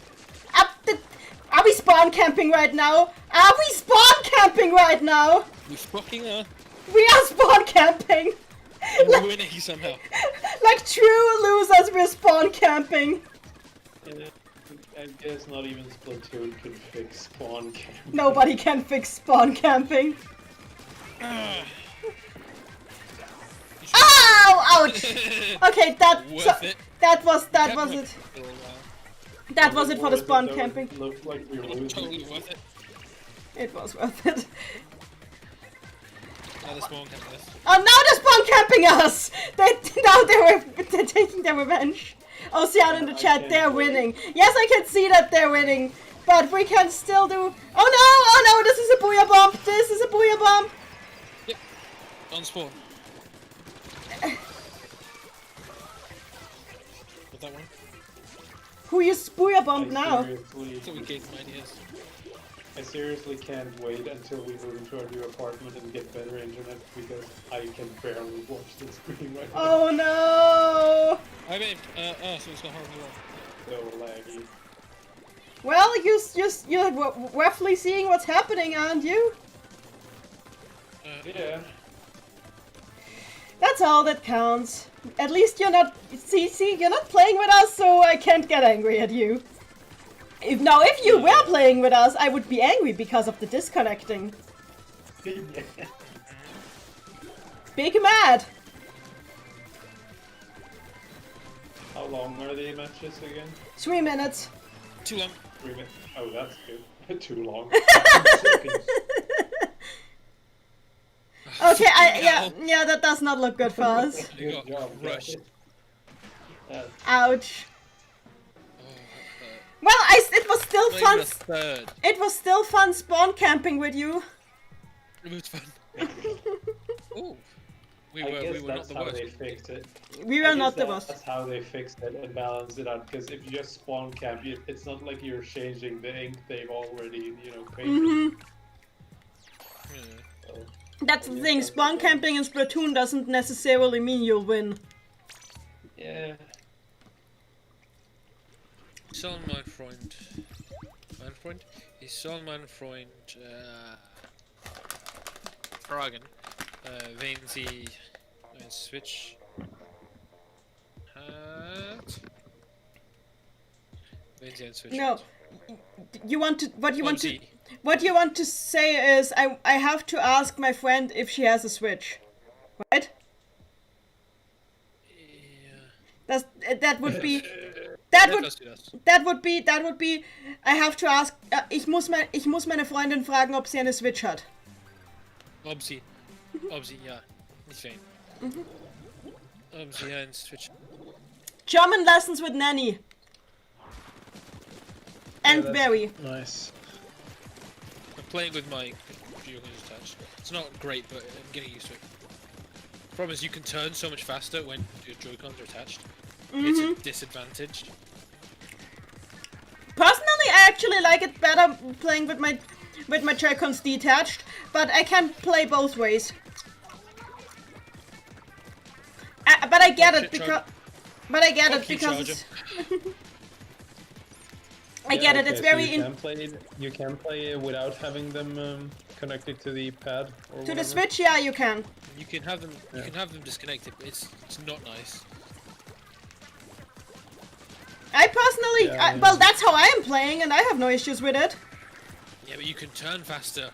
Are we spawn camping right now? Are we spawn camping right now?
We fucking are.
We are spawn camping!
And we're winning somehow.
Like true losers, we're spawn camping!
I guess not even Splatoon can fix spawn camp.
Nobody can fix spawn camping. Ow! Ouch! Okay, that was it. That was it for the spawn camping.
Looks like we're losing.
Totally worth it.
It was worth it.
Now the spawn camping us.
Oh, now they're spawn camping us! They're taking their revenge. Ocean in the chat, they're winning. Yes, I can see that they're winning, but we can still do. Oh no! This is a booyah bomb. This is a booyah bomb.
Yep. On spawn. With that one.
Who is booyah bomb now?
So we gave some ideas.
I seriously can't wait until we move into our new apartment and get better internet because I can barely watch the screen right now.
Oh no!
I mean, so it's got horribly wrong.
So laggy.
Well, you're roughly seeing what's happening, aren't you?
Yeah.
That's all that counts. At least you're not. See, you're not playing with us, so I can't get angry at you. If you were playing with us, I would be angry because of the disconnecting. Big mad.
How long are the matches again?
3 minutes.
Too long.
3 minutes. Oh, that's good. Too long.
Okay, yeah, that does not look good for us.
You got
Good job,
crushed.
Ouch.
Oh,
Well, it was still
not
fun.
even a third.
It was still fun spawn camping with you.
It was fun. Ooh. We
I guess
were not
that's
the
how
worst.
they fixed it.
We
I
were
guess
not the worst.
That's how they fixed it and balanced it out. Because if you just spawn camp, it's not like you're changing the ink they've already, painted.
Mhm.
Yeah.
So,
That's
I
the
guess
thing.
that's
Spawn
okay.
camping in Splatoon doesn't necessarily mean you'll win.
yeah.
So, my friend.
Mein Freund. Ich soll mein Freund fragen, wenn sie ein Switch hat. Wenn sie ein Switch
No.
hat.
You want to what you want to
Obsi.
what you want to say is I have to ask my friend if she has a Switch. Right?
Ja.
That would be
Etwas wie das.
that would be I have to ask ich muss meine Freundin fragen, ob sie eine Switch hat.
Obsi, ja. Nicht fein. Obsi ein Switch.
German lessons with Nanny. And
that's
Barry.
Nice.
I'm playing with my Joy-Cons attached. It's not great, but I'm getting used to it. Problem is, you can turn so much faster when your Joy-Cons are attached. It's a disadvantage.
Personally, I actually like it better playing with my Joy-Cons detached, but I can play both ways. But I get it because. But I get it
Fuck you,
because.
Charger.
I get it. It's
Okay, so
very
you can play it without having them connected to the pad or
to
whatever.
the Switch. Yeah, you can.
You can have them.
Yeah.
You can have them disconnected, but it's not nice.
I personally,
Yeah,
well, that's how I am playing, and I have no issues with it.
Yeah, but you can turn faster.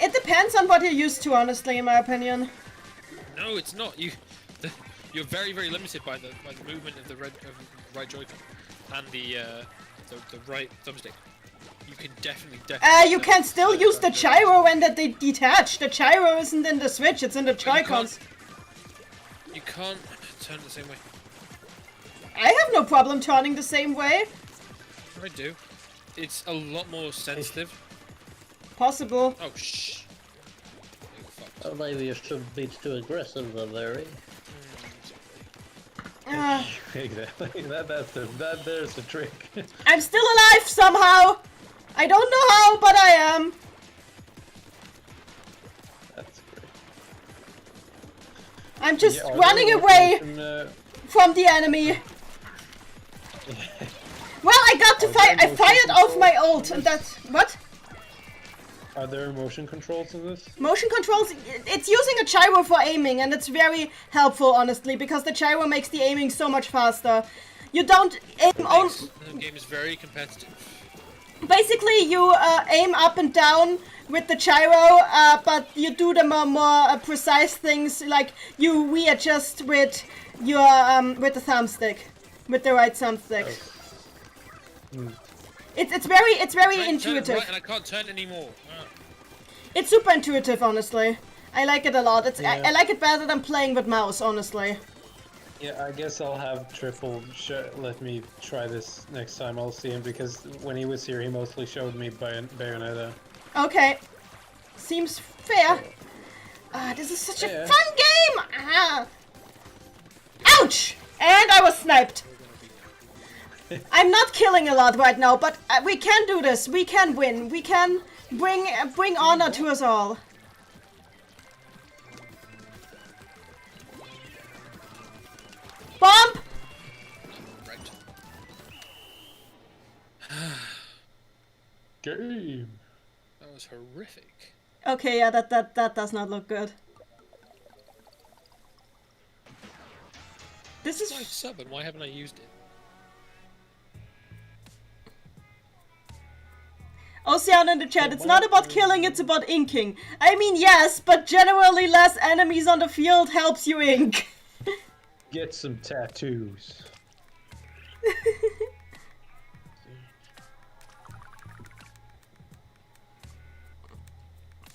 It depends on what you're used to, honestly, in my opinion.
No, it's not. You're very limited by the movement of the right Joy-Con and the right thumbstick. You can definitely.
You can still use the gyro when they detach. The gyro isn't in the Switch; it's in the Joy-Cons.
You can't turn it the same way.
I have no problem turning the same way.
I do. It's a lot more sensitive.
Possible.
Oh shh. Oh, fuck.
Well, maybe you shouldn't be too aggressive, Larry.
Exactly. There's the trick.
I'm still alive somehow. I don't know how, but I am.
That's great.
I'm just
Yeah, are
running
there
away
motion,
from the enemy. Well, I got to fight. I fired off my ult, and that's what?
Are there motion controls in this?
Motion controls. It's using a gyro for aiming, and it's very helpful, honestly, because the gyro makes the aiming so much faster. You don't aim on.
The game is very competitive.
Basically, you aim up and down with the gyro, but you do the more precise things, like you readjust with your with the thumbstick, with the right thumbstick. It's very
I turn it
intuitive.
right and I can't turn anymore. Ah.
It's super intuitive, honestly. I like it a lot. It's
Yeah.
I like it better than playing with mouse, honestly.
Yeah, I guess I'll have Triple let me try this next time I'll see him, because when he was here he mostly showed me Bayonetta.
Okay, seems fair. This is such a
Yeah.
fun game. Ouch! And I was sniped. I'm not killing a lot right now, but we can do this. We can win. We can bring honor to us all. Bomb!
Right.
Game!
That was horrific.
Okay, yeah, that does not look good. This
It's my
is
sub, and why haven't I used it?
Ocean in the chat. It's not about killing, it's about inking. I mean, yes, but generally less enemies on the field helps you ink.
Get some tattoos.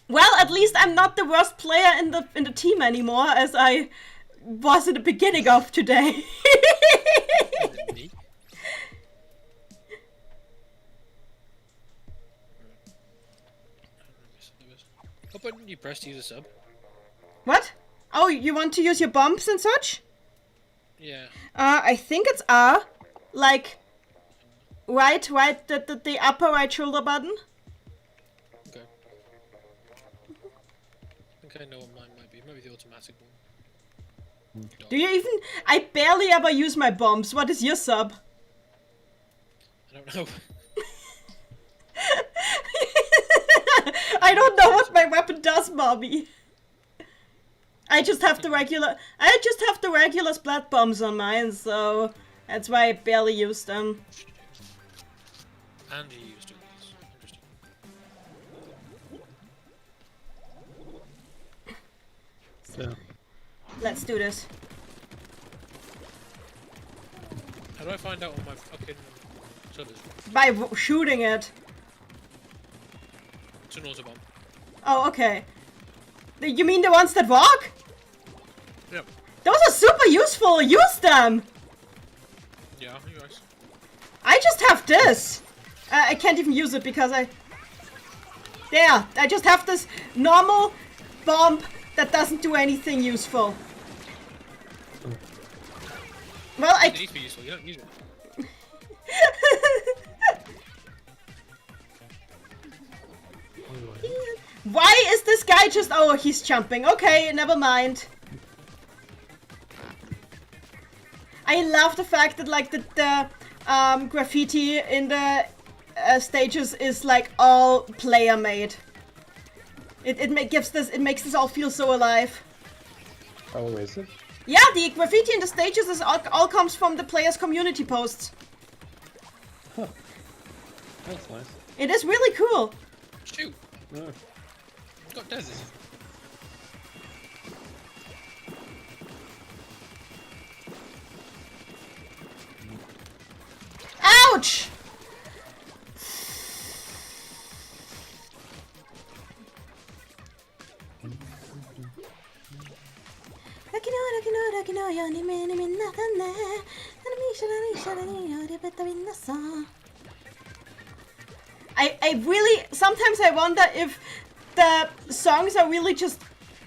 Well, at least I'm not the worst player in the team anymore, as I was at the beginning of today.
Is it me? What button did you press to use a sub?
What? Oh, you want to use your bumps and such?
Yeah.
I think it's R. Like, right, the upper right shoulder button.
Okay. I think I know what mine might be. Maybe the automatic one.
Do you even... I barely ever use my bumps. What is your sub?
I don't know.
I don't know what my weapon does, mommy. I just have the regular splat bombs on mine, so that's why I barely use them.
And you used to these. Interesting.
Yeah.
Let's do this.
How do I find out on my fucking servers?
By shooting it.
It's an autobomb.
Oh, okay. You mean the ones that walk?
Yep.
Those are super useful. Use them.
Yeah, you guys.
I just have this. I can't even use it because I just have this normal bomb that doesn't do anything useful. Well,
It needs to be useful. You don't use it.
Why is this guy just... Oh, he's jumping. Okay, never mind. I love the fact that, like, the graffiti in the stages is, like, all player-made. It makes this all feel so alive.
Oh, is it?
Yeah, the graffiti in the stages is all comes from the players' community posts.
Huh. That's nice.
It is really cool.
Shoot.
Yeah.
Got desert.
Ouch! I really, sometimes I wonder if the songs are really just,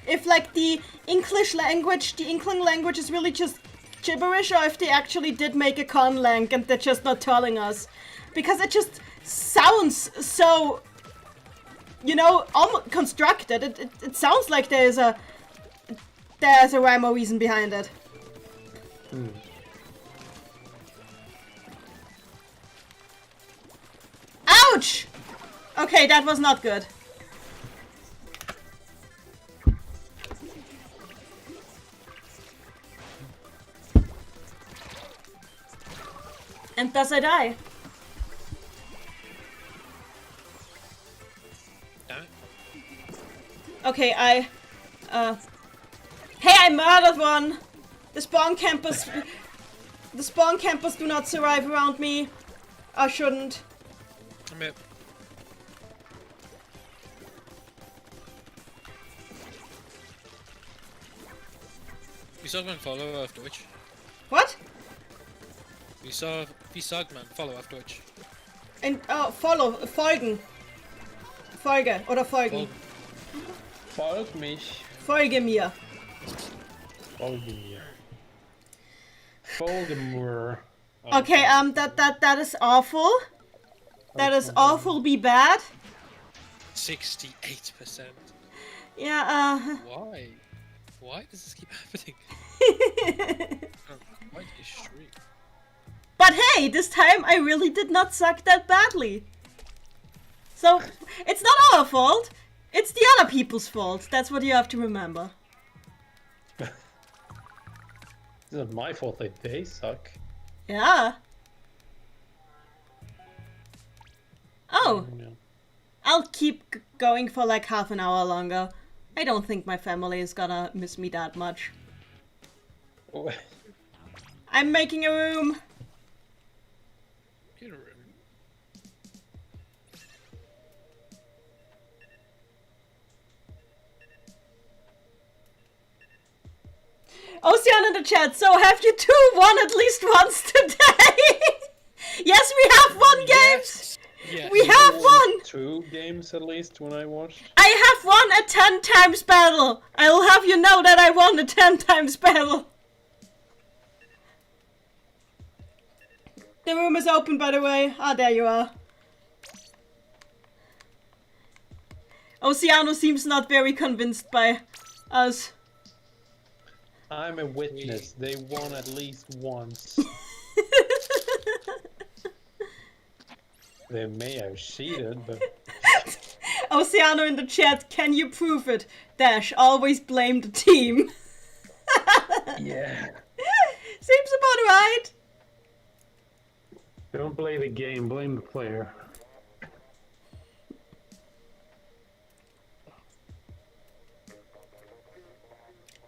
if like the English language, the Inkling language is really just gibberish, or if they actually did make a conlang and they're just not telling us. Because it just sounds so, you know, constructed. It sounds like there's a rhyme or reason behind it.
Hmm.
Ouch! Okay, that was not good. And thus I die.
Damn it.
Okay, hey, I murdered one! The spawn campers do not survive around me. I shouldn't.
I'm it. Vi såg man follow auf Deutsch.
What?
Wie sagt man follow auf Deutsch?
And, folgen. Folge oder folgen.
Folg mich.
Folge mir.
Folge mir. Folge mir.
Okay, that is awful. That is awfully bad.
68%.
Yeah,
Why? Why does this keep happening? Quite extreme.
But hey, this time I really did not suck that badly. So, it's not our fault. It's the other people's fault. That's what you have to remember.
It's not my fault that they suck.
Yeah. Oh,
Yeah.
I'll keep going for like half an hour longer. I don't think my family is gonna miss me that much.
Oh,
I'm making a room.
Get a room.
Ocean in the chat, so have you two won at least once today? Yes, we have won games!
Yeah.
We have won!
2 games at least when I watched.
I have won a 10 times battle! I will have you know that I won a 10 times battle! The room is open, by the way. Ah, there you are. Oceano seems not very convinced by us.
I'm a witness. They won at least once. They may have cheated, but
Oceano in the chat, can you prove it? Dash, always blame the team.
Yeah.
Seems about right.
Don't blame the game, blame the player.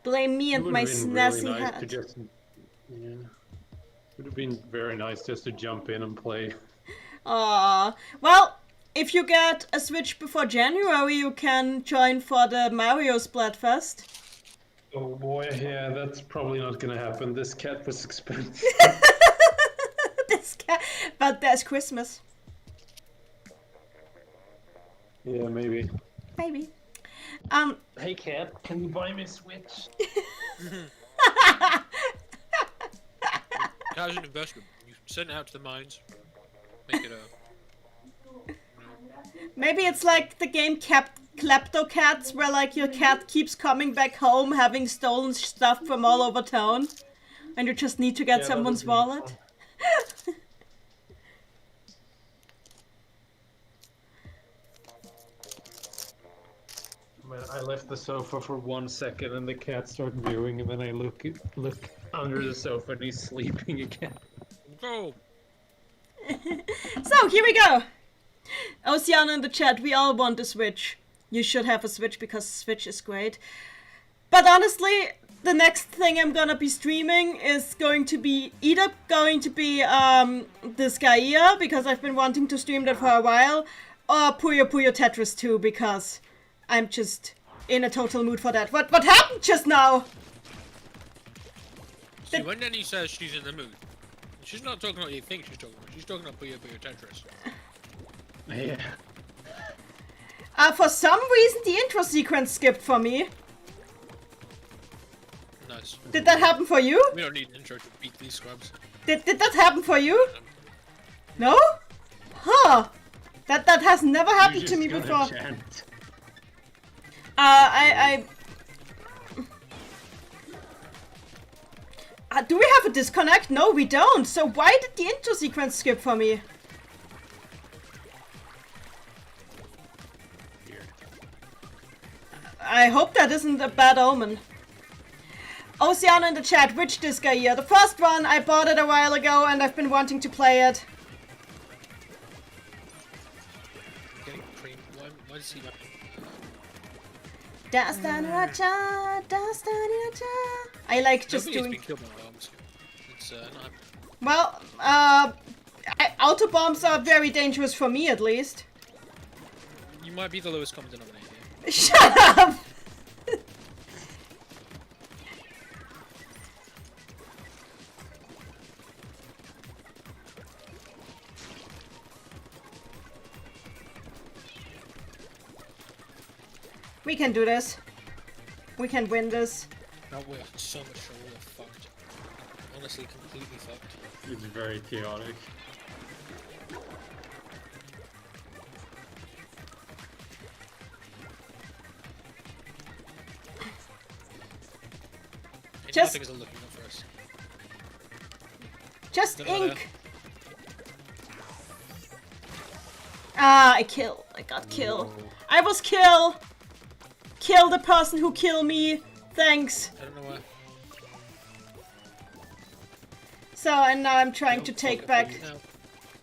Blame me
It
and
would
my
have been
snazzy
really nice to
hat.
just. Yeah. Would have been very nice just to jump in and play.
Aww. Well, if you get a Switch before January, you can join for the Mario Splatfest.
Oh boy, yeah, that's probably not gonna happen. This cat was expensive.
But there's Christmas.
Yeah, maybe.
Maybe.
Hey cat, can you buy me a Switch?
That was an investment. You send it out to the mines, make it a.
Maybe it's like the game Klepto Cats, where like your cat keeps coming back home having stolen stuff from all over town, and you just need to get someone's wallet.
I left the sofa for 1 second and the cat started mewing, and then I look under the sofa and he's sleeping again.
Go!
So, here we go! Oceana in the chat, we all want a Switch. You should have a Switch because Switch is great. But honestly, the next thing I'm gonna be streaming is going to be either this Gaia, because I've been wanting to stream that for a while, or Puyo Puyo Tetris 2, because I'm just in a total mood for that. What happened just now?
See, when Nenny says she's in the mood, she's not talking about what you think she's talking about. She's talking about Puyo Puyo Tetris.
Yeah.
For some reason, the intro sequence skipped for me.
Nice.
Did that happen for you?
We don't need an intro to beat these scrubs.
Did that happen for you? No? Huh. That has never happened to me before. Do we have a disconnect? No, we don't. So why did the intro sequence skip for me? I hope that isn't a bad omen. Oceana in the chat, which disc are you? The first one, I bought it a while ago and I've been wanting to play it.
Getting cream. Why does he like?
I like just
Nobody's
doing.
been killed by bombs. It's not.
Well, auto bombs are very dangerous for me, at least.
You might be the lowest common denominator.
Shut up! We can do this. We can win this.
No, we're so much trouble. We're fucked. Honestly, completely fucked.
It's very chaotic.
Just-
Nothing is looking up for us.
Just
Don't know
ink! Ah, I got kill. I was kill! Kill the person who killed me. Thanks.
I don't know why.
So, and now I'm trying to
Don't
take
fuck
back.
it, please, now.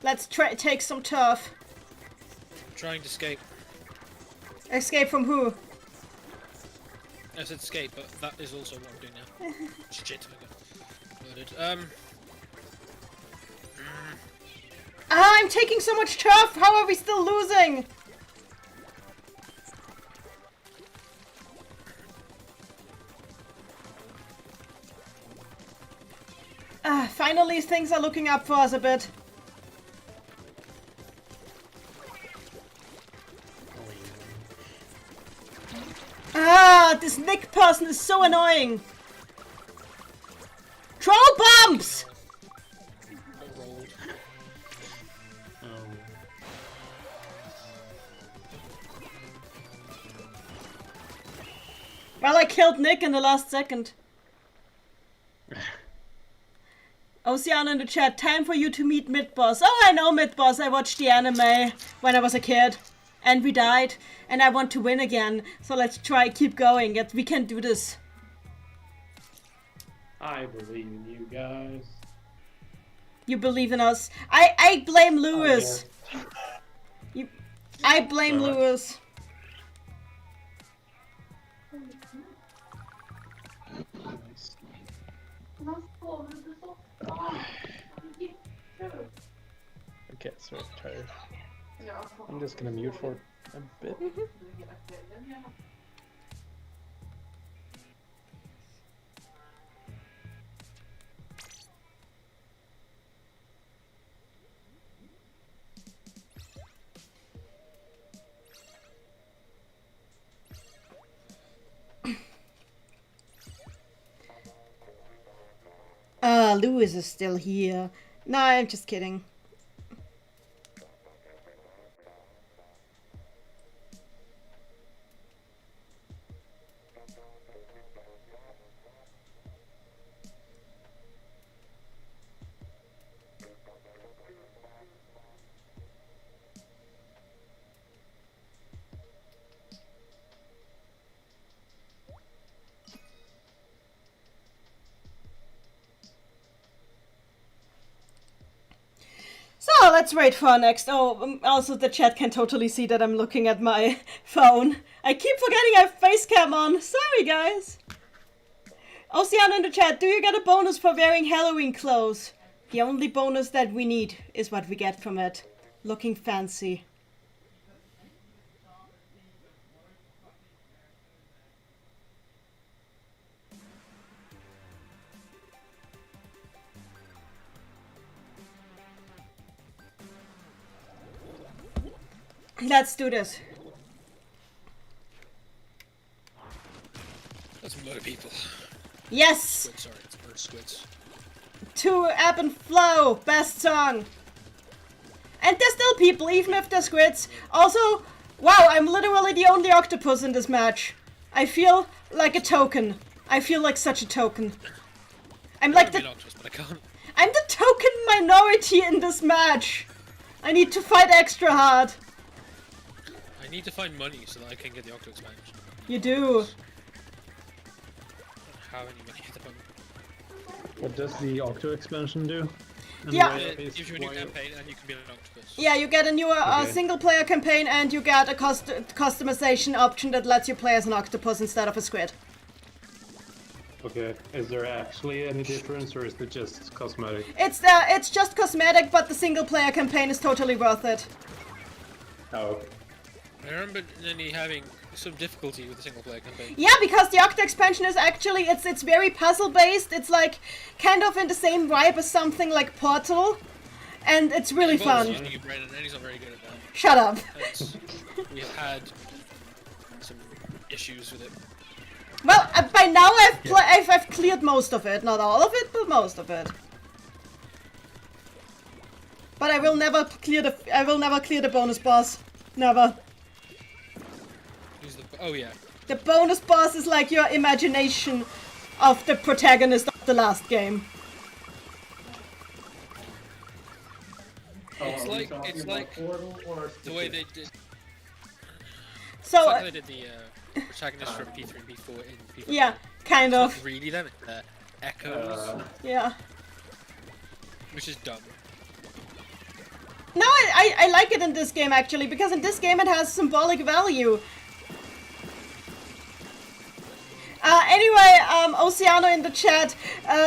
Let's take some turf.
Trying to escape.
Escape from who?
I said escape, but that is also what I'm doing now. Shit, I got murdered.
Ah, I'm taking so much turf! How are we still losing? Ah, finally things are looking up for us a bit. Ah, this Nick person is so annoying. Troll bombs!
Got rolled.
Well, I killed Nick in the last second. Oceana in the chat, time for you to meet Mid-Boss. Oh, I know Mid-Boss. I watched the anime when I was a kid. and we died, and I want to win again. So let's keep going. We can do this.
I believe in you guys.
You believe in us. I blame Lewis. I blame Lewis.
Okay, so tired. I'm just gonna mute for a bit.
Lewis is still here. No, I'm just kidding. So let's wait for our next. Oh, also the chat can totally see that I'm looking at my phone. I keep forgetting I have face cam on. Sorry, guys. Oceano in the chat, do you get a bonus for wearing Halloween clothes? The only bonus that we need is what we get from it. Looking fancy. Let's do this.
That's a lot of people.
Yes!
Squid, sorry, it's bird squids.
To Ebb and Flow, best song. And there's still people, even if they're squids. Also, wow, I'm literally the only octopus in this match. I feel like a token. I feel like such a token. I'm like the...
Octopus, but I can't.
I'm the token minority in this match. I need to fight extra hard.
I need to find money so that I can get the Octo expansion.
You do.
I don't have any money at the moment.
What does the Octo expansion do?
Yeah.
It gives you a new campaign and you can be an octopus.
Yeah, you get a new single player campaign and you get a customization option that lets you play as an octopus instead of a squid.
Okay, is there actually any difference or is it just cosmetic?
It's just cosmetic, but the single player campaign is totally worth it.
Oh, okay.
I remember Nenny having some difficulty with the single player campaign.
Yeah, because the Octa expansion is actually, it's very puzzle based. It's like kind of in the same vibe as something like Portal. And it's really fun.
Using you, Brandon, and he's not very good at that.
Shut up.
And we have had some issues with it.
Well, by now I've cleared most of it. Not all of it, but most of it. But I will never clear the bonus boss. Never.
Oh yeah.
The bonus boss is like your imagination of the protagonist of the last game.
It's like the way they did.
So
It's like they did the protagonist from P3 and P4 in P4.
yeah, kind
It's
of.
not really them. It's echoes,
Yeah.
which is dumb.
No, I like it in this game actually, because in this game it has symbolic value. Anyway, Oceano in the chat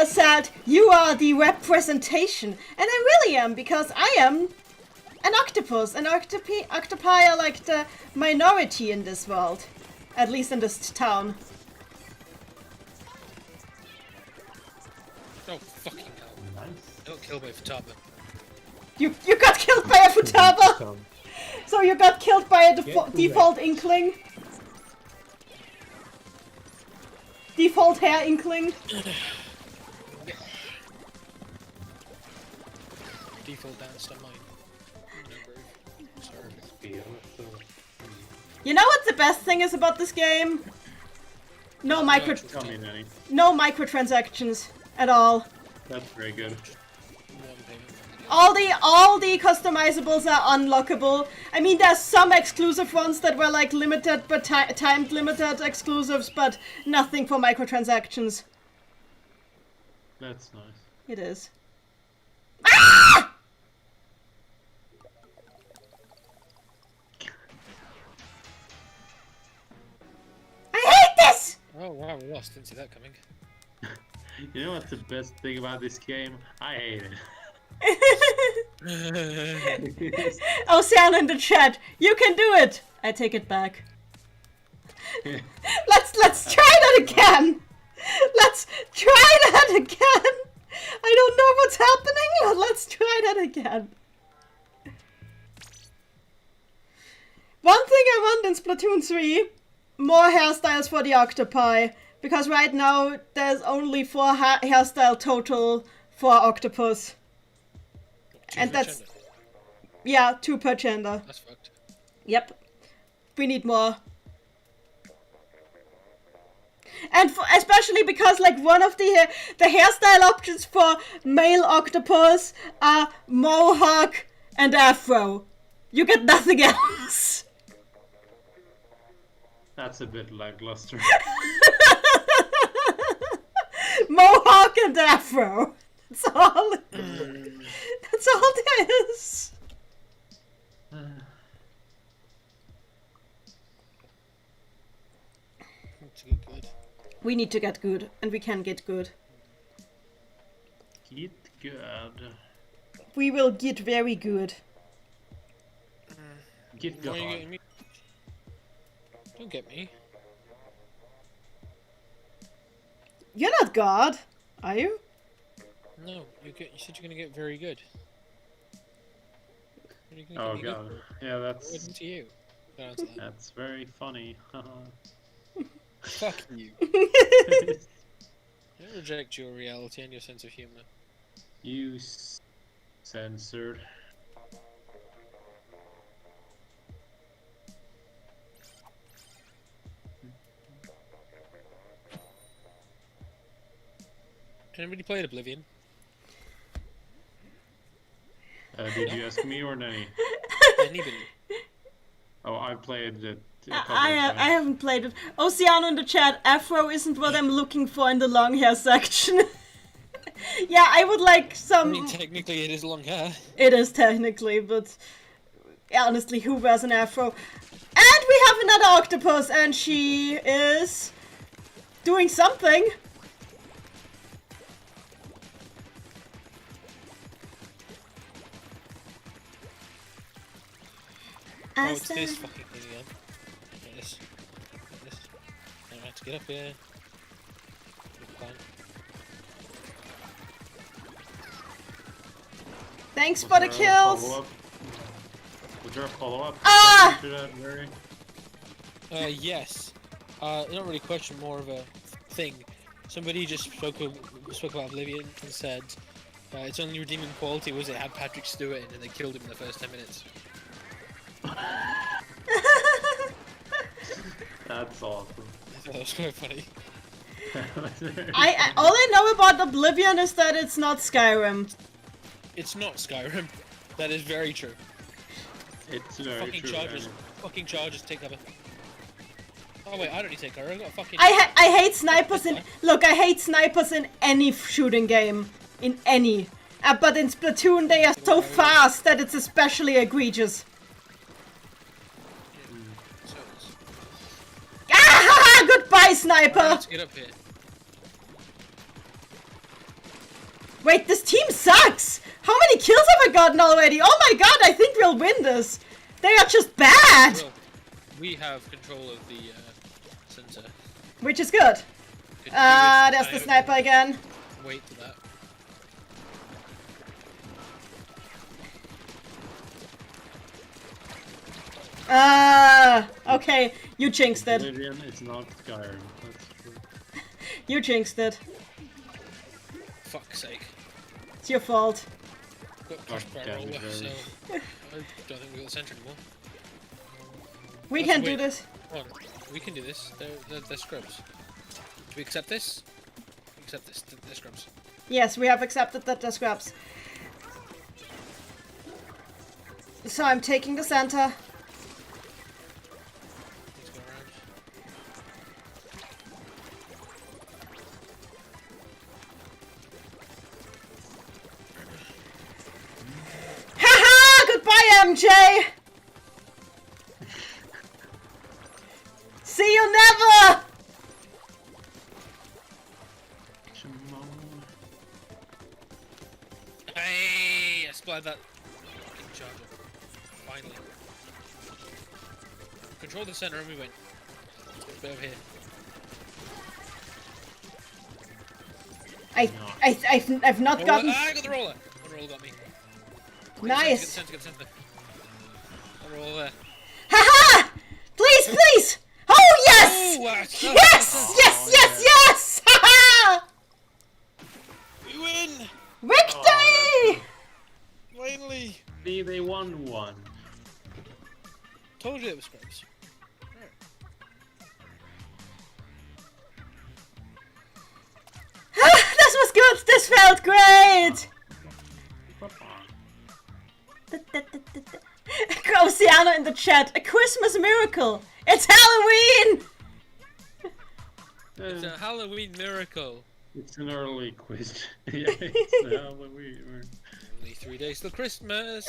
said, you are the representation. And I really am, because I am an octopus. And octopi are like the minority in this world. At least in this town.
Oh fucking hell!
Nice.
I got killed by Futaba.
You got killed by a Futaba! So you got killed by a default Inkling? Default hair Inkling?
Default dance on mine. Sorry.
You know what the best thing is about this game? No microtransactions at all.
That's very good.
One payment from the
All the customizables are unlockable. I mean, there's some exclusive ones that were like limited, but timed limited exclusives, but nothing for microtransactions.
That's nice.
It is. Ah! I hate this!
Oh wow, we lost. Didn't see that coming.
You know what's the best thing about this game? I hate it.
Ocean in the chat. You can do it. I take it back. Let's try that again. Let's try that again. I don't know what's happening, but let's try that again. One thing I want in Splatoon 3, more hairstyles for the octopi. Because right now there's only 4 hairstyle total for octopus. And that's... Yeah, 2 per gender.
That's fucked.
Yep. We need more. And especially because like one of the hairstyle options for male octopus are mohawk and afro. You get nothing else.
That's a bit lackluster.
Mohawk and afro. That's all. That's all there is.
Good.
We need to get good, and we can get good.
Get good.
We will get very good.
Get
Why are you
good.
getting me? Don't get me.
You're not God, are you?
No, you said you're gonna get very good. What are you gonna
Oh
get me
god.
good
Yeah,
for?
that's
What to you? Don't answer that.
that's very funny.
Fuck you. I reject your reality and your sense of humor.
You censored.
Anybody played Oblivion?
Did you ask me or Nanny?
Anybody?
Oh, I played it.
I haven't played it. Oceano in the chat, afro isn't what I'm looking for in the long hair section. Yeah, I would like
I
some...
mean, technically it is long hair.
It is technically, but honestly, who wears an afro? And we have another octopus, and she is doing something.
Oh, it's this fucking thing again. Get this. Get this. I have to get up here. Fine.
Thanks for the kills.
Was there a follow-up?
Ah!
To that, Mary?
Yes. Not really a question, more of a thing. Somebody just spoke about Oblivion and said its only redeeming quality was it had Patrick Stewart in and they killed him in the first 10 minutes.
That's awesome.
I thought that was quite funny.
All I know about Oblivion is that it's not Skyrim.
It's not Skyrim. That is very true.
It's very
Fucking
true.
charges.
Annie.
Fucking charges take cover. Oh wait, I don't need to take cover. I got fucking.
I hate snipers in... Look, I hate snipers in any shooting game. In any. But in Splatoon they are so fast that it's especially egregious.
So it's-
Ah! Goodbye, sniper!
Let's get up here.
Wait, this team sucks! How many kills have I gotten already? Oh my god, I think we'll win this! They are just bad!
Well, we have control of the center.
Which is good.
Could
Ah,
do with-
there's the sniper again.
Wait for that.
Ah, okay, you jinxed it.
Oblivion, it's not Skyrim. That's true.
You jinxed it.
Fuck's sake.
It's your fault.
Got crash
God
barrel,
damn it,
so
Barry.
I don't think we got the center anymore.
We
Let's
can do
wait.
this.
Come on, we can do this. They're scrubs. Do we accept this? Accept this. They're scrubs.
Yes, we have accepted that the scraps. So I'm taking the center.
Let's go around.
Haha! Goodbye, MJ! See you never!
Hey! I splatted that fucking charger. Finally. Control the center and we win. Let's get a bit over here.
I've not gotten...
I got the roller! The roller got me.
Nice!
Get the center. The roller there.
Haha! Please, please! Oh, yes!
Oh, wow.
Yes! Yes, yes, yes! Haha!
We win!
Victory!
Finally!
See, they won one.
Told you it was scrubs.
This was good! This felt great! Oceano in the chat. A Christmas miracle! It's Halloween!
It's a Halloween miracle.
It's an early quiz. Yeah, it's Halloween.
Only 3 days till Christmas.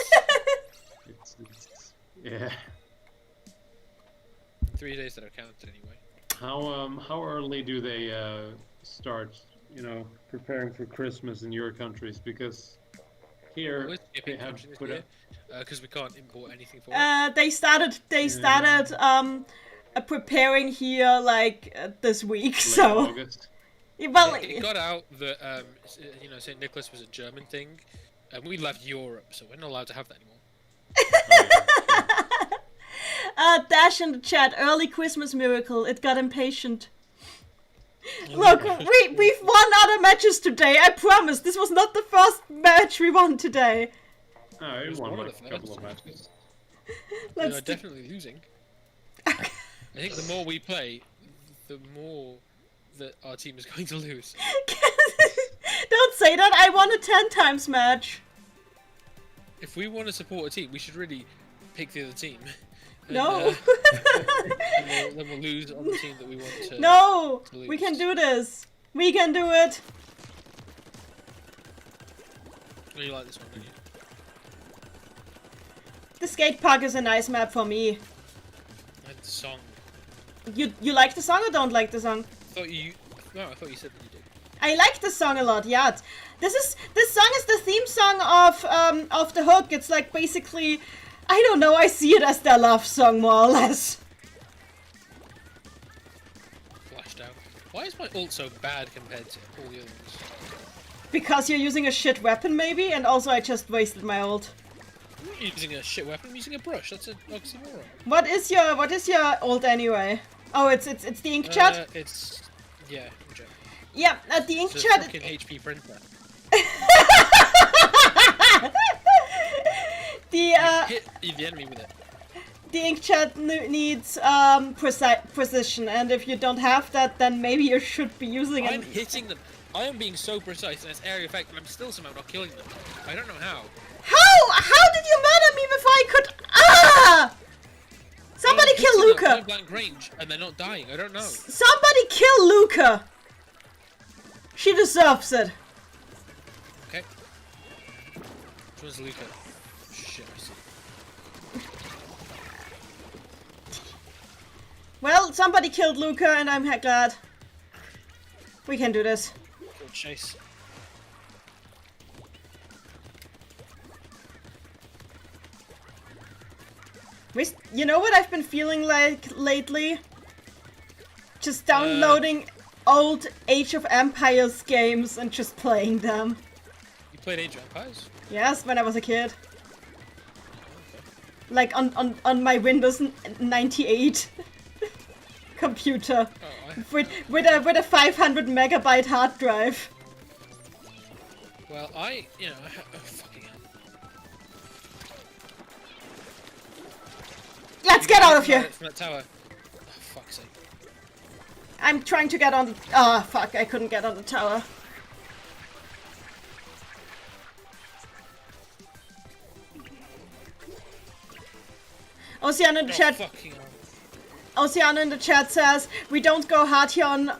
It's yeah.
3 days that are counted anyway.
How early do they start? You know, preparing for Christmas in your countries? Because here
We're
they
skipping
have
countries
put
here
a
because we can't import anything for it.
They started preparing here like this week,
late
so
August.
well
It got out that you know, St. Nicholas was a German thing, and we left Europe, so we're not allowed to have that anymore.
Dash in the chat, early Christmas miracle, it got impatient. Look, we've won other matches today, I promise, this was not the first match we won today.
Oh, it
was
won
one of
like
the
a couple
first.
of matches.
We
Let's
are definitely losing. I think the more we play, the more that our team is going to lose.
Don't say that, I won a 10 times match.
If we want to support a team, we should really pick the other team. And,
No.
then we'll lose on the team that we want to.
No,
to lose.
we can do this. We can do it.
Oh, you like this one, don't you?
The skate park is a nice map for me.
And the song.
You like the song or don't like the song?
I thought you said that you did.
I like the song a lot. Yeah, this song is the theme song of the hook. It's like basically, I don't know. I see it as their love song more or less.
Flashed out. Why is my ult so bad compared to all the other ones?
Because you're using a shit weapon, maybe, and also I just wasted my ult.
I'm not using a shit weapon. I'm using a brush. That's an oxymoron.
What is your ult anyway? Oh, it's the ink chat.
It's okay.
Yeah, the ink
It's a
chat.
fucking HP printer.
The
Hit the enemy with it.
the ink chat needs precision, and if you don't have that, then maybe you should be using
I'm
it.
hitting them. I am being so precise, and it's area effect, and I'm still somehow not killing them. I don't know how.
How did you murder me before I could? Ah! Somebody kill
Hitting them
Luca.
point blank range, and they're not dying. I don't know.
Somebody kill Luca. She deserves it.
Okay. Which one's Luca? Shit, I see.
Well, somebody killed Luca, and I'm glad. We can do this.
Go chase.
You know what I've been feeling like lately? Just downloading old Age of Empires games and just playing them.
You played Age of Empires?
Yes, when I was a kid. Like on my Windows 98 computer.
Oh,
With a 500 megabyte hard drive.
well, oh, fucking hell.
Let's get out of here!
From that tower. Oh, fuck's sake.
I'm trying to get on the... Ah, fuck, I couldn't get on the tower. Oceano in the chat.
Fucking hell.
Oceano in the chat says we don't go hard here on.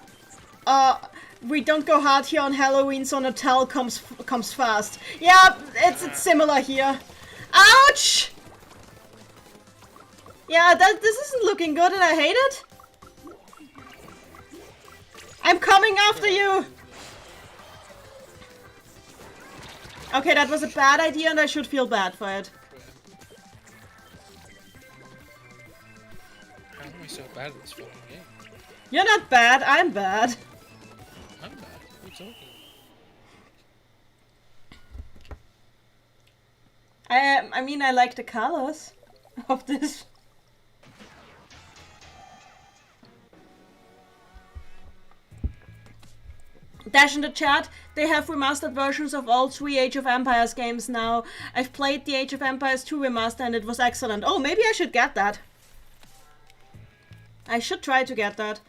Halloween, so Natal comes fast. Yeah, it's similar here. Ouch! Yeah, this isn't looking good, and I hate it. I'm coming after you. Okay, that was a bad idea, and I should feel bad for it.
How am I so bad at this fucking game?
You're not bad. I'm bad.
I'm bad. What are you talking about?
I mean, I like the colors of this. Dash in the chat, they have remastered versions of all 3 Age of Empires games now. I've played the Age of Empires 2 remaster and it was excellent. Oh, maybe I should get that. I should try to get that.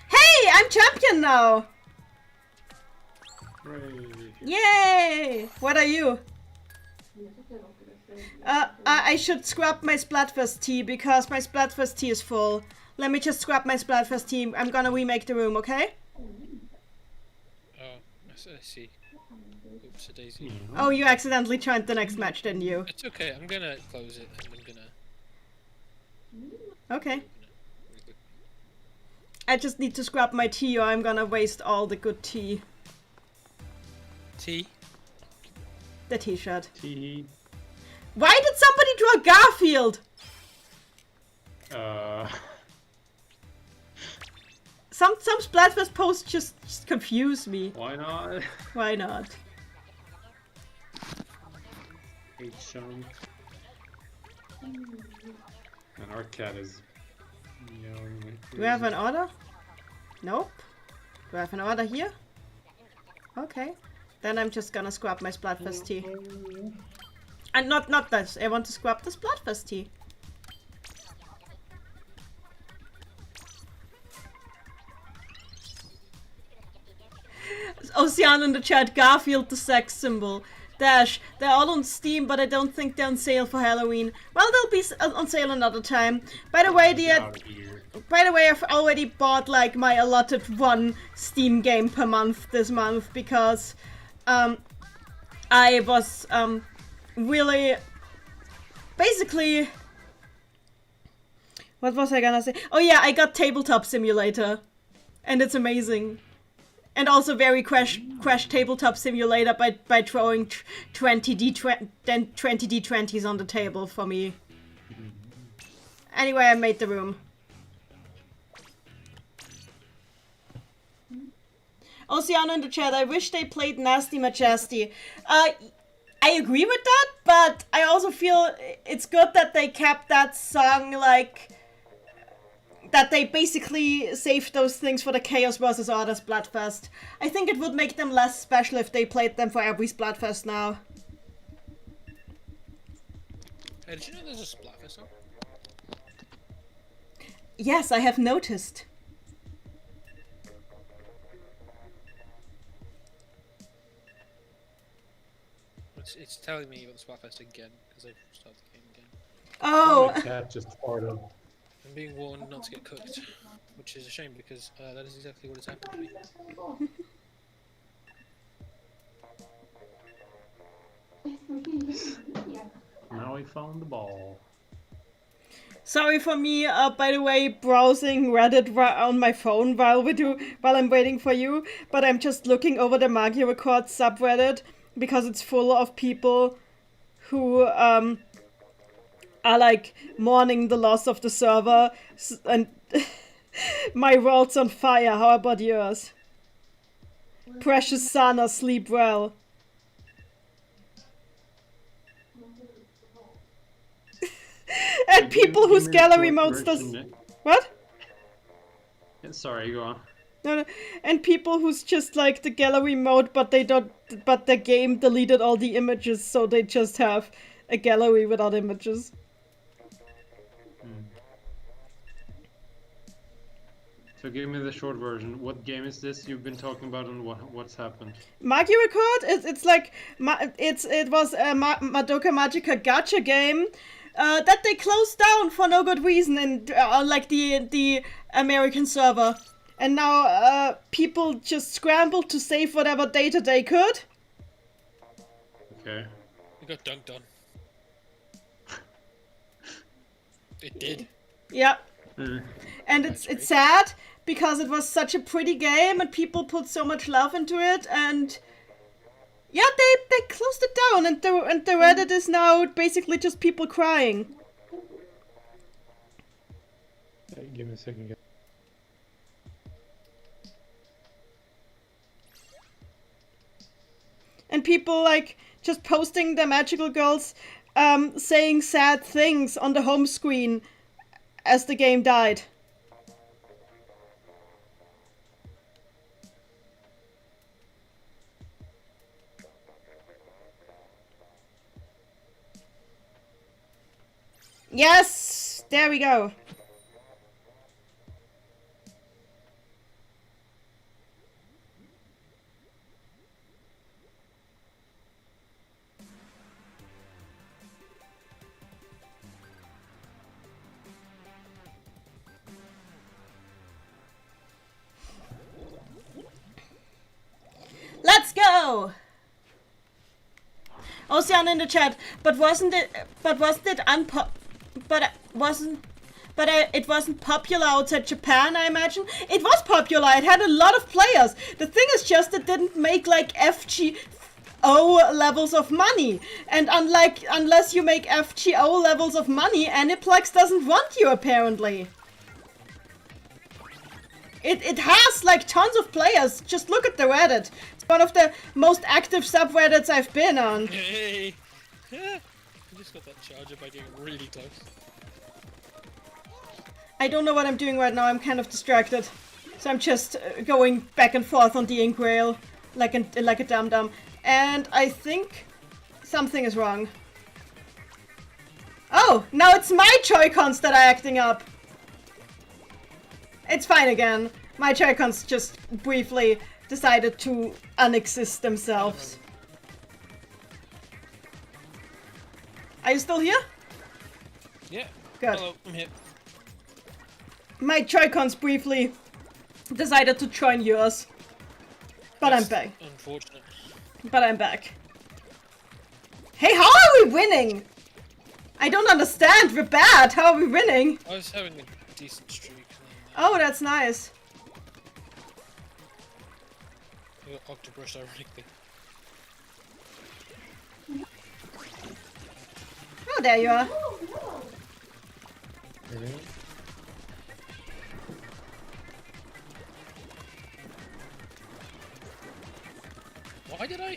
Hey, I'm champion now!
Hooray.
Yay! What are you? I should scrap my Splatfest tea because my Splatfest tea is full. Let me just scrap my Splatfest tea. I'm gonna remake the room, okay?
I see. Oops, a daisy.
Oh, you accidentally joined the next match, didn't you?
It's okay, I'm gonna close it and I'm gonna...
Okay. I just need to scrap my tea or I'm gonna waste all the good tea.
Tea?
The t-shirt.
Tea.
Why did somebody draw Garfield? Some Splatfest posts just confuse me.
Why not?
Why not?
H-Chunk. And our cat is...
Do we have an order? Nope. Do I have an order here? Okay. Then I'm just gonna scrap my Splatfest tea. And not this. I want to scrap the Splatfest tea. Ocean in the chat, Garfield the sex symbol. Dash, they're all on Steam, but I don't think they're on sale for Halloween. Well, they'll be on sale another time. By the way, I've already bought like my allotted 1 Steam game per month this month because I was really basically, what was I gonna say? Oh yeah, I got Tabletop Simulator, and it's amazing. And also very Crash Tabletop Simulator by throwing 20D20s on the table for me. Anyway, I made the room. Oceano in the chat, I wish they played Nasty Majesty. I agree with that, but I also feel it's good that they kept that song, like... that they basically saved those things for the Chaos vs. Order Splatfest. I think it would make them less special if they played them for every Splatfest now.
Hey, did you know there's a Splatfest now?
Yes, I have noticed.
It's telling me about the Splatfest again, because I've started the game again.
Oh!
My cat just farted.
I'm being warned not to get cooked, which is a shame because that is exactly what has happened to me.
Now we found the ball.
Sorry for me, by the way, browsing Reddit on my phone while I'm waiting for you, but I'm just looking over the Magia Record subreddit because it's full of people who are like mourning the loss of the server, and my world's on fire. How about yours? Precious Sana, sleep well. And people whose gallery modes does... What?
Yeah, sorry, go on.
No, and people who's just like the gallery mode, but they don't... But the game deleted all the images, so they just have a gallery without images.
So give me the short version. What game is this you've been talking about, and what's happened?
Magia Record? It's like... It was a Madoka Magica gacha game that they closed down for no good reason, and like the American server. And now people just scrambled to save whatever data they could.
Okay.
We got dunked on. It did.
Yeah.
Mm.
And it's sad because it was such a pretty game and people put so much love into it, and yeah, they closed it down, and the Reddit is now basically just people crying.
Hey, give me a second.
And people like just posting their magical girls saying sad things on the home screen as the game died. Yes! There we go. Let's go! Ocean in the chat, it wasn't popular outside Japan, I imagine. It was popular, it had a lot of players. The thing is just it didn't make like FGO levels of money. And unless you make FGO levels of money, Aniplex doesn't want you apparently. It has like tons of players. Just look at the Reddit. It's one of the most active subreddits I've been on.
Hey! I just got that charger by getting really close.
I don't know what I'm doing right now. I'm kind of distracted. So I'm just going back and forth on the ink rail like a dum-dum. And I think something is wrong. Oh, now it's my Joy-Cons that are acting up. It's fine again. My Joy-Cons just briefly decided to unexist themselves. Are you still here?
Yeah.
Good.
Hello, I'm here.
My Joy-Cons briefly decided to join yours. But I'm back.
Unfortunate.
But I'm back. Hey, how are we winning? I don't understand. We're bad. How are we winning?
I was having a decent streak.
Oh, that's nice.
I got Octobrush ironically.
Oh, there you are.
Why did I?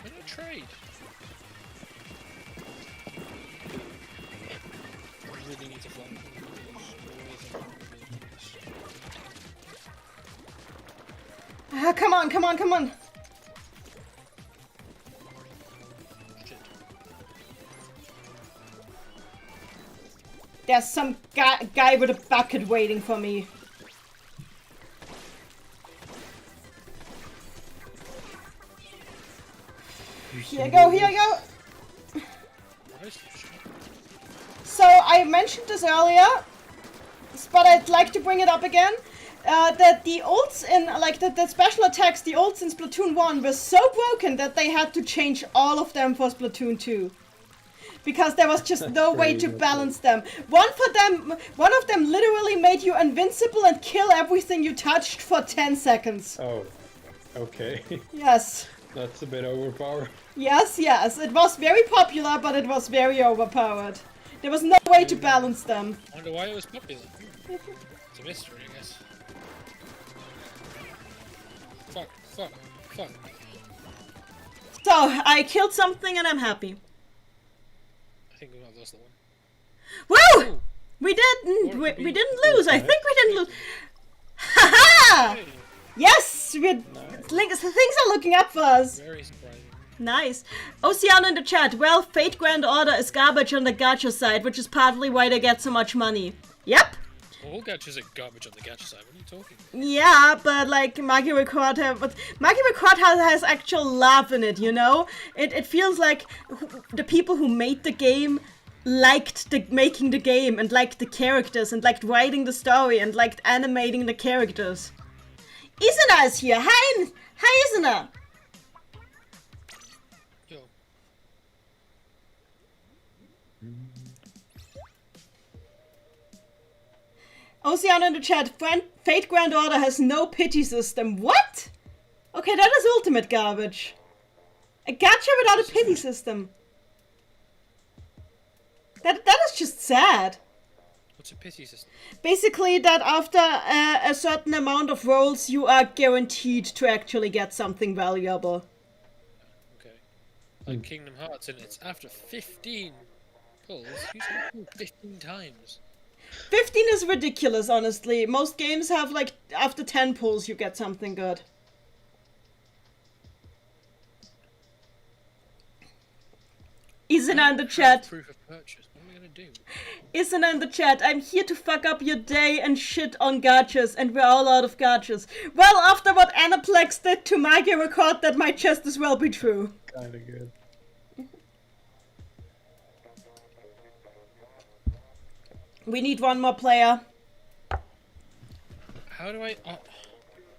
Why did I trade? I really need to fly.
Ah, come on, come on, come on.
Shit.
There's some guy with a bucket waiting for me. Here you go, here you go.
Why is this shit?
So I mentioned this earlier, but I'd like to bring it up again. That the ults in, like, the special attacks, the ults in Splatoon 1 were so broken that they had to change all of them for Splatoon 2. Because there was just no way to balance them. One of them literally made you invincible and kill everything you touched for 10 seconds.
Oh, okay.
Yes.
That's a bit overpowered.
Yes, yes. It was very popular, but it was very overpowered. There was no way to balance them.
I wonder why it was popular. It's a mystery, I guess. Fuck, fuck, fuck.
So, I killed something and I'm happy.
I think we might have lost that one.
Woo! We didn't lose. I think we didn't lose. Haha!
Hey,
Yes! Things are looking up for us.
very surprising.
Nice. Oceano in the chat. Well, Fate Grand Order is garbage on the gacha side, which is partly why they get so much money. Yep.
All gachas are garbage on the gacha side. What are you talking about?
Yeah, but like Mario Record, but Mario Record has actual love in it, you know? It feels like the people who made the game liked making the game and liked the characters and liked writing the story and liked animating the characters. Isana is here. Hi, Isana.
Yo.
Oceana in the chat. Fate Grand Order has no pity system. What? Okay, that is ultimate garbage. A gacha without a pity system. That is just sad.
What's a pity system?
Basically, that after a certain amount of rolls, you are guaranteed to actually get something valuable.
Okay. Like Kingdom Hearts, and it's after 15 pulls. You should pull 15 times.
15 is ridiculous, honestly. Most games have, like, after 10 pulls, you get something good. Isana in the chat.
Proof of purchase. What am I gonna do?
Isana in the chat. I'm here to fuck up your day and shit on gachas, and we're all out of gachas. Well, after what Aniplex did to Magia Record, that might just as well be true.
Kinda good.
We need one more player.
How do I?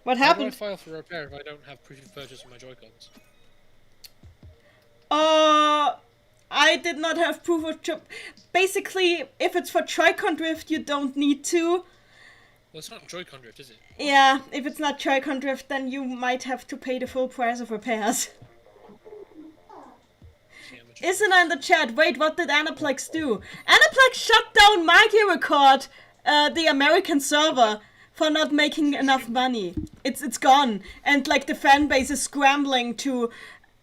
What
How do I
happened?
file for repair if I don't have proof of purchase on my Joy-Cons?
I did not have proof of basically, if it's for Joy-Con drift, you don't need to.
Well, it's not Joy-Con drift, is it?
Yeah, if it's not Joy-Con drift, then you might have to pay the full price of repairs. Isn't in the chat. Wait, what did Aniplex do? Aniplex shut down Magia Record, the American server, for not making enough money. It's gone, and like the fan base is scrambling to.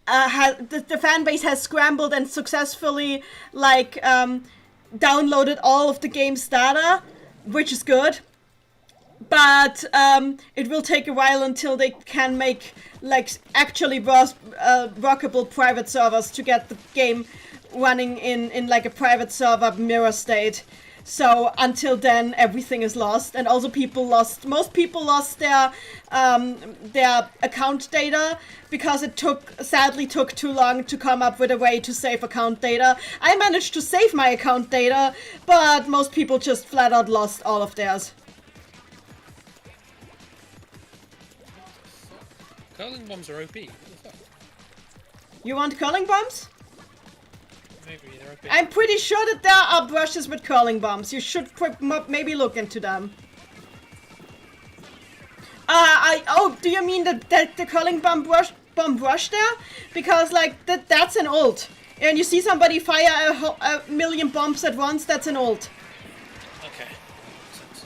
The fan base has scrambled and successfully like downloaded all of the game's data, which is good. But it will take a while until they can make like actually rockable private servers to get the game running in like a private server mirror state. So until then, everything is lost, and also most people lost their account data because it sadly took too long to come up with a way to save account data. I managed to save my account data, but most people just flat out lost all of theirs.
Curling bombs are OP. What the fuck?
You want curling bombs?
Maybe they're OP.
I'm pretty sure that there are brushes with curling bombs. You should maybe look into them. Do you mean the curling bomb rush there? Because like that's an ult. And you see somebody fire a million bombs at once, that's an ult.
Okay. Makes sense.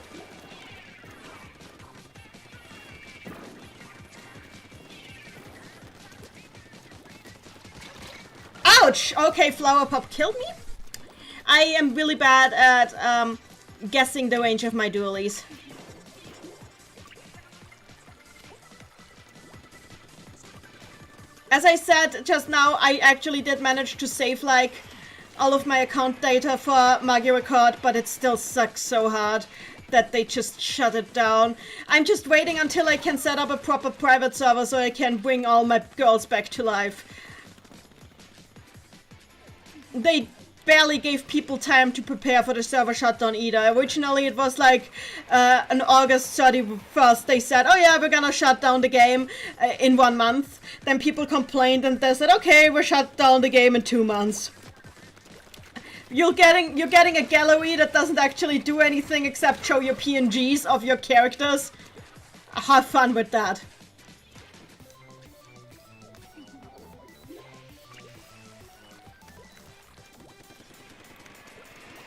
Ouch! Okay, Flower Pop killed me? I am really bad at guessing the range of my dualies. As I said just now, I actually did manage to save like all of my account data for Magia Record, but it still sucks so hard that they just shut it down. I'm just waiting until I can set up a proper private server so I can bring all my girls back to life. They barely gave people time to prepare for the server shutdown either. Originally it was like on August 31st they said, oh yeah, we're gonna shut down the game in 1 month. Then people complained and they said, okay, we'll shut down the game in 2 months. You're getting a gallery that doesn't actually do anything except show your PNGs of your characters. Have fun with that.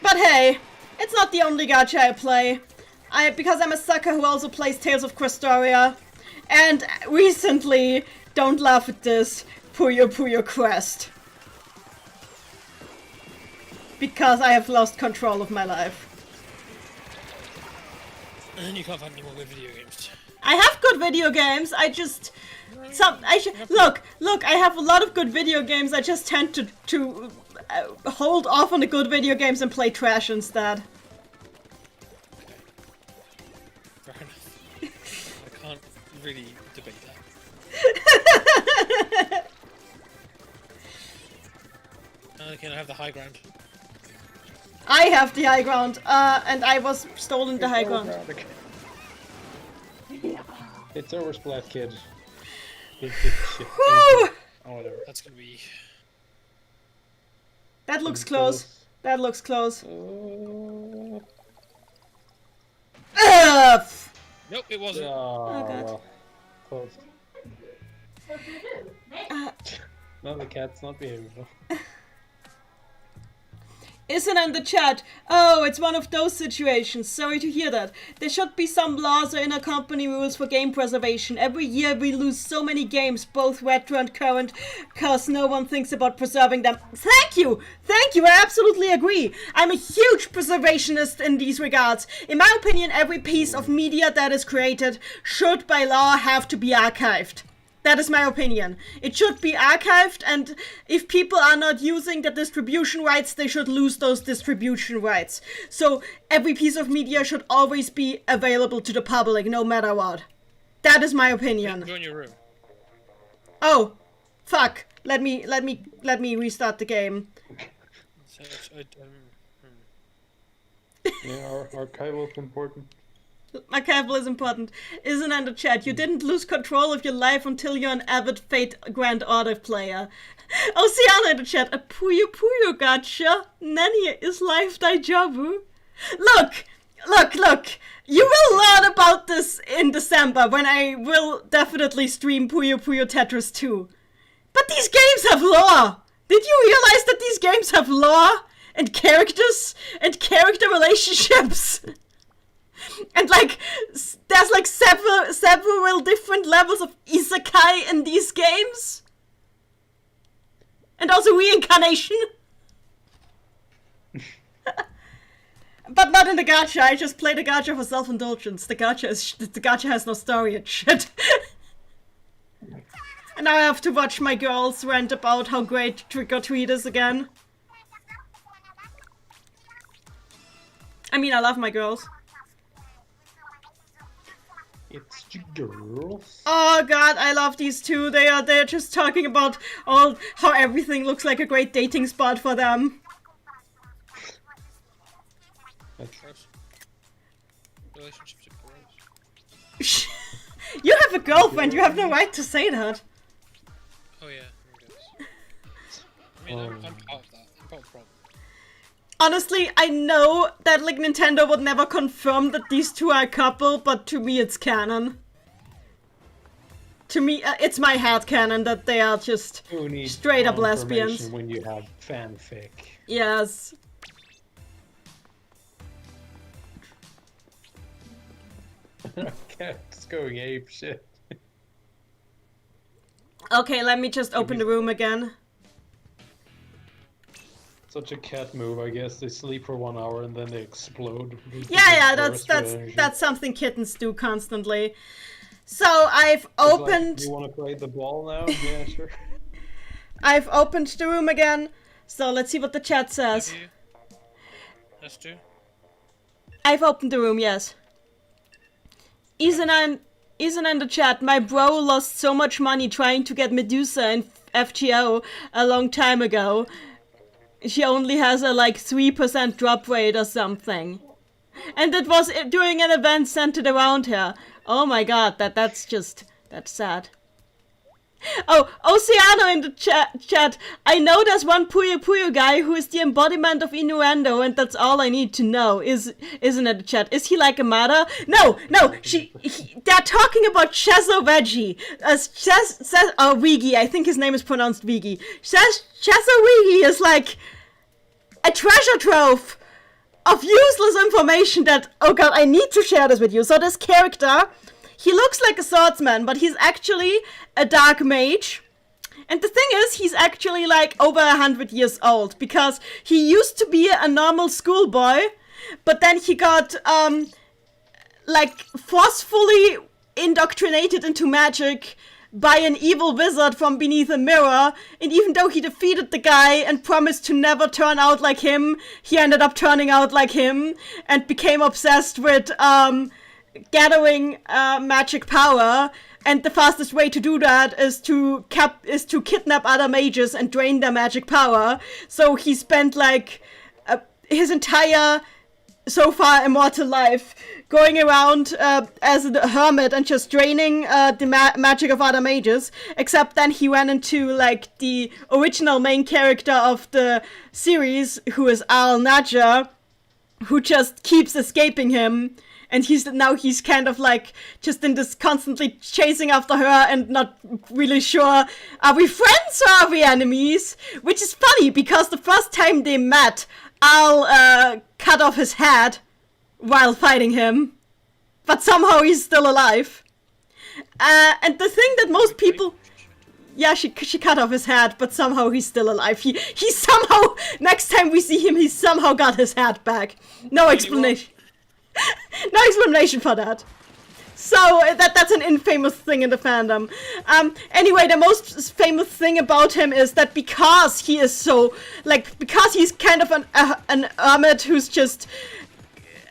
But hey, it's not the only gacha I play. Because I'm a sucker who also plays Tales of Questoria. And recently, don't laugh at this, Puyo Puyo Quest. Because I have lost control of my life.
And you can't find any more good video games.
I have good video games, I just... Look, I have a lot of good video games, I just tend to hold off on the good video games and play trash instead.
really debate that. Can I have the high ground?
I have the high ground, and I was stolen the high ground.
It's over, Splat Kid.
Woo!
Oh, whatever.
That's gonna be.
That looks close. That looks close.
Nope, it wasn't.
Oh,
God.
well. Close. No, the cat's not behaving.
Isn't in the chat. Oh, it's one of those situations. Sorry to hear that. There should be some laws or inner company rules for game preservation. Every year we lose so many games, both retro and current, cause no one thinks about preserving them. Thank you! Thank you, I absolutely agree. I'm a huge preservationist in these regards. In my opinion, every piece of media that is created should by law have to be archived. That is my opinion. It should be archived, and if people are not using the distribution rights, they should lose those distribution rights. So every piece of media should always be available to the public, no matter what. That is my opinion.
Join your room.
Oh, fuck. Let me restart the game.
Yeah, archival is important.
Archival is important. Isn't in the chat. You didn't lose control of your life until you're an avid Fate Grand Order player. Oceana in the chat. A Puyo Puyo gotcha. Nani is life Daijabu. Look. You will learn about this in December when I will definitely stream Puyo Puyo Tetris 2. But these games have lore. Did you realize that these games have lore? And characters? And character relationships? And like, there's like several different levels of isekai in these games. And also reincarnation. But not in the gacha. I just play the gacha for self-indulgence. The gacha has no story and shit. And now I have to watch my girls rant about how great Trick or Treat is again. I mean, I love my girls.
It's the girls.
Oh god, I love these two. They're just talking about how everything looks like a great dating spot for them.
Relationships are gross.
You have a girlfriend, you have no right to say that.
Oh yeah, I mean, I'm part of that. I'm part of the problem.
Honestly, I know that like Nintendo would never confirm that these two are a couple, but to me it's canon. To me, it's my headcanon that they are just straight up lesbians.
When you have fanfic.
Yes.
Cat's going ape shit.
Okay, let me just open the room again.
Such a cat move, I guess. They sleep for 1 hour and then they explode.
Yeah, that's something kittens do constantly. So I've opened.
Like, you want to play the ball now? Yeah, sure.
I've opened the room again. So let's see what the chat says.
Let's do.
I've opened the room, yes. Isn't in the chat. My bro lost so much money trying to get Medusa in FGO a long time ago. She only has a like 3% drop rate or something. And it was during an event centered around her. Oh my god, that's sad. Oh, Oceano in the chat. I know there's one Puyo Puyo guy who is the embodiment of innuendo, and that's all I need to know. Isn't it the chat? Is he like a mother? No, they're talking about Chezo Veggie. Wiggy, I think his name is pronounced Wiggy. Chezo Wiggy is like a treasure trove of useless information that, oh god, I need to share this with you. So this character, he looks like a swordsman, but he's actually a dark mage. And the thing is, he's actually like over 100 years old, because he used to be a normal schoolboy, but then he got like forcefully indoctrinated into magic by an evil wizard from beneath a mirror, and even though he defeated the guy and promised to never turn out like him, he ended up turning out like him and became obsessed with gathering magic power And the fastest way to do that is to kidnap other mages and drain their magic power. So he spent like his entire so far immortal life going around as a hermit and just draining the magic of other mages. Except then he ran into like the original main character of the series, who is Al Nadja, who just keeps escaping him. And he's kind of like just in this constantly chasing after her and not really sure, are we friends or are we enemies? Which is funny because the first time they met, Al cut off his head while fighting him. But somehow he's still alive. And the thing that most people... Yeah, she cut off his head, but somehow he's still alive. He somehow... Next time we see him, he somehow got his head back. No explanation. No explanation for that. So that's an infamous thing in the fandom. Anyway, the most famous thing about him is that because he is so because he's kind of an hermit who's just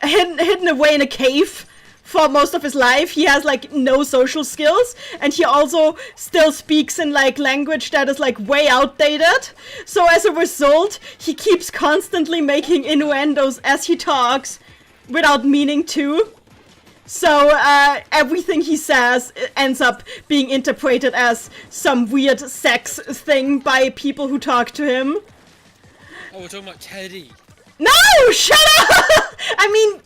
hidden away in a cave for most of his life, he has like no social skills, and he also still speaks in like language that is like way outdated. So as a result, he keeps constantly making innuendos as he talks without meaning to. So everything he says ends up being interpreted as some weird sex thing by people who talk to him.
Oh, we're talking about Teddy.
No! Shut up! I mean,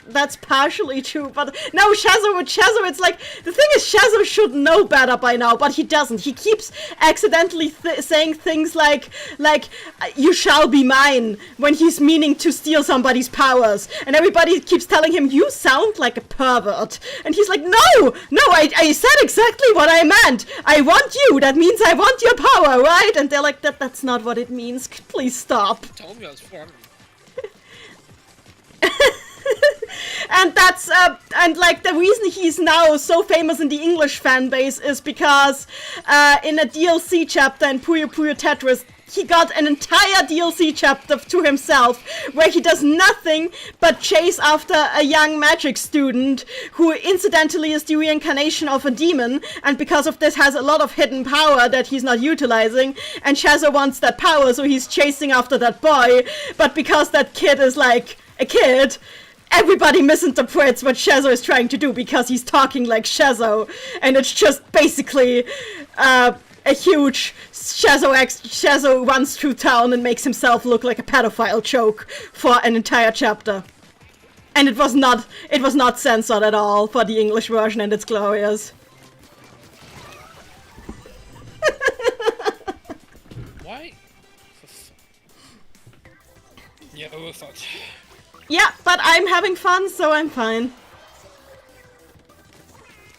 that's partially true, but no, Shazo, it's like, the thing is, Shazo should know better by now, but he doesn't. He keeps accidentally saying things like, you shall be mine, when he's meaning to steal somebody's powers, and everybody keeps telling him, you sound like a pervert, and he's like, no, I said exactly what I meant. I want you, that means I want your power, right? And they're like, that's not what it means, please stop.
Told me I was for him.
And that's and like the reason he's now so famous in the English fan base is because in a DLC chapter in Puyo Puyo Tetris, he got an entire DLC chapter to himself where he does nothing but chase after a young magic student who incidentally is the reincarnation of a demon, and because of this has a lot of hidden power that he's not utilizing, and Shazo wants that power, so he's chasing after that boy, but because that kid is like a kid, everybody misinterprets what Shazo is trying to do because he's talking like Shazo, and it's just basically a huge Shazo runs through town and makes himself look like a pedophile joke for an entire chapter. And it was not censored at all for the English version, and it's glorious.
Why? Yeah, we're fucked.
Yeah, but I'm having fun, so I'm fine.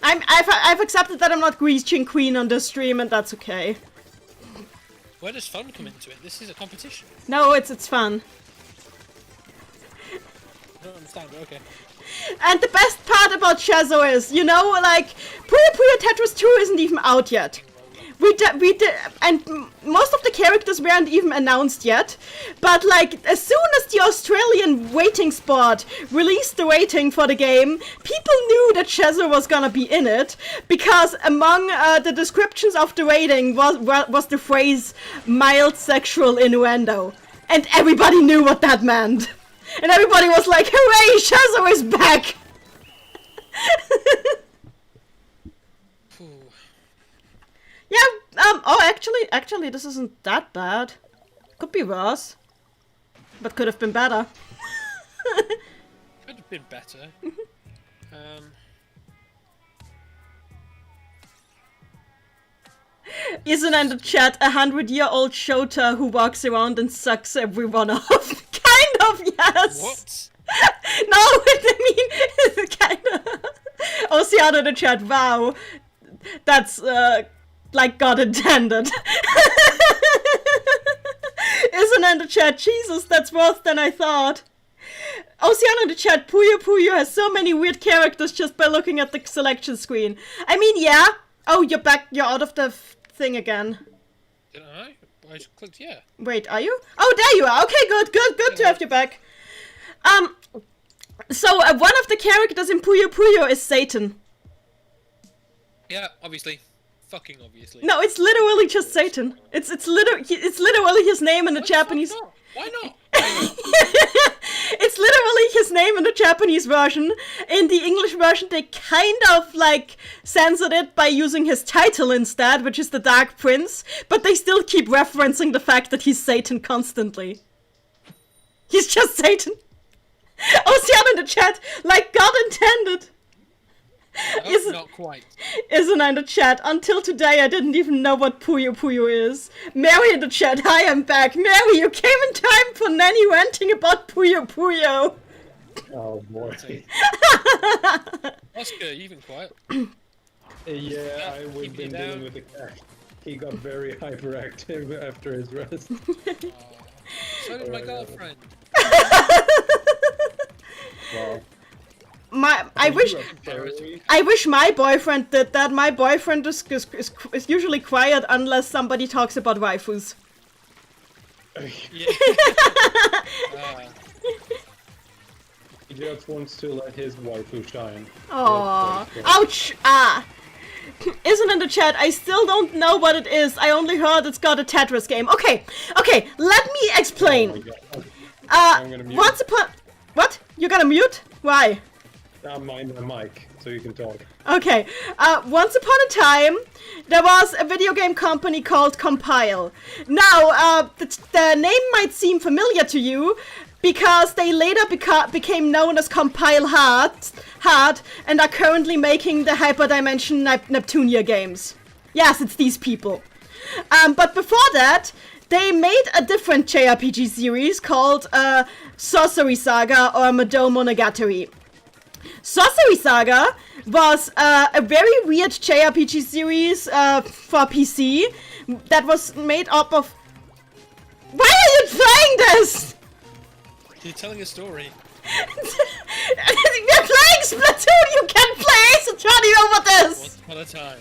I've accepted that I'm not reaching Queen on this stream, and that's okay.
Where does fun come into it? This is a competition.
No, it's fun.
I don't understand, but okay.
And the best part about Shazo is, you know, like, Puyo Puyo Tetris 2 isn't even out yet. We did, and most of the characters weren't even announced yet, but like, as soon as the Australian waiting spot released the rating for the game, people knew that Shazo was gonna be in it, because among the descriptions of the rating was the phrase, mild sexual innuendo. And everybody knew what that meant. And everybody was like, hooray, Shazo is back! Yeah, oh, actually, this isn't that bad. Could be worse. But could have been better.
Could have been better.
Isn't in the chat 100-year-old Shota who walks around and sucks everyone off? Kind of, yes!
What?
No, I mean, kind of. Oceano in the chat, wow. That's, like God intended. Isn't in the chat, Jesus, that's worse than I thought. Oceano in the chat, Puyo Puyo has so many weird characters just by looking at the selection screen. I mean, yeah. Oh, you're back, you're out of the thing again.
Did I? I just clicked yeah.
Wait, are you? Oh, there you are. Okay, good to have you back. So, one of the characters in Puyo Puyo is Satan.
Yeah, obviously. Fucking obviously.
No, it's literally just Satan. It's literally his name in the Japanese.
Why not?
It's literally his name in the Japanese version. In the English version, they kind of like censored it by using his title instead, which is the Dark Prince. But they still keep referencing the fact that he's Satan constantly. He's just Satan. Ocean in the chat, like God intended.
No, not quite.
Isn't in the chat. Until today, I didn't even know what Puyo Puyo is. Mary in the chat, hi, I'm back. Mary, you came in time for Nanny ranting about Puyo Puyo.
Oh boy.
Oscar, you even quiet.
Yeah, we've
Keep
been
it
dealing
down.
with the cat. He got very hyperactive after his rest.
So did my girlfriend.
Wow.
I wish my boyfriend did that. My boyfriend is usually quiet unless somebody talks about waifus.
Yeah.
He just wants to let his waifu shine.
Aww. Ouch! Ah! Isn't in the chat. I still don't know what it is. I only heard it's got a Tetris game. Okay, let me
Oh my
explain.
God. I'm gonna mute.
Once upon... What? You're gonna mute? Why?
Mind the mic, so you can talk.
Okay, once upon a time, there was a video game company called Compile. Now, the name might seem familiar to you, because they later became known as Compile Hard, and are currently making the Hyperdimension Neptunia games. Yes, it's these people. But before that, they made a different JRPG series called Sorcery Saga or Mado Monogatari. Sorcery Saga was a very weird JRPG series for PC that was made up of... Why are you playing this?
You're telling a story.
We're playing Splatoon! You can't play Ace Attorney over this!
Once upon a time.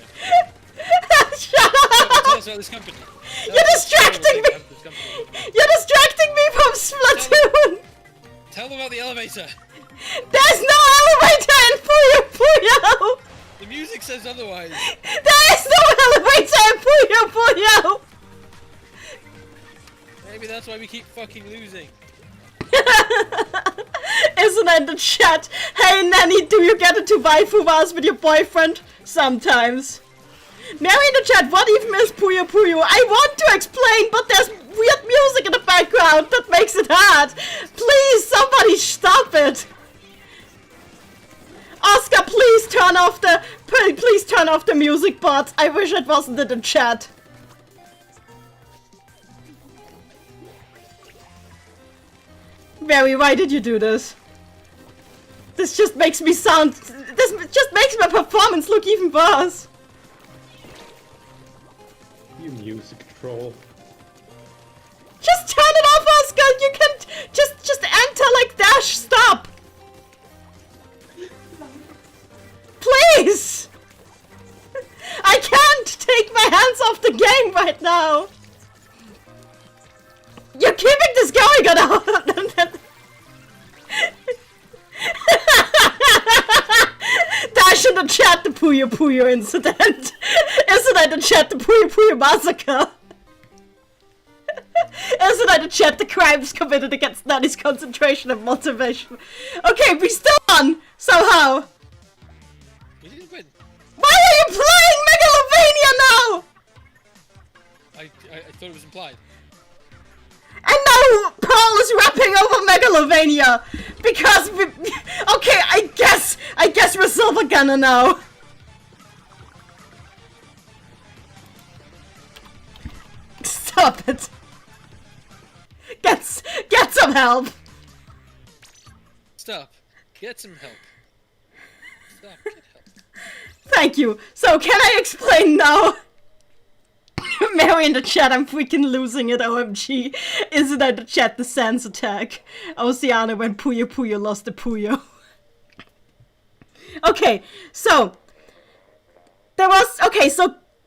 Shut up!
Tell us about this company.
You're distracting me! You're distracting me from Splatoon!
Tell them about the elevator.
There's no elevator in Puyo Puyo!
The music says otherwise.
There is no elevator in Puyo Puyo!
Maybe that's why we keep fucking losing.
Isn't in the chat? Hey Nanny, do you get into waifu wars with your boyfriend? Sometimes. Mary in the chat, what even is Puyo Puyo? I want to explain, but there's weird music in the background that makes it hard. Please, somebody stop it. Oscar, please turn off the music bot. I wish it wasn't in the chat. Mary, why did you do this? This just makes me sound... This just makes my performance look even worse.
You music troll.
Just turn it off, Oscar! You can't... Just enter like dash stop! Please! I can't take my hands off the game right now! You're keeping this going or no? Dash in the chat the Puyo Puyo incident! Isn't that the chat the Puyo Puyo massacre? Isn't that the chat the crimes committed against Nanny's concentration and motivation? Okay, we still won! Somehow!
You didn't win.
Why are you playing Megalovania now?
I thought it was implied.
And now Paul is rapping over Megalovania! Because we... Okay, I guess we're Silver Gunner now. Stop it. Get some help.
Stop. Get some help. Stop. Get help.
Thank you. So can I explain now? Mary in the chat, I'm freaking losing it, OMG. Isn't that the chat the Sans attack? Oceana when Puyo Puyo lost the Puyo. Okay, so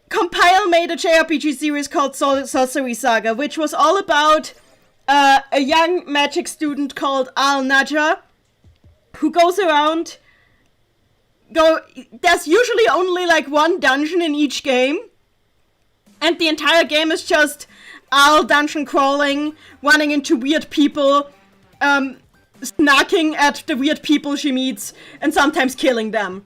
Compile made a JRPG series called Sorcery Saga, which was all about a young magic student called Al Naja, who goes around there's usually only like one dungeon in each game. And the entire game is just Al dungeon crawling, running into weird people, snarking at the weird people she meets, and sometimes killing them.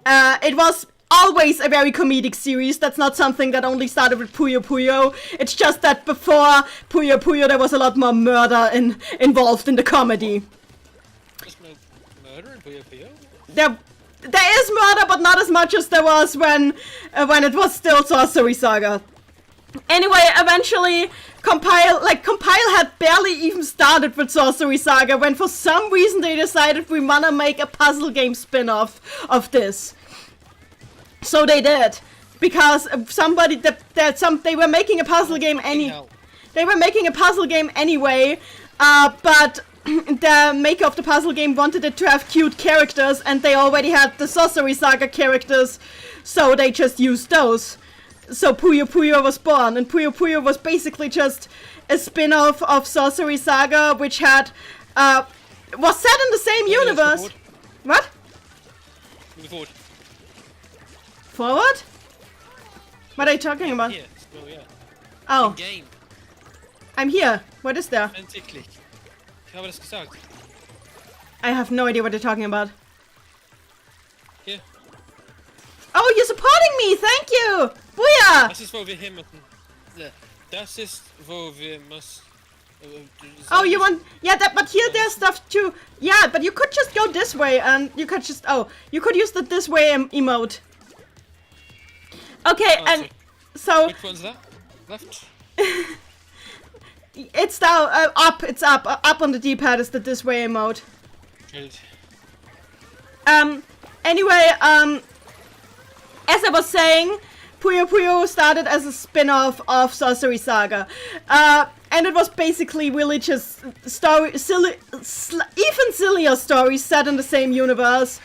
It was always a very comedic series. That's not something that only started with Puyo Puyo. It's just that before Puyo Puyo there was a lot more murder involved in the comedy.
There's no murder in Puyo Puyo?
There is murder, but not as much as there was when it was still Sorcery Saga. Anyway, eventually, Compile had barely even started with Sorcery Saga when for some reason they decided we wanna make a puzzle game spin-off of this. So they did. Because they were making a puzzle game They were making a puzzle game anyway, but the maker of the puzzle game wanted it to have cute characters, and they already had the Sorcery Saga characters, so they just used those. So Puyo Puyo was born, and Puyo Puyo was basically just a spin-off of Sorcery Saga, which had was set in the same universe. What?
Move forward.
Forward? What are you talking about?
Here. Oh, yeah.
Oh,
Game.
I'm here. What is there?
Endlich. Ich habe das gesagt.
I have no idea what you're talking about.
Hier.
Oh, you're supporting me! Thank you! Booyah!
Das ist, wo wir hin müssen. Das ist, wo wir müssen.
Oh, you want... Yeah, but here there's stuff too. Yeah, but you could just go this way and you could just... Oh, you could use the this way emote. Okay,
Oh,
and so...
Which one's that? Left?
It's down, up, it's up. Up on the D-pad is the this way emote.
Good.
Anyway, as I was saying, Puyo Puyo started as a spin-off of Sorcery Saga. And it was basically really just even sillier stories set in the same universe.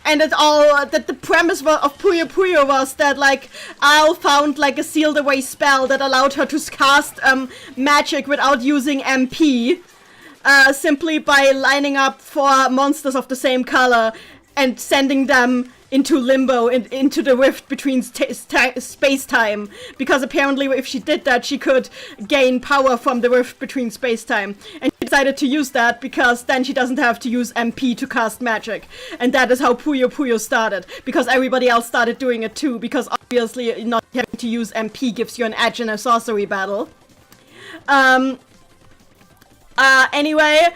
And that the premise of Puyo Puyo was that, like, Al found, like, a sealed-away spell that allowed her to cast magic without using MP, simply by lining up 4 monsters of the same color and sending them into limbo, into the rift between space-time. Because apparently if she did that, she could gain power from the rift between space-time. And she decided to use that because then she doesn't have to use MP to cast magic. And that is how Puyo Puyo started. Because everybody else started doing it too. Because obviously not having to use MP gives you an edge in a sorcery battle. Anyway...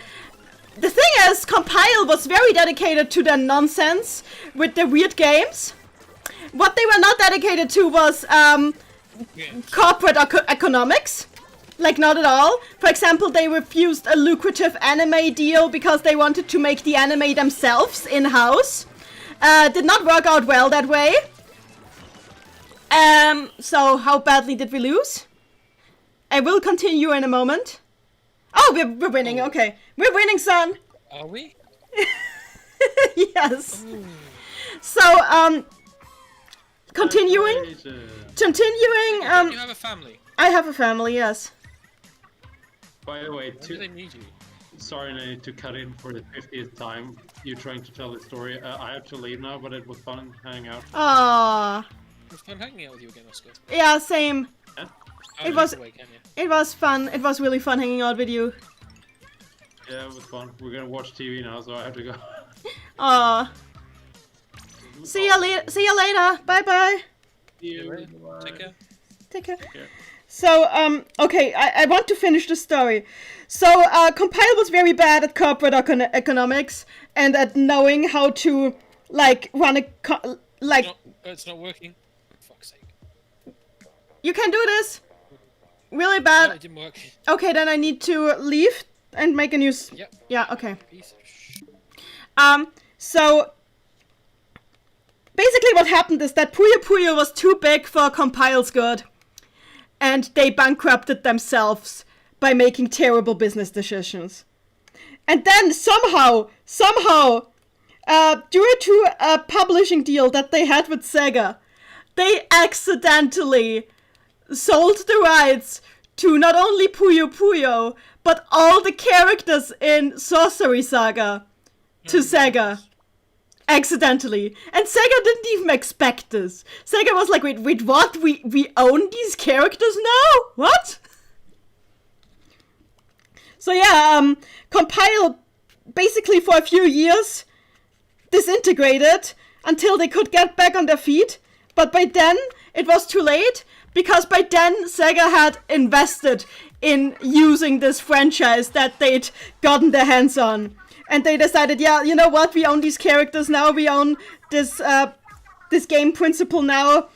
The thing is, Compile was very dedicated to their nonsense with the weird games. What they were not dedicated to was corporate economics. Like, not at all. For example, they refused a lucrative anime deal because they wanted to make the anime themselves in-house. Did not work out well that way. So how badly did we lose? I will continue in a moment. Oh, we're winning, okay. We're winning, son!
Are we?
Yes. Ooh. So, continuing.
You have a family?
I have a family, yes.
By the way,
do they need you?
Sorry, I need to cut in for the 50th time. You're trying to tell the story. I have to leave now, but it was fun hanging out.
Aww.
It was fun hanging out with you again, Oscar.
Yeah, same.
Yeah?
It was fun. It was really fun hanging out with you.
Yeah, it was fun. We're gonna watch TV now, so I have to go.
Aww. See you later. Bye bye.
See you.
Take care.
Take care. So, okay, I want to finish the story. So, Compile was very bad at corporate economics and at knowing how to, like, run a
it's not working. For fuck's sake.
You can do this. Really bad.
No, it didn't work.
Okay, then I need to leave and make a new...
Yep.
Yeah, okay.
Piece of shit.
So... Basically what happened is that Puyo Puyo was too big for Compile's good. And they bankrupted themselves by making terrible business decisions. And then somehow, due to a publishing deal that they had with Sega, they accidentally sold the rights to not only Puyo Puyo, but all the characters in Sorcery Saga to Sega. accidentally. And Sega didn't even expect this. Sega was like, wait, what? We own these characters now? What? So yeah, Compile basically for a few years disintegrated until they could get back on their feet. But by then, it was too late, because by then Sega had invested in using this franchise that they'd gotten their hands on. And they decided, yeah, you know what, we own these characters now, we own this game principle now,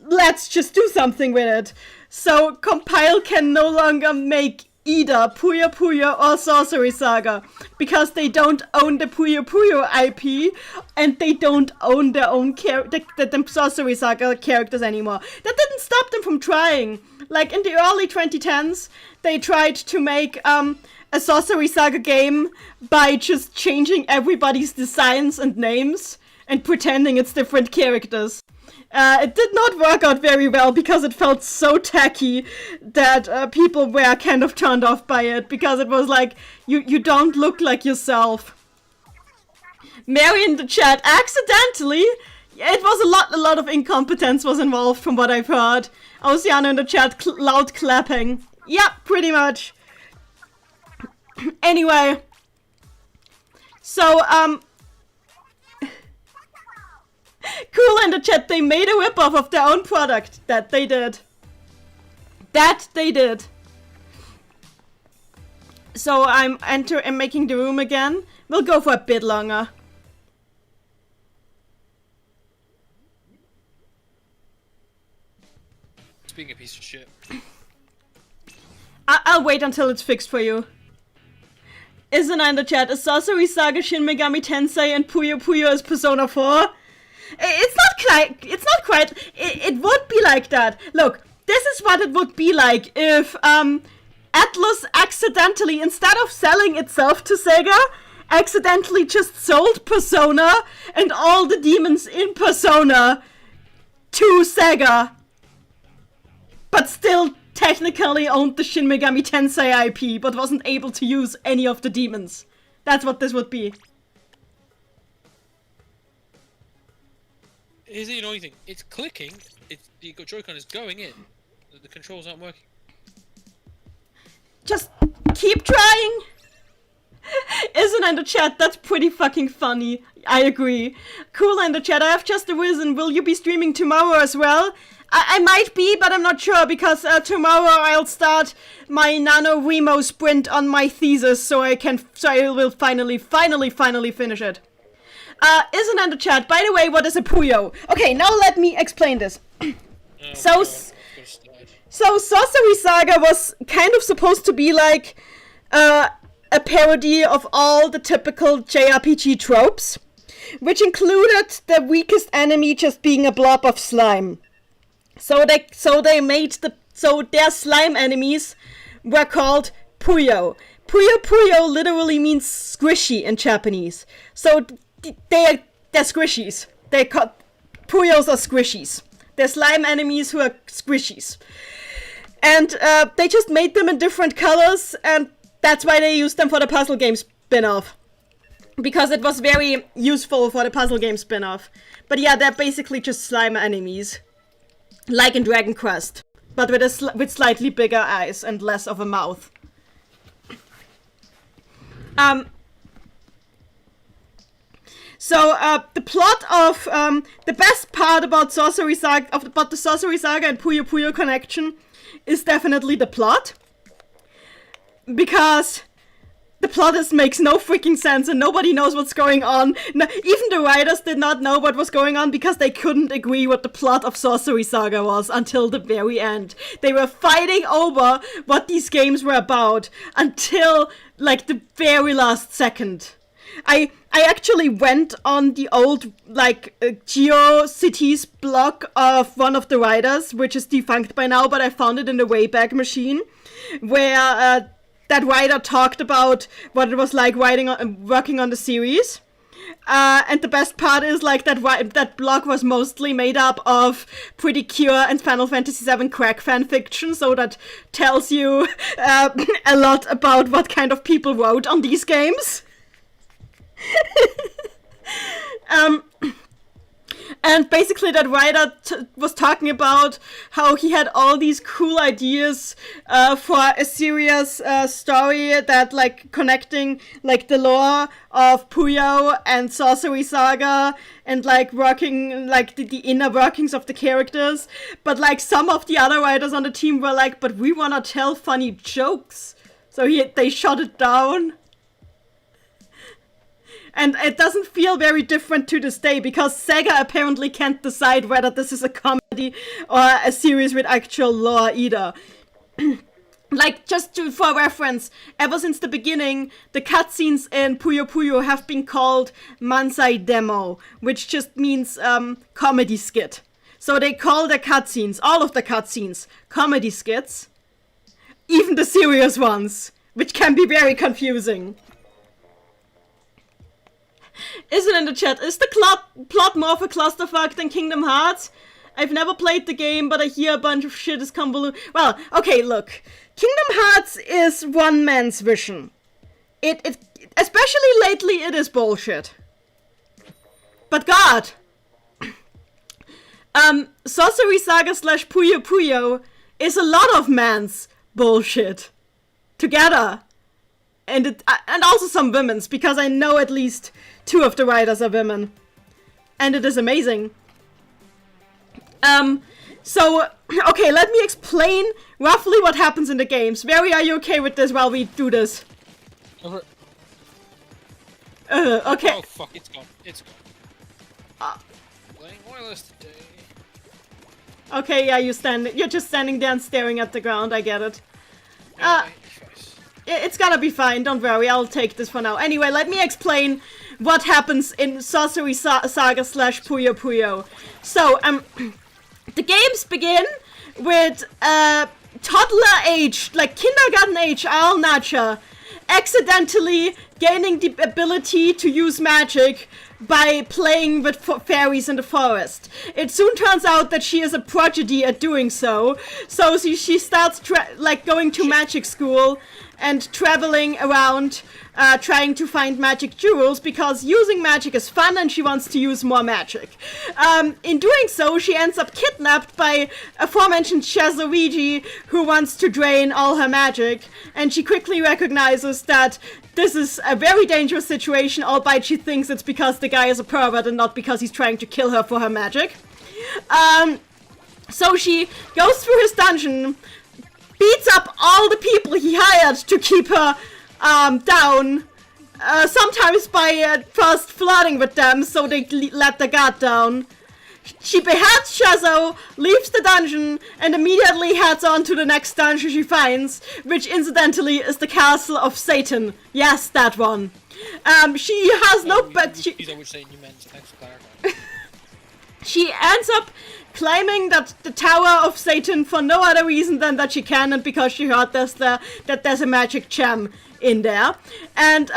let's just do something with it. So Compile can no longer make either Puyo Puyo or Sorcery Saga, because they don't own the Puyo Puyo IP, and they don't own their own the Sorcery Saga characters anymore. That didn't stop them from trying. Like, in the early 2010s, they tried to make a Sorcery Saga game by just changing everybody's designs and names and pretending it's different characters. It did not work out very well because it felt so tacky that people were kind of turned off by it, because it was like, you don't look like yourself. Mary in the chat, accidentally, it was a lot of incompetence was involved from what I've heard. Oceano in the chat, loud clapping. Yeah, pretty much. Anyway, so, Cool in the chat, they made a ripoff of their own product. That they did. So I'm making the room again. We'll go for a bit longer.
It's being a piece of shit.
I'll wait until it's fixed for you. Isn't in the chat, a Sorcery Saga, Shin Megami Tensei, and Puyo Puyo is Persona 4? It's not quite, it would be like that. Look, this is what it would be like if, Atlas accidentally, instead of selling itself to Sega, accidentally just sold Persona and all the demons in Persona to Sega. But still technically owned the Shin Megami Tensei IP, but wasn't able to use any of the demons. That's what this would be.
Here's the annoying thing. It's clicking. The Joy-Con is going in. The controls aren't working.
Just keep trying. Isn't in the chat, that's pretty fucking funny. I agree. Cool in the chat, I have just arisen. Will you be streaming tomorrow as well? I might be, but I'm not sure, because tomorrow I'll start my NaNoWriMo sprint on my thesis, so I will finally finish it. Isn't in the chat, by the way, what is a Puyo? Okay, now let me explain this. So Sorcery Saga was kind of supposed to be like a parody of all the typical JRPG tropes, which included the weakest enemy just being a blob of slime. So their slime enemies were called Puyo. Puyo Puyo literally means squishy in Japanese. So they're squishies. Puyos are squishies. They're slime enemies who are squishies. And they just made them in different colors, and that's why they used them for the puzzle game spin-off. Because it was very useful for the puzzle game spin-off. But yeah, they're basically just slime enemies. Like in Dragon Quest. But with slightly bigger eyes and less of a mouth. So, the plot of, the best part about the Sorcery Saga and Puyo Puyo connection is definitely the plot. Because the plot makes no freaking sense and nobody knows what's going on. No, even the writers did not know what was going on because they couldn't agree what the plot of Sorcery Saga was until the very end. They were fighting over what these games were about until, like, the very last second. I actually went on the old, GeoCities blog of one of the writers, which is defunct by now, but I found it in the Wayback Machine, where that writer talked about what it was like working on the series. And the best part is, that blog was mostly made up of Pretty Cure and Final Fantasy VII crack fanfiction, so that tells you a lot about what kind of people wrote on these games. And basically that writer was talking about how he had all these cool ideas for a serious story that like connecting like the lore of Puyo and Sorcery Saga and like working like the inner workings of the characters. But like some of the other writers on the team were like, but we want to tell funny jokes. So they shut it down. And it doesn't feel very different to this day, because Sega apparently can't decide whether this is a comedy or a series with actual lore either. Like, for reference, ever since the beginning, the cutscenes in Puyo Puyo have been called Mansai Demo, which just means comedy skit. So they call the cutscenes, all of the cutscenes, comedy skits, even the serious ones, which can be very confusing. Isn't in the chat, is the plot more of a clusterfuck than Kingdom Hearts? I've never played the game, but I hear a bunch of shit is convoluted. Well, okay, look. Kingdom Hearts is one man's vision. It especially lately, it is bullshit. But God! Sorcery Saga / Puyo Puyo is a lot of man's bullshit. Together. And also some women's, because I know at least 2 of the writers are women. And it is amazing. So, okay, let me explain roughly what happens in the games. Very, are you okay with this while we do this?
Over.
Okay.
Oh fuck, it's gone. It's gone. Playing wireless today.
Okay, yeah, you're just standing there and staring at the ground, I get it. It's gonna be fine, don't worry, I'll take this for now. Anyway, let me explain what happens in Sorcery Saga / Puyo Puyo. So, the games begin with toddler age, like kindergarten age Al Nacha, accidentally gaining the ability to use magic by playing with fairies in the forest. It soon turns out that she is a prodigy at doing so, so she starts going to magic school and traveling around trying to find magic jewels, because using magic is fun and she wants to use more magic. In doing so, she ends up kidnapped by aforementioned Chazoigi, who wants to drain all her magic, and she quickly recognizes that this is a very dangerous situation, albeit she thinks it's because the guy is a pervert and not because he's trying to kill her for her magic. So she goes through his dungeon, beats up all the people he hired to keep her down, sometimes by first flirting with them so they let the guard down. She beheads Shazo, leaves the dungeon, and immediately heads on to the next dungeon she finds, which incidentally is the Castle of Satan. Yes, that one. She has no... She ends up claiming that the Tower of Satan for no other reason than that she can, and because she heard that there's a magic gem in there. And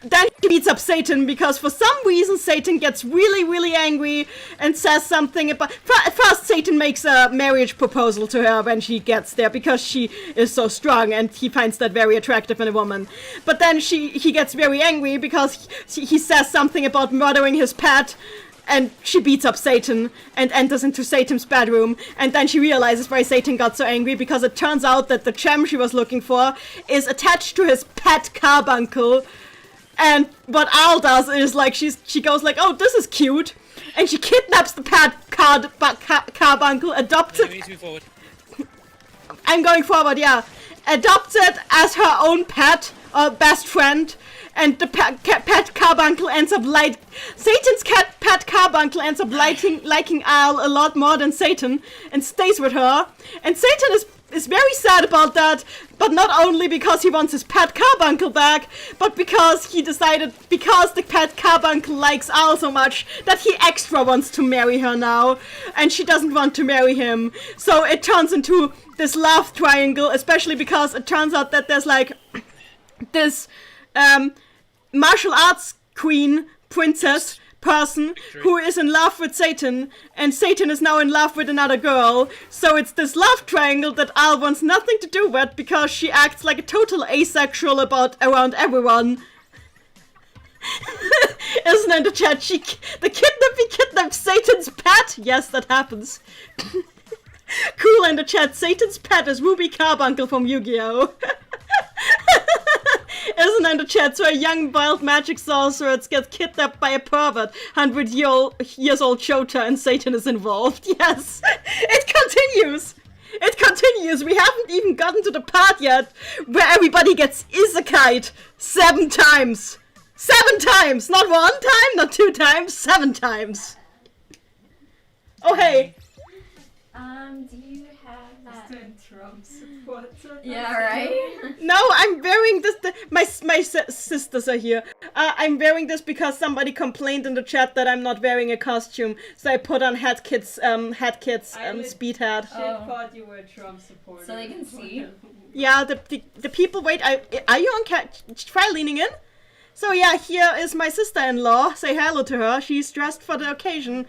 then she beats up Satan because for some reason Satan gets really, really angry and says something about... At first Satan makes a marriage proposal to her when she gets there because she is so strong and he finds that very attractive in a woman. But then he gets very angry because he says something about murdering his pet, and she beats up Satan and enters into Satan's bedroom, and then she realizes why Satan got so angry, because it turns out that the gem she was looking for is attached to his pet carbuncle. And what Al does is, like, she goes like, oh, this is cute, and she kidnaps the pet carbuncle, adopts it. I'm going forward, yeah. Adopts it as her own pet, or best friend, and the pet carbuncle ends up Satan's pet carbuncle ends up liking Al a lot more than Satan, and stays with her. And Satan is very sad about that, but not only because he wants his pet carbuncle back, but because he decided, because the pet carbuncle likes Al so much, that he extra wants to marry her now, and she doesn't want to marry him. So it turns into this love triangle, especially because it turns out that there's like this martial arts queen, princess person who is in love with Satan, and Satan is now in love with another girl. So it's this love triangle that Al wants nothing to do with, because she acts like a total asexual around everyone. Isn't in the chat, the kidnapping kidnaps Satan's pet? Yes, that happens. Cool in the chat, Satan's pet is Ruby Carbuncle from Yu-Gi-Oh! Isn't in the chat, so a young wild magic sorcerer gets kidnapped by a pervert, 100-years old Chota, and Satan is involved. Yes! It continues! It continues! We haven't even gotten to the part yet where everybody gets isekai'd 7 times! 7 times! Not 1 time, not 2 times, 7 times! Oh hey!
Do you have that?
Trump supporter.
Yeah, right?
No, I'm wearing this. My sisters are here. I'm wearing this because somebody complained in the chat that I'm not wearing a costume, so I put on headkits, speed hat.
Thought you were a Trump supporter.
So they can see.
Yeah, the people. Wait, are you on try leaning in? So yeah, here is my sister-in-law. Say hello to her. She's dressed for the occasion.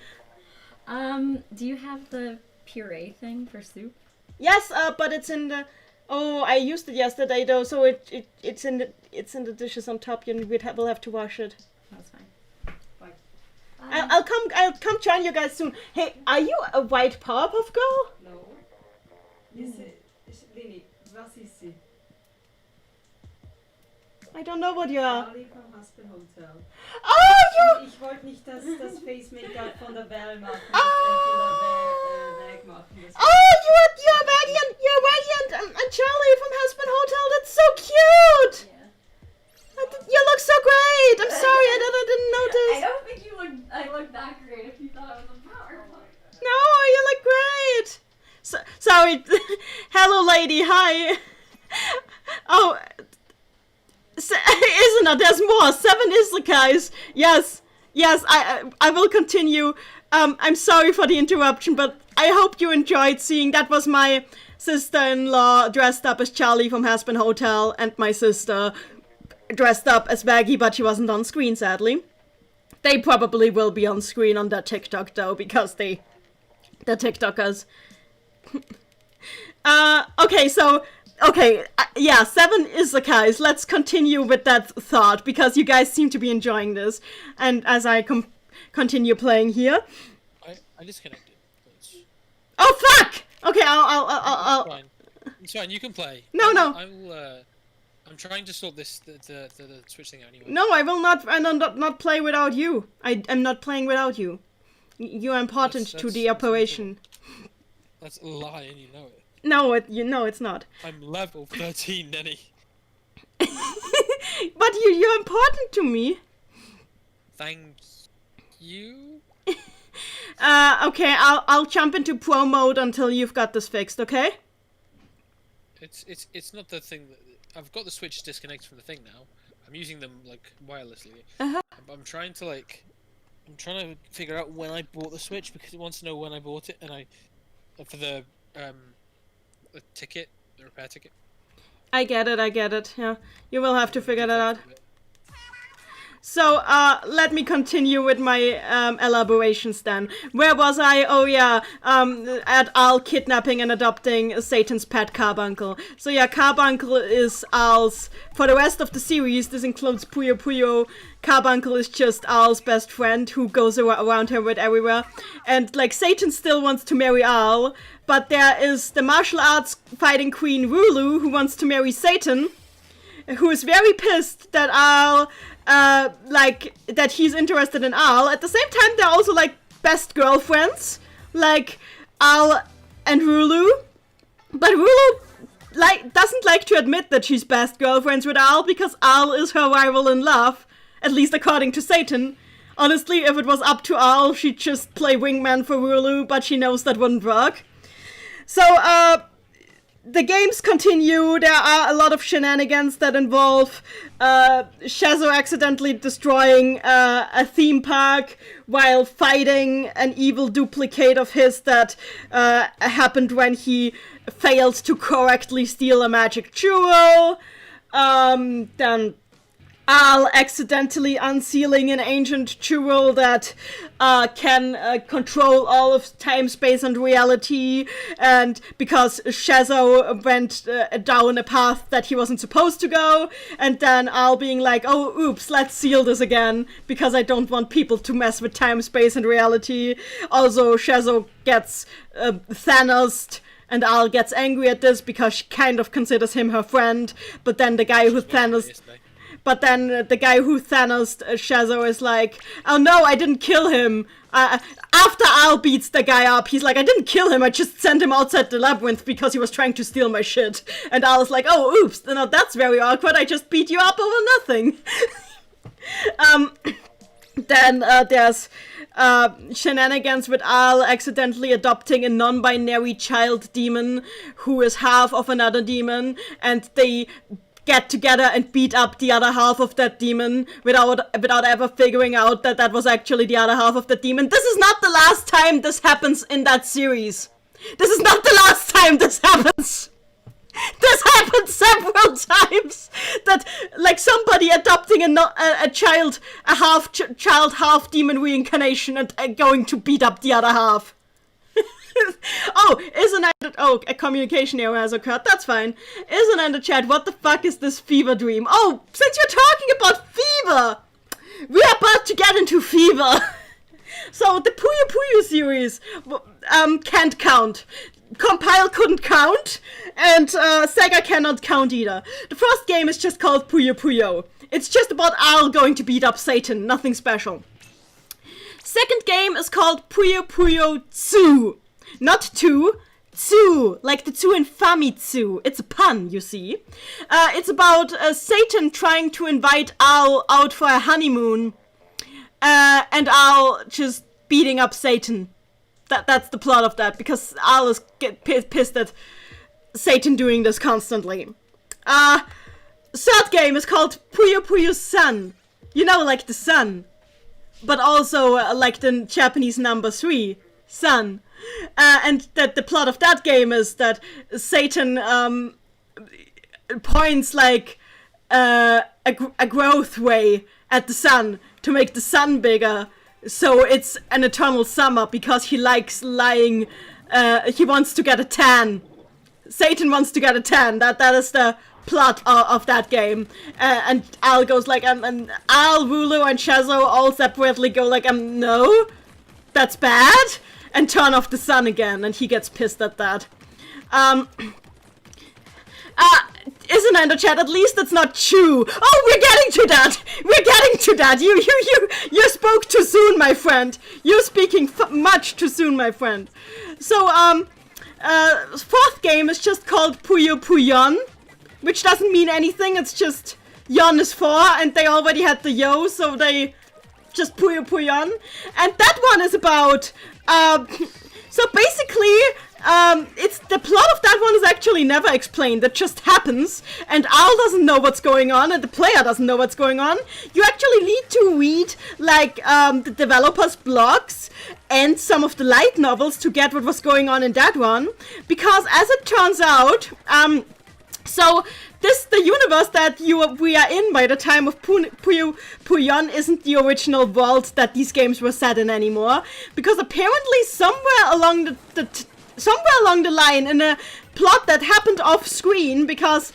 Do you have the puree thing for soup?
Yes, but it's in the. Oh, I used it yesterday though, so it's in the dishes on top. We'll have to wash it.
That's fine.
Bye.
I'll come join you guys soon. Hey, are you a white Powerpuff Girl?
No. Lini, was ist sie?
I don't know what you are.
Charlie vom Husband Hotel.
Oh, you!
Ich wollte nicht das Face Make-up von der Val machen.
Ah!
Von der Val wegmachen.
Oh, you're Radiant, and Charlie from Husband Hotel. That's so cute.
Yeah.
You look so great. I'm sorry, I didn't notice.
I don't think I look that great if you thought I was a Powerpuff.
No, you look great. Sorry. Hello, lady. Hi. Oh. Isn't it? There's more. 7 isekais. Yes, I will continue. I'm sorry for the interruption, but I hope you enjoyed seeing. That was my sister-in-law dressed up as Charlie from Husband Hotel, and my sister dressed up as Vaggie, but she wasn't on screen, sadly. They probably will be on screen on their TikTok, though, because they're TikTokers. Yeah, 7 isekais. Let's continue with that thought, because you guys seem to be enjoying this. And as I continue playing here...
I disconnected.
Oh, fuck! Okay, I'll...
It's fine. It's fine, you can play.
No.
I'm trying to sort this, the Switch thing out anyway.
No, I will not, not play without you. I'm not playing without you. You are important to the operation.
That's a lie, and you know it.
No, it's not.
I'm level 13, Nenny.
But you're important to me.
Thank you.
Okay, I'll jump into pro mode until you've got this fixed, okay?
It's not the thing that I've got the Switch disconnected from the thing now. I'm using them like wirelessly.
Uh-huh.
I'm trying to figure out when I bought the Switch because it wants to know when I bought it, and for the ticket, the repair ticket.
I get it, yeah. You will have to figure that out. So, let me continue with my elaborations then. Where was I? Oh yeah, at Al kidnapping and adopting Satan's pet Carbuncle. So yeah, Carbuncle is Al's... For the rest of the series, this includes Puyo Puyo. Carbuncle is just Al's best friend who goes around her with everywhere. And, like, Satan still wants to marry Al, but there is the martial arts fighting queen Rulu who wants to marry Satan, who is very pissed that Al... that he's interested in Al. At the same time, they're also, like, best girlfriends. Like, Al and Rulu. But Rulu, doesn't like to admit that she's best girlfriends with Al, because Al is her rival in love. At least according to Satan. Honestly, if it was up to Al, she'd just play wingman for Rulu, but she knows that wouldn't work. So, the games continue. There are a lot of shenanigans that involve Shazo accidentally destroying a theme park while fighting an evil duplicate of his that happened when he failed to correctly steal a magic jewel. Then Al accidentally unsealing an ancient jewel that can control all of time, space, and reality, and because Shazo went down a path that he wasn't supposed to go, and then Al being like, oh, oops, let's seal this again, because I don't want people to mess with time, space, and reality. Also, Shazo gets Thanos, and Al gets angry at this because she kind of considers him her friend, but then the guy who Thanos... But then the guy who Thanos Shazo is like, oh no, I didn't kill him. After Al beats the guy up, he's like, I didn't kill him, I just sent him outside the labyrinth because he was trying to steal my shit. And Al's like, oh, oops, no, that's very awkward, I just beat you up over nothing. Then there's shenanigans with Al accidentally adopting a non-binary child demon who is half of another demon, and they get together and beat up the other half of that demon without ever figuring out that that was actually the other half of the demon. This is not the last time this happens in that series. This is not the last time this happens. This happened several times. That, like, somebody adopting a child, half demon reincarnation and going to beat up the other half. A communication error has occurred. That's fine. Isn't in the chat, what the fuck is this fever dream? Oh, since you're talking about fever, we're about to get into fever. So the Puyo Puyo series can't count. Compile couldn't count, and Sega cannot count either. The first game is just called Puyo Puyo. It's just about Al going to beat up Satan, nothing special. Second game is called Puyo Puyo 2. Not 2, 2, like the 2 in Famitsu. It's a pun, you see. It's about Satan trying to invite Al out for a honeymoon, and Al just beating up Satan. That's the plot of that, because Al is pissed at Satan doing this constantly. Third game is called Puyo Puyo Sun. You know, like the sun. But also like the Japanese number 3, sun. And that the plot of that game is that Satan points like a growth way at the sun to make the sun bigger, so it's an eternal summer because he likes lying. He wants to get a tan. Satan wants to get a tan. That is the plot of that game. And Al goes like, and Al, Rulu, and Shazo all separately go like, no, that's bad. And turn off the sun again, and he gets pissed at that. Isn't in the chat, at least it's not Chew. Oh, we're getting to that! We're getting to that! You spoke too soon, my friend. You're speaking much too soon, my friend. So, fourth game is just called Puyo Puyon, which doesn't mean anything, it's just Yon is 4, and they already had the Yo, so they just Puyo Puyon. And that one is about... so basically, it's the plot of that one is actually never explained. It just happens, and Al doesn't know what's going on, and the player doesn't know what's going on. You actually need to read, like, the developers' blogs and some of the light novels to get what was going on in that one. Because, as it turns out, the universe that we are in by the time of Puyo Puyon isn't the original world that these games were set in anymore, because apparently somewhere along the line in a plot that happened off screen, because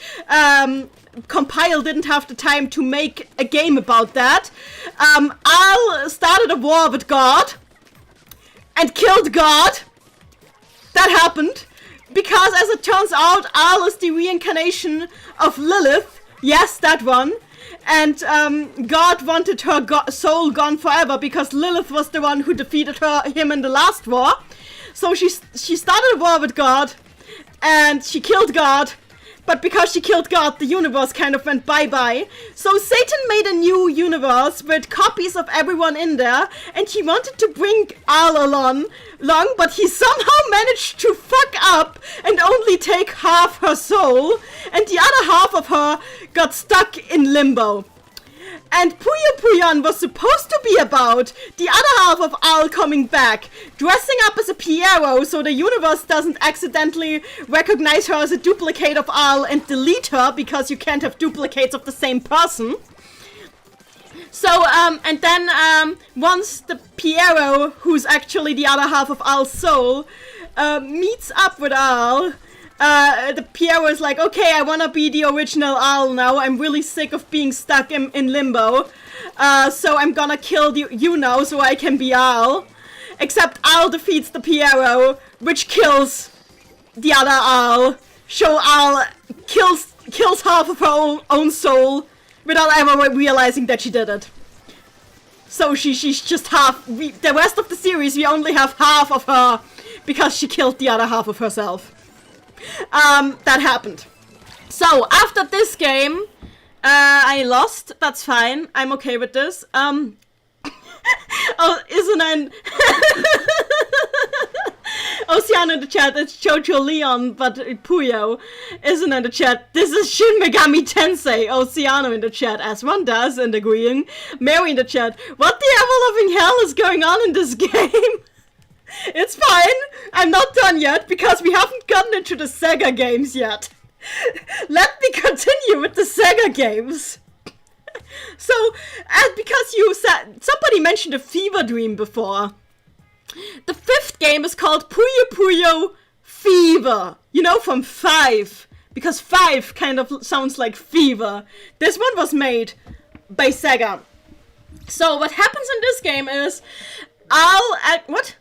Compile didn't have the time to make a game about that, Al started a war with God and killed God. That happened. Because, as it turns out, Al is the reincarnation of Lilith. Yes, that one. And God wanted her soul gone forever because Lilith was the one who defeated him in the last war. So she started a war with God, and she killed God. But because she killed God, the universe kind of went bye-bye. So Satan made a new universe with copies of everyone in there, and he wanted to bring Al along, but he somehow managed to fuck up and only take half her soul, and the other half of her got stuck in limbo. And Puyo Puyon was supposed to be about the other half of Al coming back, dressing up as a Pierrot so the universe doesn't accidentally recognize her as a duplicate of Al and delete her, because you can't have duplicates of the same person. So, and then, once the Piero, who's actually the other half of Al's soul, meets up with Al, the Piero is like, okay, I wanna be the original Al now, I'm really sick of being stuck in limbo, so I'm gonna kill you now so I can be Al. Except Al defeats the Piero, which kills the other Al. So Al kills half of her own soul without ever realizing that she did it. So she's just half. The rest of the series, we only have half of her because she killed the other half of herself. That happened. So after this game, I lost. That's fine. I'm okay with this. Oh, isn't ein Oceano in the chat, it's Jojo Leon, but Puyo isn't in the chat. This is Shin Megami Tensei. Oceano in the chat, as one does, and agreeing. Mary in the chat, what the ever-loving hell is going on in this game? It's fine. I'm not done yet, because we haven't gotten into the Sega games yet. Let me continue with the Sega games. So, because you said, somebody mentioned a fever dream before. The 5th game is called Puyo Puyo Fever. You know, from 5. Because 5 kind of sounds like fever. This one was made by Sega. So, what happens in this game is, what?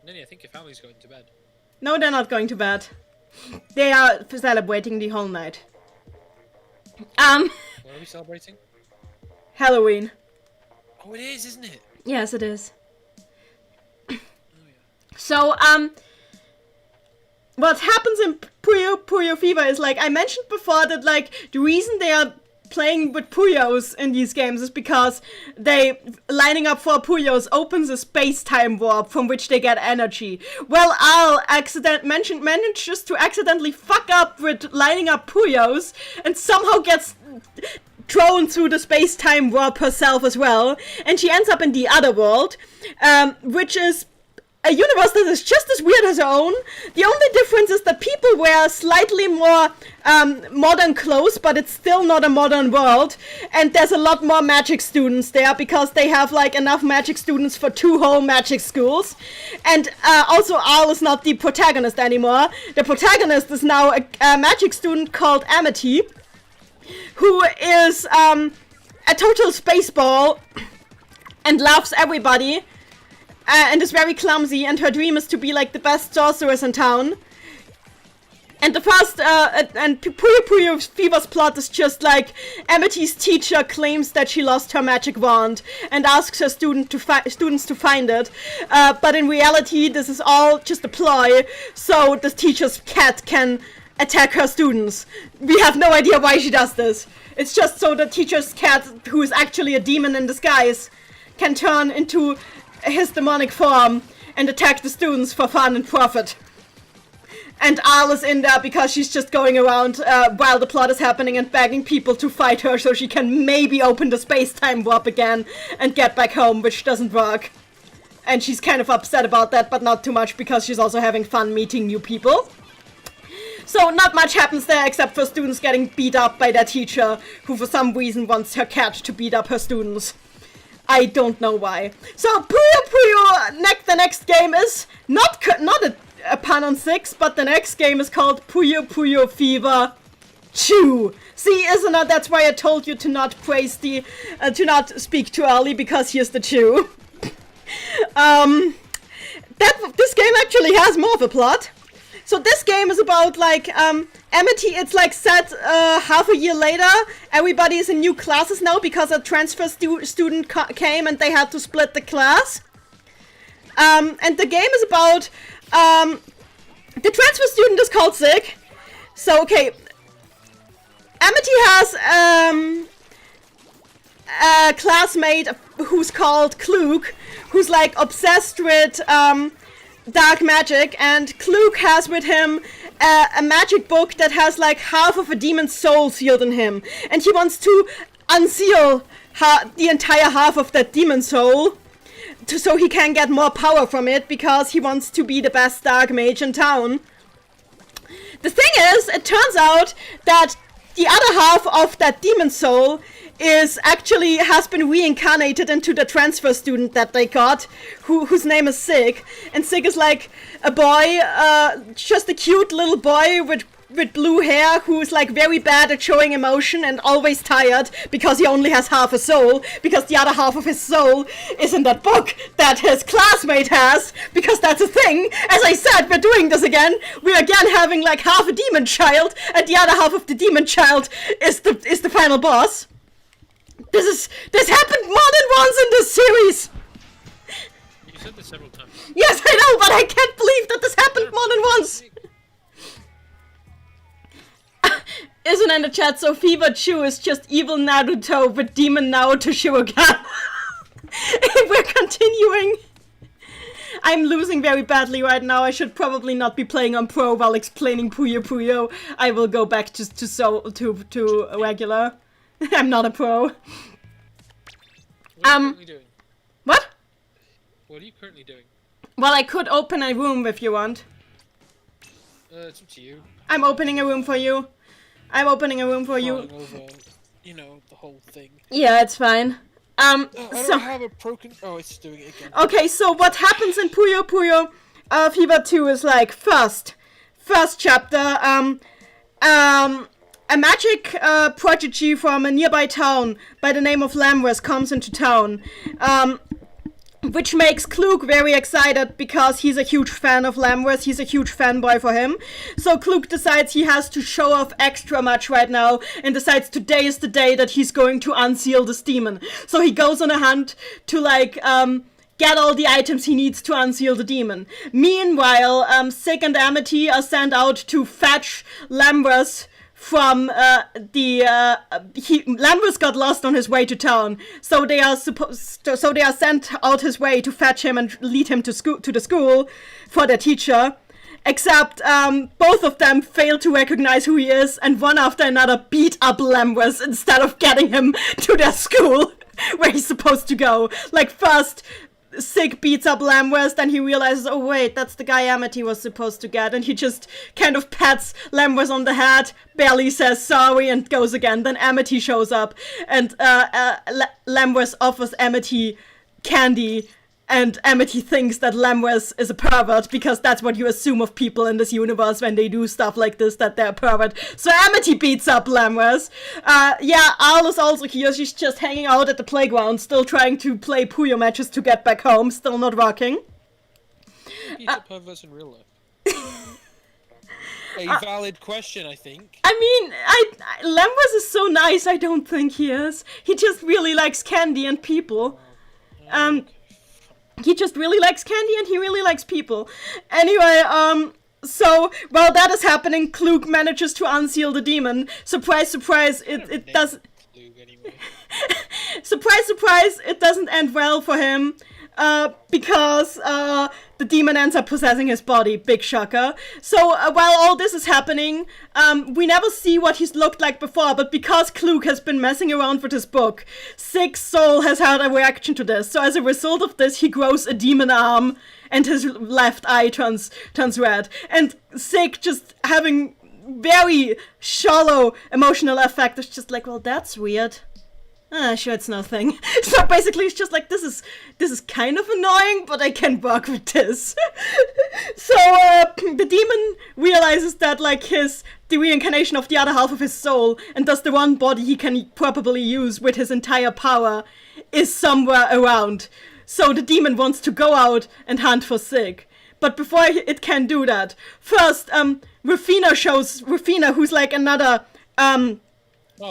Ninny, I think your family's going to bed.
No, they're not going to bed. They are celebrating the whole night.
What are we celebrating?
Halloween.
Oh, it is, isn't it?
Yes, it is.
Oh, yeah.
So, what happens in Puyo Puyo Fever is, like, I mentioned before that, like, the reason they are playing with Puyos in these games is because lining up for Puyos opens a space-time warp from which they get energy. Well, Al manages to accidentally fuck up with lining up Puyos and somehow gets thrown through the space-time warp herself as well, and she ends up in the other world, which is a universe that is just as weird as her own. The only difference is that people wear slightly more modern clothes, but it's still not a modern world, and there's a lot more magic students there because they have like enough magic students for 2 whole magic schools. And also Al is not the protagonist anymore. The protagonist is now a magic student called Amity, who is a total spaceball and loves everybody and is very clumsy, and her dream is to be like the best sorceress in town. And the first and Puyo Puyo Fever's plot is just like Amity's teacher claims that she lost her magic wand and asks her students to find it, but in reality this is all just a ploy so the teacher's cat can attack her students. We have no idea why she does this. It's just so the teacher's cat, who is actually a demon in disguise, can turn into his demonic form and attack the students for fun and profit. And Al is in there because she's just going around while the plot is happening and begging people to fight her so she can maybe open the space-time warp again and get back home, which doesn't work. And she's kind of upset about that, but not too much because she's also having fun meeting new people. So not much happens there except for students getting beat up by their teacher, who for some reason wants her cat to beat up her students. I don't know why. So Puyo Puyo, the next game is not a pun on 6, but the next game is called Puyo Puyo Fever 2. See, isn't it? That's why I told you to not praise the, to not speak too early, because here's the 2. This game actually has more of a plot. So this game is about, like, Amity, it's like set half a year later. Everybody is in new classes now because a transfer student came and they had to split the class. And the game is about, the transfer student is called Zig. So, okay, Amity has a classmate who's called Klug, who's, like, obsessed with dark magic, and Klug has with him a magic book that has like half of a demon's soul sealed in him, and he wants to unseal the entire half of that demon soul so he can get more power from it, because he wants to be the best dark mage in town. The thing is, it turns out that the other half of that demon soul has been reincarnated into the transfer student that they got, whose name is Sig. And Sig is like a boy, just a cute little boy with blue hair who's like very bad at showing emotion and always tired because he only has half a soul, because the other half of his soul is in that book that his classmate has, because that's a thing. As I said, we're doing this again. We're again having like half a demon child, and the other half of the demon child is the final boss. This happened more than once in this series.
You said this several times.
Yes, I know, but I can't believe that this happened more than once. Isn't in the chat, so Fever Chew is just evil Naruto with demon Naruto Shuriken. We're continuing. I'm losing very badly right now. I should probably not be playing on Pro while explaining Puyo Puyo. I will go back to regular. I'm not a pro.
What are you currently doing?
What?
What are you currently doing?
Well, I could open a room if you want.
It's up to you.
I'm opening a room for you. I'm opening a room for you.
Over, you know, the whole thing.
Yeah, it's fine.
I don't have a oh, it's doing it again.
Okay, so what happens in Puyo Puyo Fever 2 is like first chapter, a magic prodigy from a nearby town by the name of Lamrus comes into town, which makes Klug very excited because he's a huge fan of Lamrus. He's a huge fanboy for him. So Klug decides he has to show off extra much right now and decides today is the day that he's going to unseal this demon. So he goes on a hunt to like get all the items he needs to unseal the demon. Meanwhile, Sig and Amity are sent out to fetch Lamrus from Lamrus got lost on his way to town, so they are sent out his way to fetch him and lead him to the school for their teacher. Except both of them fail to recognize who he is, and one after another beat up Lamrus instead of getting him to their school where he's supposed to go. Like first, Sig beats up Lamrus, then he realizes, oh wait, that's the guy Amity was supposed to get, and he just kind of pats Lamrus on the head, barely says sorry, and goes again. Then Amity shows up, and Lamrus offers Amity candy, and Amity thinks that Lamrus is a pervert, because that's what you assume of people in this universe when they do stuff like this, that they're a pervert. So Amity beats up Lamrus. Al is also here. She's just hanging out at the playground, still trying to play Puyo matches to get back home, still not working.
He's a pervert in real life. A valid question, I think.
I mean, Lamrus is so nice, I don't think he is. He just really likes candy and people. He just really likes candy and he really likes people. Anyway, so while that is happening, Klug manages to unseal the demon. Surprise, surprise, it does.
Anyway.
Surprise, surprise, it doesn't end well for him. Because the demon ends up possessing his body. Big shocker. So while all this is happening, we never see what he's looked like before, but because Klug has been messing around with his book, Sig's soul has had a reaction to this. So as a result of this, he grows a demon arm, and his left eye turns red. And Sig, just having very shallow emotional effect, is just like, well, that's weird. Sure, it's nothing. So basically it's just like, this is kind of annoying, but I can work with this. So the demon realizes that like the reincarnation of the other half of his soul, and thus the one body he can probably use with his entire power, is somewhere around. So the demon wants to go out and hunt for Sig. But before it can do that, first Rufina, who's like another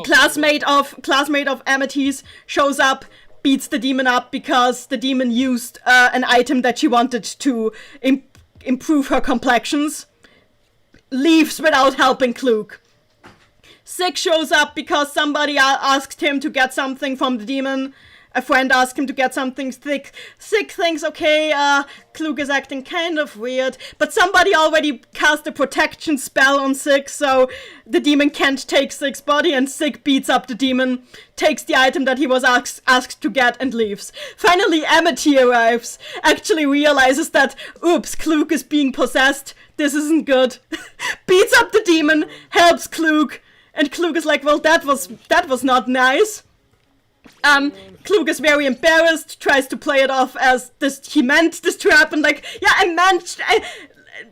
classmate of Amity's, shows up, beats the demon up because the demon used an item that she wanted to improve her complexions. Leaves without helping Klug. Sig shows up because somebody asked him to get something from the demon. A friend asked him to get something. Sig thinks, okay, Klug is acting kind of weird, but somebody already cast a protection spell on Sig, so the demon can't take Sig's body, and Sig beats up the demon, takes the item that he was asked to get, and leaves. Finally, Amity arrives, actually realizes that, oops, Klug is being possessed, this isn't good, beats up the demon, helps Klug, and Klug is like, well, that was not nice. Klug is very embarrassed, tries to play it off as this. He meant this to happen. Like, yeah,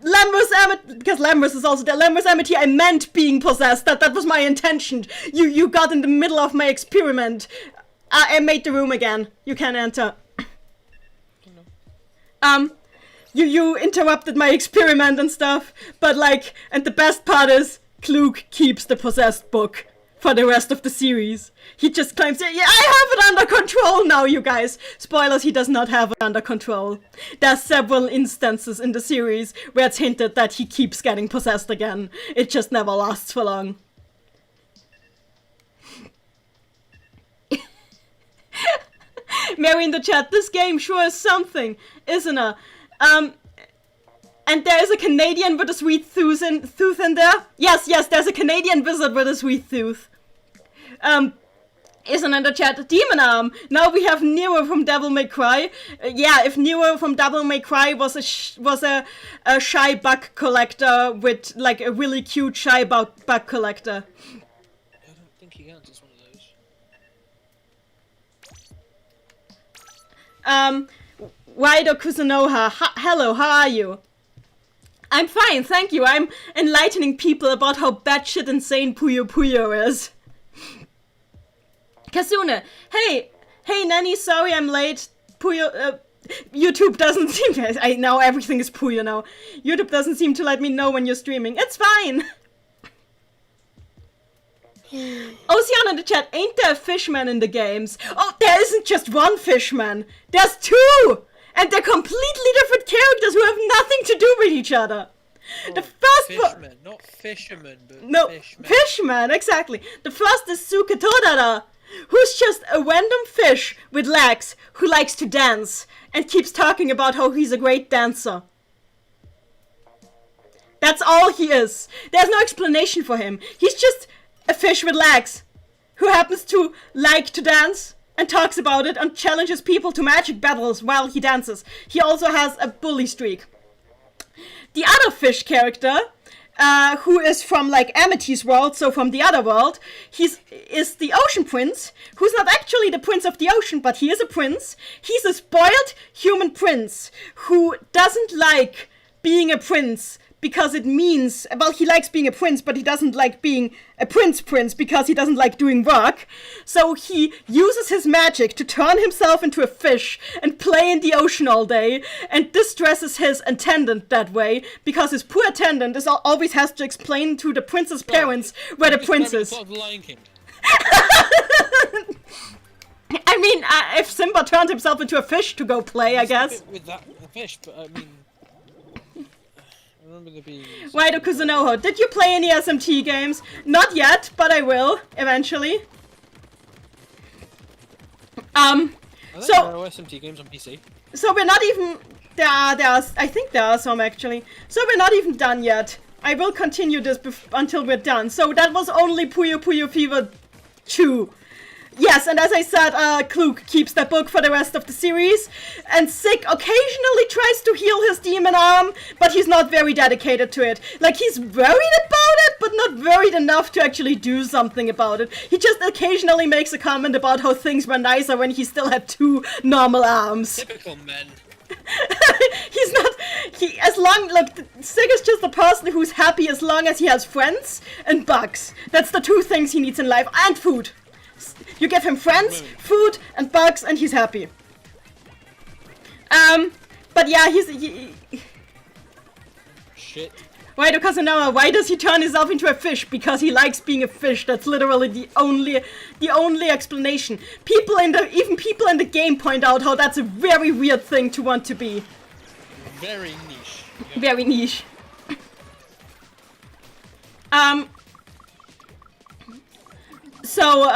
because Lambros is also there. Lambros Amity, I meant being possessed. That was my intention. You got in the middle of my experiment. I made the room again. You can enter. You interrupted my experiment and stuff. But like, and the best part is, Klug keeps the possessed book for the rest of the series. He just claims, yeah, I have it under control now, you guys. Spoilers, he does not have it under control. There's several instances in the series where it's hinted that he keeps getting possessed again. It just never lasts for long. Mary in the chat, this game sure is something, isn't it? And there is a Canadian with a sweet tooth in there. Yes, there's a Canadian wizard with a sweet tooth. Isn't in the chat, Demon Arm. Now we have Nero from Devil May Cry. Yeah, if Nero from Devil May Cry was a shy bug collector with like a really cute shy bug collector.
I don't think he counts as one of those.
Raido Kusunoha, hello, how are you? I'm fine, thank you. I'm enlightening people about how batshit insane Puyo Puyo is. Kasune, hey, Nanny, sorry I'm late. Puyo, YouTube doesn't seem to, I know everything is Puyo now. YouTube doesn't seem to let me know when you're streaming. It's fine. Ocean in the chat, ain't there a fishman in the games? Oh, there isn't just one fishman. There's two! And they're completely different characters who have nothing to do with each other.
Oh,
the first
fishman, not fisherman, but
no, fishman, exactly. The first is Suke Todara, who's just a random fish with legs who likes to dance and keeps talking about how he's a great dancer. That's all he is. There's no explanation for him. He's just a fish with legs who happens to like to dance and talks about it and challenges people to magic battles while he dances. He also has a bully streak. The other fish character, who is from like Amity's world, so from the other world, is the Ocean Prince, who's not actually the Prince of the Ocean, but he is a prince. He's a spoiled human prince who doesn't like being a prince because it means, well, he likes being a prince, but he doesn't like being a prince because he doesn't like doing work. So he uses his magic to turn himself into a fish and play in the ocean all day, and distresses his attendant that way, because his poor attendant always has to explain to the prince's parents where the prince is.
Sort of Lion King.
I mean, if Simba turned himself into a fish to go play, I guess.
With that fish, but I mean... I remember there being...
Raido Kuzunoho, did you play any SMT games? Not yet, but I will, eventually.
I think there are SMT games on PC.
So we're not even... I think there are some, actually. So we're not even done yet. I will continue this until we're done. So that was only Puyo Puyo Fever 2. Yes, and as I said, Klug keeps that book for the rest of the series, and Sick occasionally tries to heal his demon arm, but he's not very dedicated to it. Like, he's worried about it, but not worried enough to actually do something about it. He just occasionally makes a comment about how things were nicer when he still had two normal arms.
Typical men.
He's not, look, Sig is just a person who's happy as long as he has friends and bugs. That's the two things he needs in life, and food. You give him friends, food, and bugs, and he's happy. But yeah,
Shit.
Raido Casanova, why does he turn himself into a fish? Because he likes being a fish. That's literally the only explanation. Even people in the game point out how that's a very weird thing to want to be.
Very niche.
Yep. Very niche. So,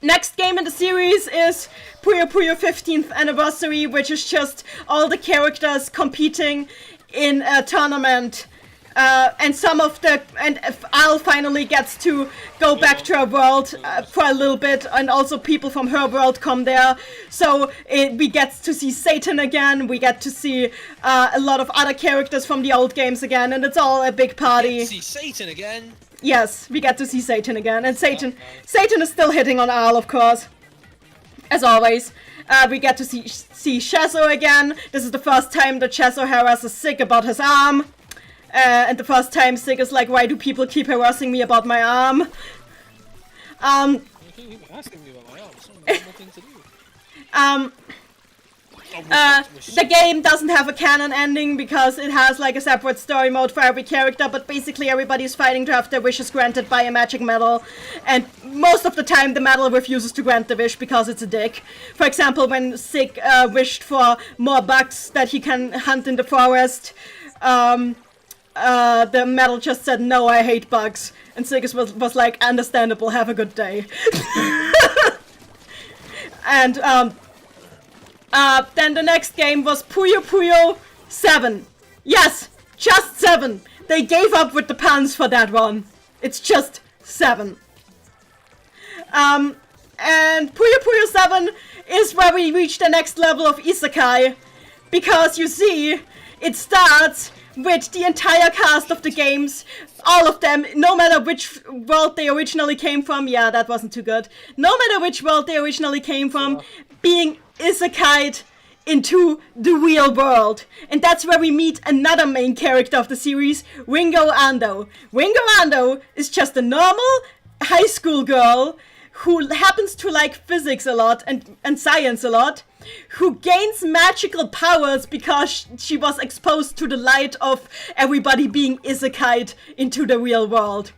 next game in the series is Puyo Puyo 15th Anniversary, which is just all the characters competing in a tournament. And Al finally gets to go back to her world for a little bit, and also people from her world come there. So we get to see Satan again, we get to see a lot of other characters from the old games again, and it's all a big party.
See Satan again?
Yes, we get to see Satan again, and Satan is still hitting on Al, of course, as always. We get to see Shazo again. This is the first time that Shazo harasses Sig about his arm. And the first time Sig is like, why do people keep harassing me about my arm?
You can't keep asking me about my arm. It's not a normal thing to do.
The game doesn't have a canon ending because it has like a separate story mode for every character, but basically everybody's fighting to have their wishes granted by a magic medal, and most of the time the medal refuses to grant the wish because it's a dick. For example, when Sig wished for more bugs that he can hunt in the forest, the medal just said, no, I hate bugs. And Sig was like, understandable, have a good day. And then the next game was Puyo Puyo 7. Yes, just 7. They gave up with the puns for that one. It's just 7. And Puyo Puyo 7 is where we reach the next level of Isekai. Because you see, it starts with the entire cast of the games, all of them, no matter which world they originally came from. Yeah, that wasn't too good. No matter which world they originally came from, being isekai'd into the real world. And that's where we meet another main character of the series, Ringo Ando. Ringo Ando is just a normal high school girl who happens to like physics a lot and science a lot, who gains magical powers because she was exposed to the light of everybody being isekai'd into the real world.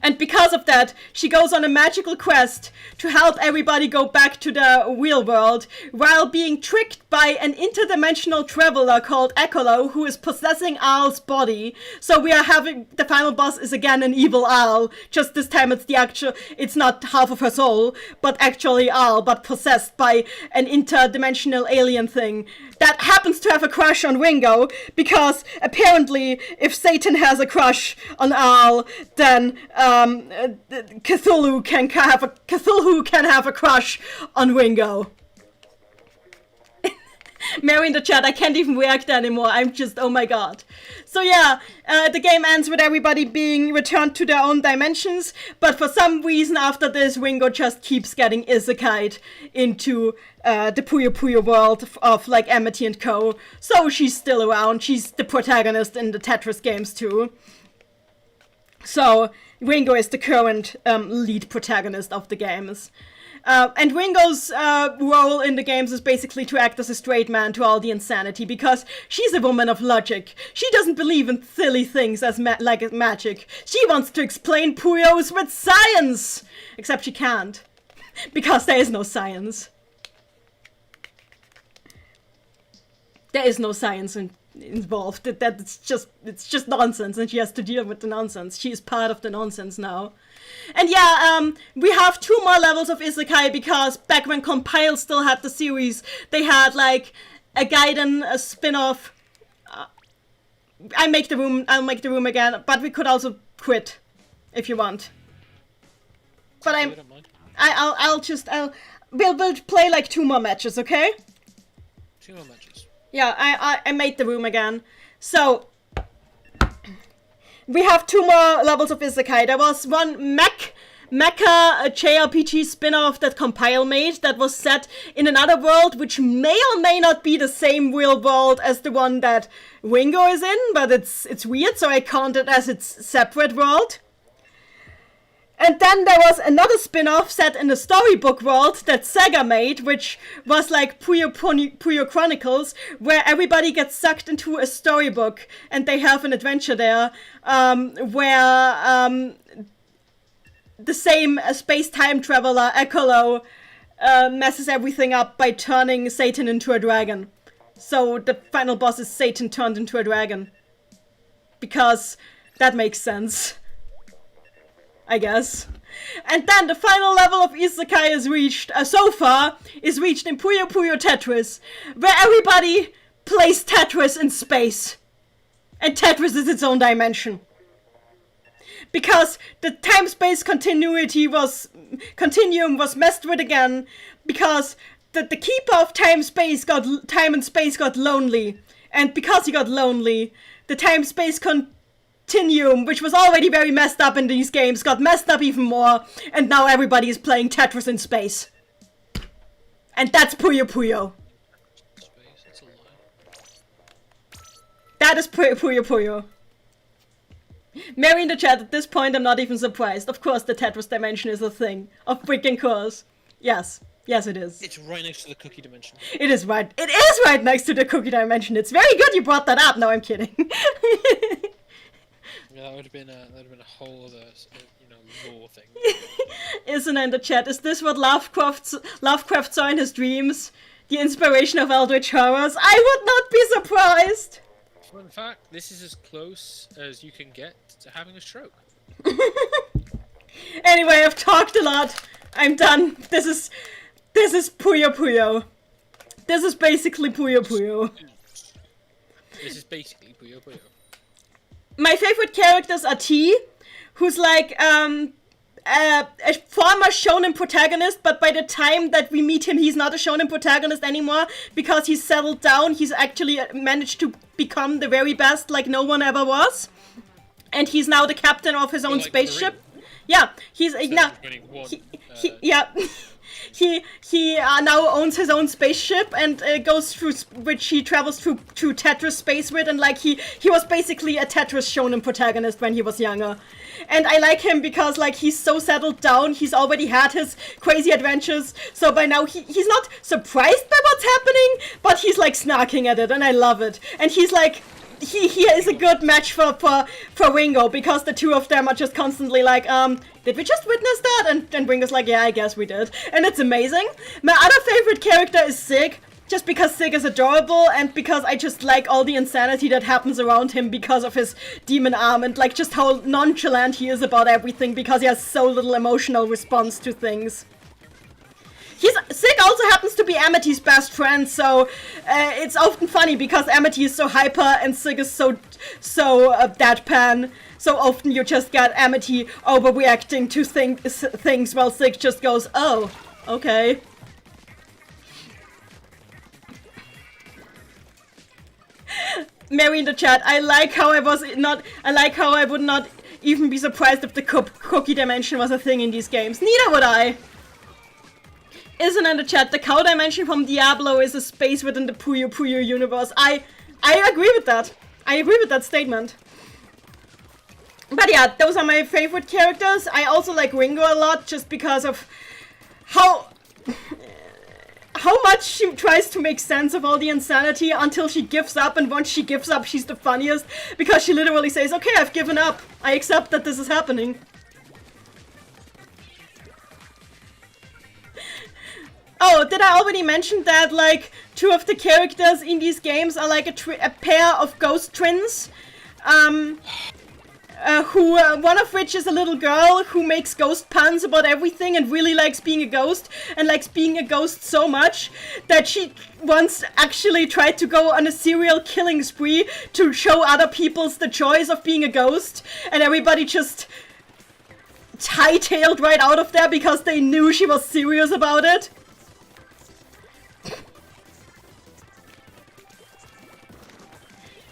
And because of that, she goes on a magical quest to help everybody go back to the real world, while being tricked by an interdimensional traveler called Ekolo, who is possessing Al's body. So we are having, the final boss is again an evil Al, just this time it's not half of her soul, but actually Al, but possessed by an interdimensional alien thing that happens to have a crush on Ringo, because apparently if Satan has a crush on Al, then Cthulhu can have a crush on Ringo. Mary in the chat, I can't even react anymore. I'm just, oh my god. So yeah, the game ends with everybody being returned to their own dimensions, but for some reason after this, Ringo just keeps getting isekai'd into the Puyo Puyo world of like Amity and Co. So she's still around. She's the protagonist in the Tetris games too. So Ringo is the current lead protagonist of the games. And Ringo's role in the games is basically to act as a straight man to all the insanity, because she's a woman of logic. She doesn't believe in silly things as like magic. She wants to explain Puyos with science! Except she can't, because there is no science. There is no science involved. It's just nonsense, and she has to deal with the nonsense. She is part of the nonsense now. And yeah, we have 2 more levels of Isekai, because back when Compile still had the series, they had like a Gaiden, a spin-off. I'll make the room again, but we could also quit if you want. But we'll play like 2 more matches, okay?
2 more matches.
Yeah, I made the room again. So we have 2 more levels of Isekai. There was one Mecha JRPG spin-off that Compile made that was set in another world, which may or may not be the same real world as the one that Ringo is in, but it's weird, so I count it as its separate world. And then there was another spin-off set in the storybook world that Sega made, which was like Puyo Chronicles, where everybody gets sucked into a storybook and they have an adventure there, where the same space-time traveler, Ekolo, messes everything up by turning Satan into a dragon. So the final boss is Satan turned into a dragon. Because that makes sense, I guess. And then the final level of Isekai is reached, so far, is reached in Puyo Puyo Tetris, where everybody plays Tetris in space. And Tetris is its own dimension. Because the time-space continuum was messed with again, because the keeper of time and space got lonely. And because he got lonely, the time-space Continuum, which was already very messed up in these games, got messed up even more, and now everybody is playing Tetris in space. And that's Puyo Puyo.
Space, that's a lie.
That is Puyo Puyo. Mary in the chat, at this point I'm not even surprised. Of course the Tetris dimension is a thing. Of freaking course. Yes. Yes it is.
It's right next to the cookie dimension.
It is right next to the cookie dimension. It's very good you brought that up. No, I'm kidding.
Yeah, that would have been a whole other, lore thing.
Isn't in the chat. Is this what Lovecraft saw in his dreams? The inspiration of Eldritch horrors? I would not be surprised!
Fun fact, this is as close as you can get to having a stroke.
Anyway, I've talked a lot. I'm done. This is Puyo Puyo. This is basically Puyo Puyo.
This is basically Puyo Puyo.
My favorite characters are T, who's like a former shonen protagonist, but by the time that we meet him, he's not a shonen protagonist anymore because he's settled down. He's actually managed to become the very best, like no one ever was, and he's now the captain of his own spaceship. Yeah, he's now. Yeah. He now owns his own spaceship and goes through, which he travels through Tetris space with, and like he was basically a Tetris shonen protagonist when he was younger. And I like him because like he's so settled down, he's already had his crazy adventures, so by now he's not surprised by what's happening, but he's like snarking at it, and I love it. And he's like, he is a good match for Ringo, because the two of them are just constantly like, did we just witness that? And Ringo's like, yeah, I guess we did. And it's amazing. My other favorite character is Sig, just because Sig is adorable, and because I just like all the insanity that happens around him because of his demon arm, and like just how nonchalant he is about everything because he has so little emotional response to things. Sig also happens to be Amity's best friend, so it's often funny because Amity is so hyper and Sig is so deadpan. So often you just get Amity overreacting to things while Sig just goes, oh, okay. Mary in the chat, I like how I would not even be surprised if the cookie dimension was a thing in these games. Neither would I. Isn't in the chat, the cow dimension from Diablo is a space within the Puyo Puyo universe. I agree with that. I agree with that statement. But yeah, those are my favorite characters. I also like Ringo a lot just because of how much she tries to make sense of all the insanity until she gives up, and once she gives up, she's the funniest because she literally says, okay, I've given up. I accept that this is happening. Oh, did I already mention that, like, two of the characters in these games are like a pair of ghost twins? One of which is a little girl who makes ghost puns about everything and really likes being a ghost, and likes being a ghost so much that she once actually tried to go on a serial killing spree to show other people the joys of being a ghost, and everybody just hightailed right out of there because they knew she was serious about it.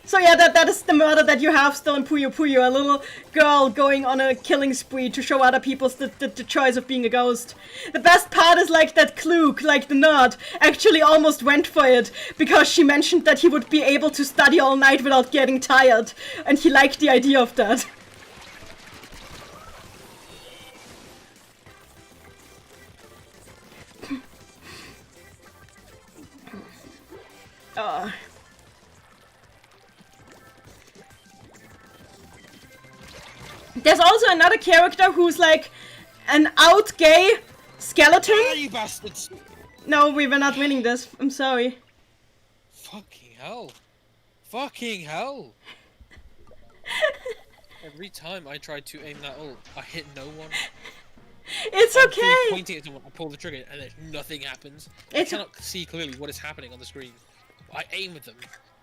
So yeah, that is the murder that you have still in Puyo Puyo, a little girl going on a killing spree to show other people the choice of being a ghost. The best part is like that Klug, like the nerd, actually almost went for it, because she mentioned that he would be able to study all night without getting tired, and he liked the idea of that. There's also another character who's like an out gay skeleton.
Ah, you bastards!
No, we were not winning this. I'm sorry.
Fucking hell. Fucking hell. Every time I tried to aim that ult, I hit no one.
It's
I'm
okay.
pointing at someone, I pull the trigger, and nothing happens. I cannot see clearly what is happening on the screen. I aim at them,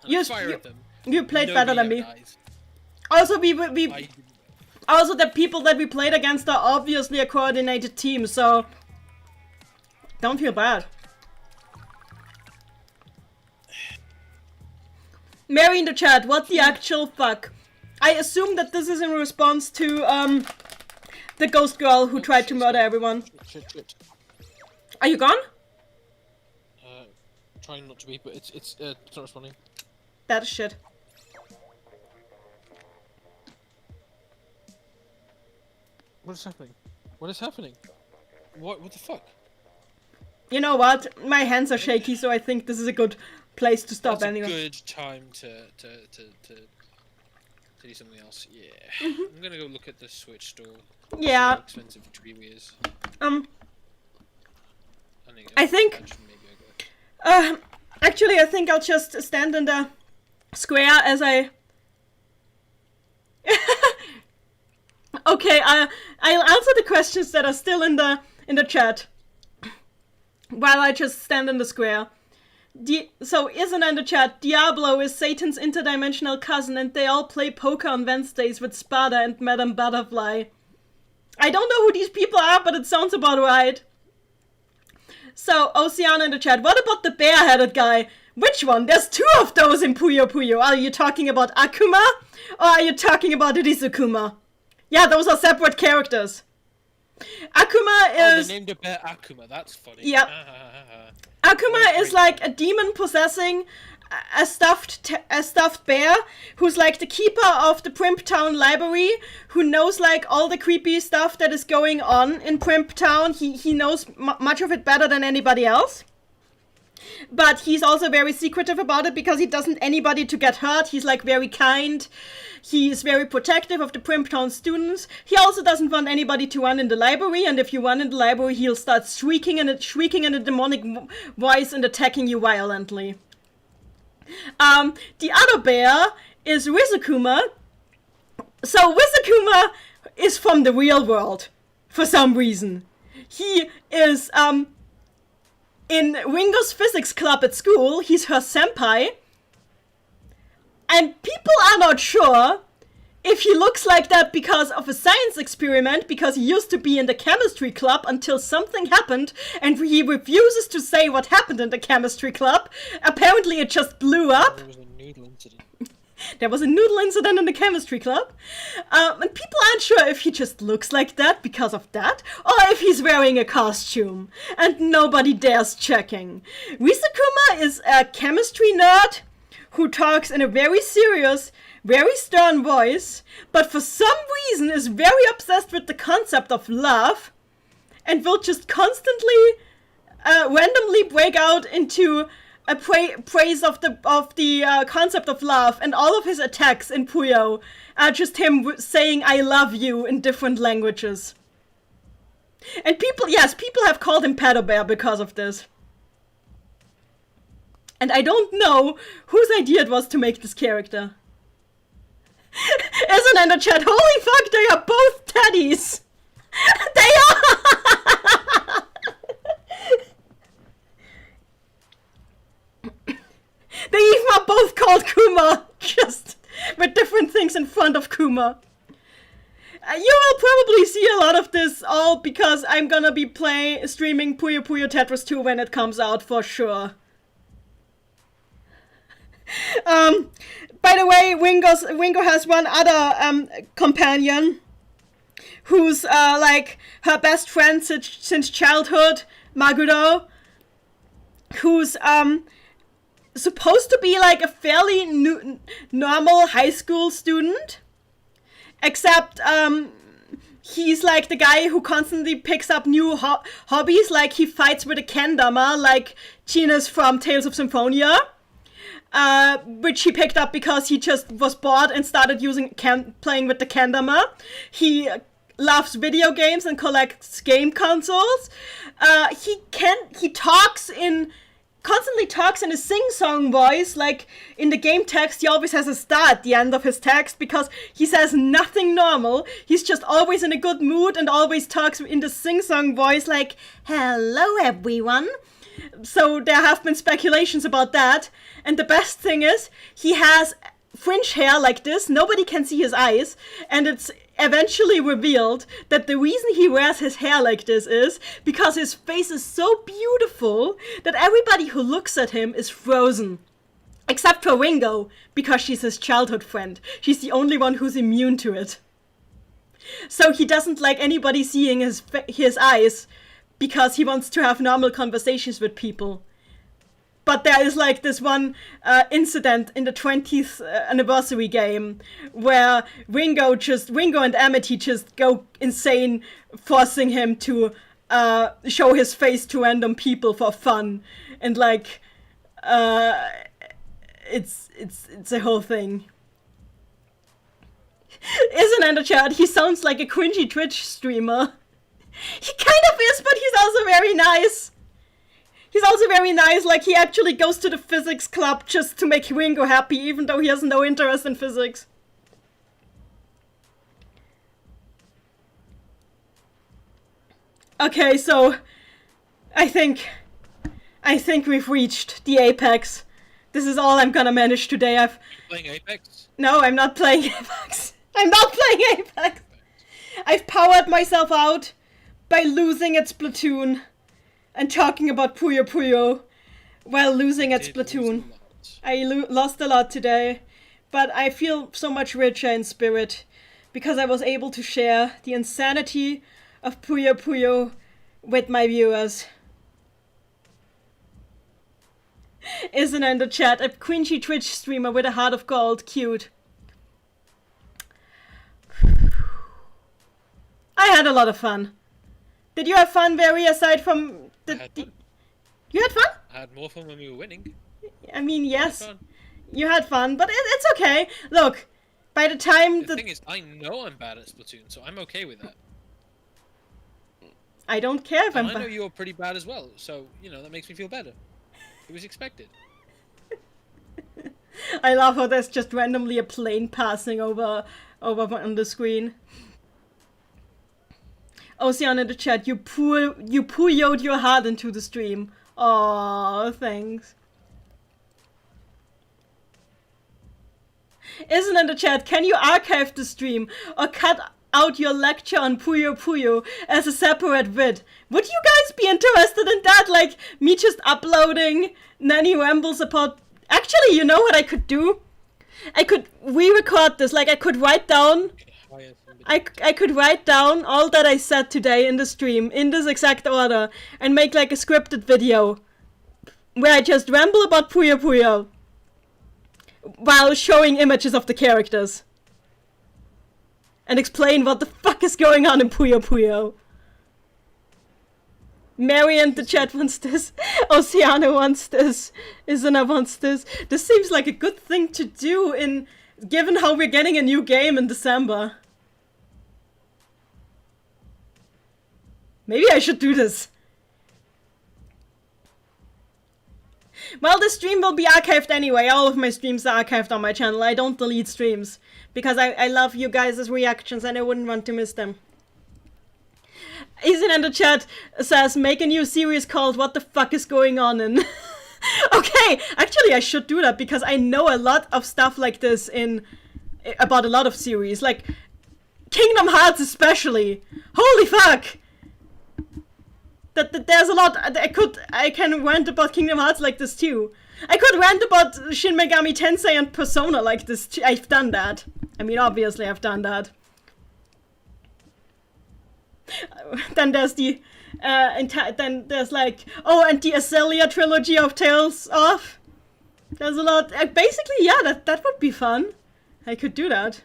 and I fire at them.
You played better than me.
Dies.
Also, also the people that we played against are obviously a coordinated team, so don't feel bad. Mary in the chat, what the actual fuck? I assume that this is in response to the ghost girl who tried to murder everyone.
Shit.
Are you gone?
Trying not to be, but it's not responding.
That is shit.
What is happening? What is happening? What the fuck?
You know what? My hands are shaky, so I think this is a good place to stop
That's
anyway.
a good time to do something else. Yeah. I'm gonna go look at the Switch store.
Yeah.
See how expensive Treewee is.
I think. Actually, I think I'll just stand in the square as I. Okay, I'll answer the questions that are still in the chat while I just stand in the square. So isn't in the chat, Diablo is Satan's interdimensional cousin and they all play poker on Wednesdays with Spada and Madame Butterfly. I don't know who these people are, but it sounds about right. So, Oceana in the chat, what about the bear-headed guy? Which one? There's two of those in Puyo Puyo. Are you talking about Akuma? Or are you talking about Rizukuma? Yeah, those are separate characters. Akuma is...
Oh, they named a bear Akuma, that's funny.
Yep. Akuma is like a demon possessing a stuffed bear who's like the keeper of the Primptown library, who knows like all the creepy stuff that is going on in Primptown. He knows much of it better than anybody else. But he's also very secretive about it because he doesn't want anybody to get hurt. He's like very kind. He's very protective of the Primptown students. He also doesn't want anybody to run in the library, and if you run in the library, he'll start shrieking in a demonic voice and attacking you violently. The other bear is Rizukuma. So Rizukuma is from the real world, for some reason. He is, in Ringo's physics club at school. He's her senpai. And people are not sure if he looks like that because of a science experiment, because he used to be in the chemistry club until something happened, and he refuses to say what happened in the chemistry club. Apparently it just blew up.
There was a noodle incident.
There was a noodle incident in the chemistry club. And people aren't sure if he just looks like that because of that, or if he's wearing a costume. And nobody dares checking. Rizukuma is a chemistry nerd who talks in a very serious, very stern voice, but for some reason is very obsessed with the concept of love, and will just constantly randomly break out into a praise of the concept of love, and all of his attacks in Puyo are just him saying "I love you" in different languages. And people have called him Paddle Bear because of this. And I don't know whose idea it was to make this character. Isn't in the chat, holy fuck, they are both teddies! They are! They even are both called Kuma, just with different things in front of Kuma. You will probably see a lot of this all because I'm gonna be streaming Puyo Puyo Tetris 2 when it comes out for sure. By the way, Wingo has one other companion who's like her best friend since childhood, Maguro, who's supposed to be like a fairly normal high school student, except he's like the guy who constantly picks up new hobbies, like he fights with a kendama, like Gina's from Tales of Symphonia. Which he picked up because he just was bored and started playing with the kendama. He loves video games and collects game consoles. He constantly talks in a sing-song voice, like in the game text he always has a star at the end of his text because he says nothing normal. He's just always in a good mood and always talks in the sing-song voice like, "Hello everyone." So there have been speculations about that. And the best thing is, he has fringe hair like this, nobody can see his eyes, and it's eventually revealed that the reason he wears his hair like this is because his face is so beautiful that everybody who looks at him is frozen. Except for Ringo, because she's his childhood friend. She's the only one who's immune to it. So he doesn't like anybody seeing his eyes, because he wants to have normal conversations with people. But there is like this one incident in the 20th anniversary game where Ringo and Amity just go insane, forcing him to show his face to random people for fun, and like it's a whole thing. Isn't in the chat? He sounds like a cringy Twitch streamer. He kind of is, but he's also very nice. He's also very nice, like he actually goes to the physics club just to make Ringo happy, even though he has no interest in physics. Okay, so I think we've reached the apex. This is all I'm gonna manage today.
Playing Apex?
No, I'm not playing Apex. I'm not playing Apex. I've powered myself out by losing at Splatoon and talking about Puyo Puyo while losing at Splatoon. I lost a lot today, but I feel so much richer in spirit because I was able to share the insanity of Puyo Puyo with my viewers. Isn't in the chat a cringy Twitch streamer with a heart of gold? Cute. I had a lot of fun. Did you have fun, Barry, aside from the... You had fun?
I had more fun when we were winning.
I mean, yes. You had fun, but it's okay. Look, by the time...
The thing is, I know I'm bad at Splatoon, so I'm okay with that.
I don't care if
and
I'm
I know you're pretty bad as well, so, you know, that makes me feel better. It was expected.
I love how there's just randomly a plane passing over on the screen. Ocean in the chat, you puyoed your heart into the stream. Aww, thanks. Isn't in the chat, can you archive the stream or cut out your lecture on Puyo Puyo as a separate vid? Would you guys be interested in that? Like, me just uploading Nanny rambles about... Actually, you know what I could do? I could re-record this. Like, I could write down... I could write down all that I said today in the stream, in this exact order, and make like a scripted video where I just ramble about Puyo Puyo while showing images of the characters and explain what the fuck is going on in Puyo Puyo. Mary and the chat wants this. Oceano wants this. Isana wants this. This seems like a good thing to do given how we're getting a new game in December. Maybe I should do this. Well, the stream will be archived anyway. All of my streams are archived on my channel. I don't delete streams because I love you guys' reactions and I wouldn't want to miss them. Ethan in the chat says, make a new series called What the Fuck is Going On in... Okay, actually I should do that because I know a lot of stuff like this about a lot of series. Like, Kingdom Hearts especially. Holy fuck! That there's a lot. I can rant about Kingdom Hearts like this too. I could rant about Shin Megami Tensei and Persona like this too. I've done that. I mean, obviously I've done that. Then there's the then there's like, oh, and the Azalea trilogy of Tales of. There's a lot. Basically, yeah, that would be fun. I could do that.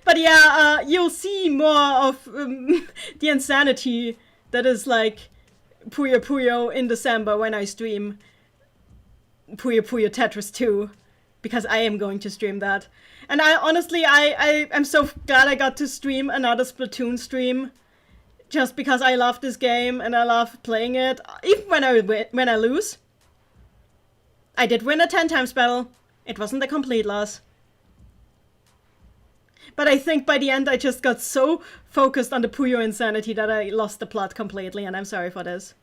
But yeah, you'll see more of the insanity that is like Puyo Puyo in December when I stream Puyo Puyo Tetris 2, because I am going to stream that. And I honestly, I am so glad I got to stream another Splatoon stream, just because I love this game and I love playing it, even when I lose. I did win a 10 times battle. It wasn't a complete loss. But I think by the end I just got so focused on the Puyo insanity that I lost the plot completely, and I'm sorry for this.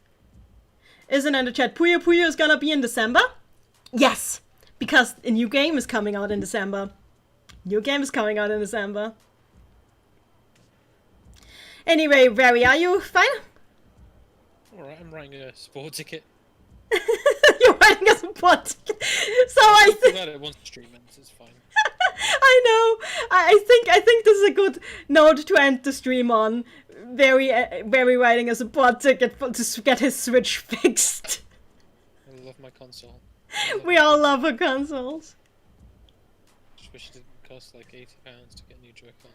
Isn't in the chat, Puyo Puyo is gonna be in December? Yes! Because a new game is coming out in December. New game is coming out in December. Anyway, Barry, are you fine?
Alright, I'm writing a sport ticket.
You're writing as a bot. So I
After
think
that, it wants to stream and it's fine.
I know. I think this is a good note to end the stream on. Very writing as a bot to get his Switch fixed.
I love my console.
We all love our consoles.
Just wish it didn't cost like £80 to get new Joy-Cons.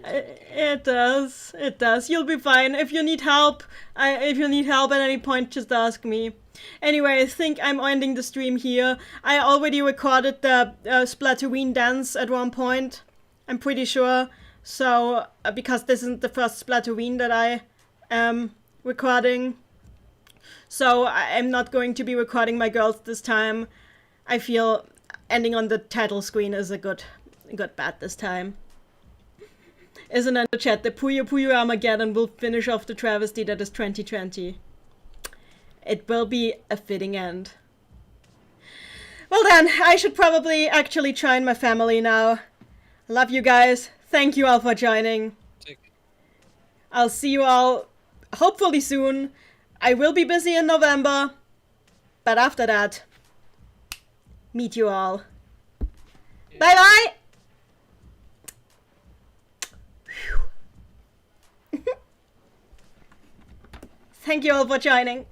It does. It does. You'll be fine. If you need help, if you need help at any point, just ask me. Anyway, I think I'm ending the stream here. I already recorded the Splatoween dance at one point. I'm pretty sure. So, because this isn't the first Splatoween that I am recording. So, I'm not going to be recording my girls this time. I feel ending on the title screen is a good bet this time. Isn't in the chat, the Puyo Puyo Armageddon will finish off the travesty that is 2020. It will be a fitting end. Well then, I should probably actually join my family now. Love you guys. Thank you all for joining. I'll see you all hopefully soon. I will be busy in November. But after that, meet you all. Bye bye! Thank you all for joining.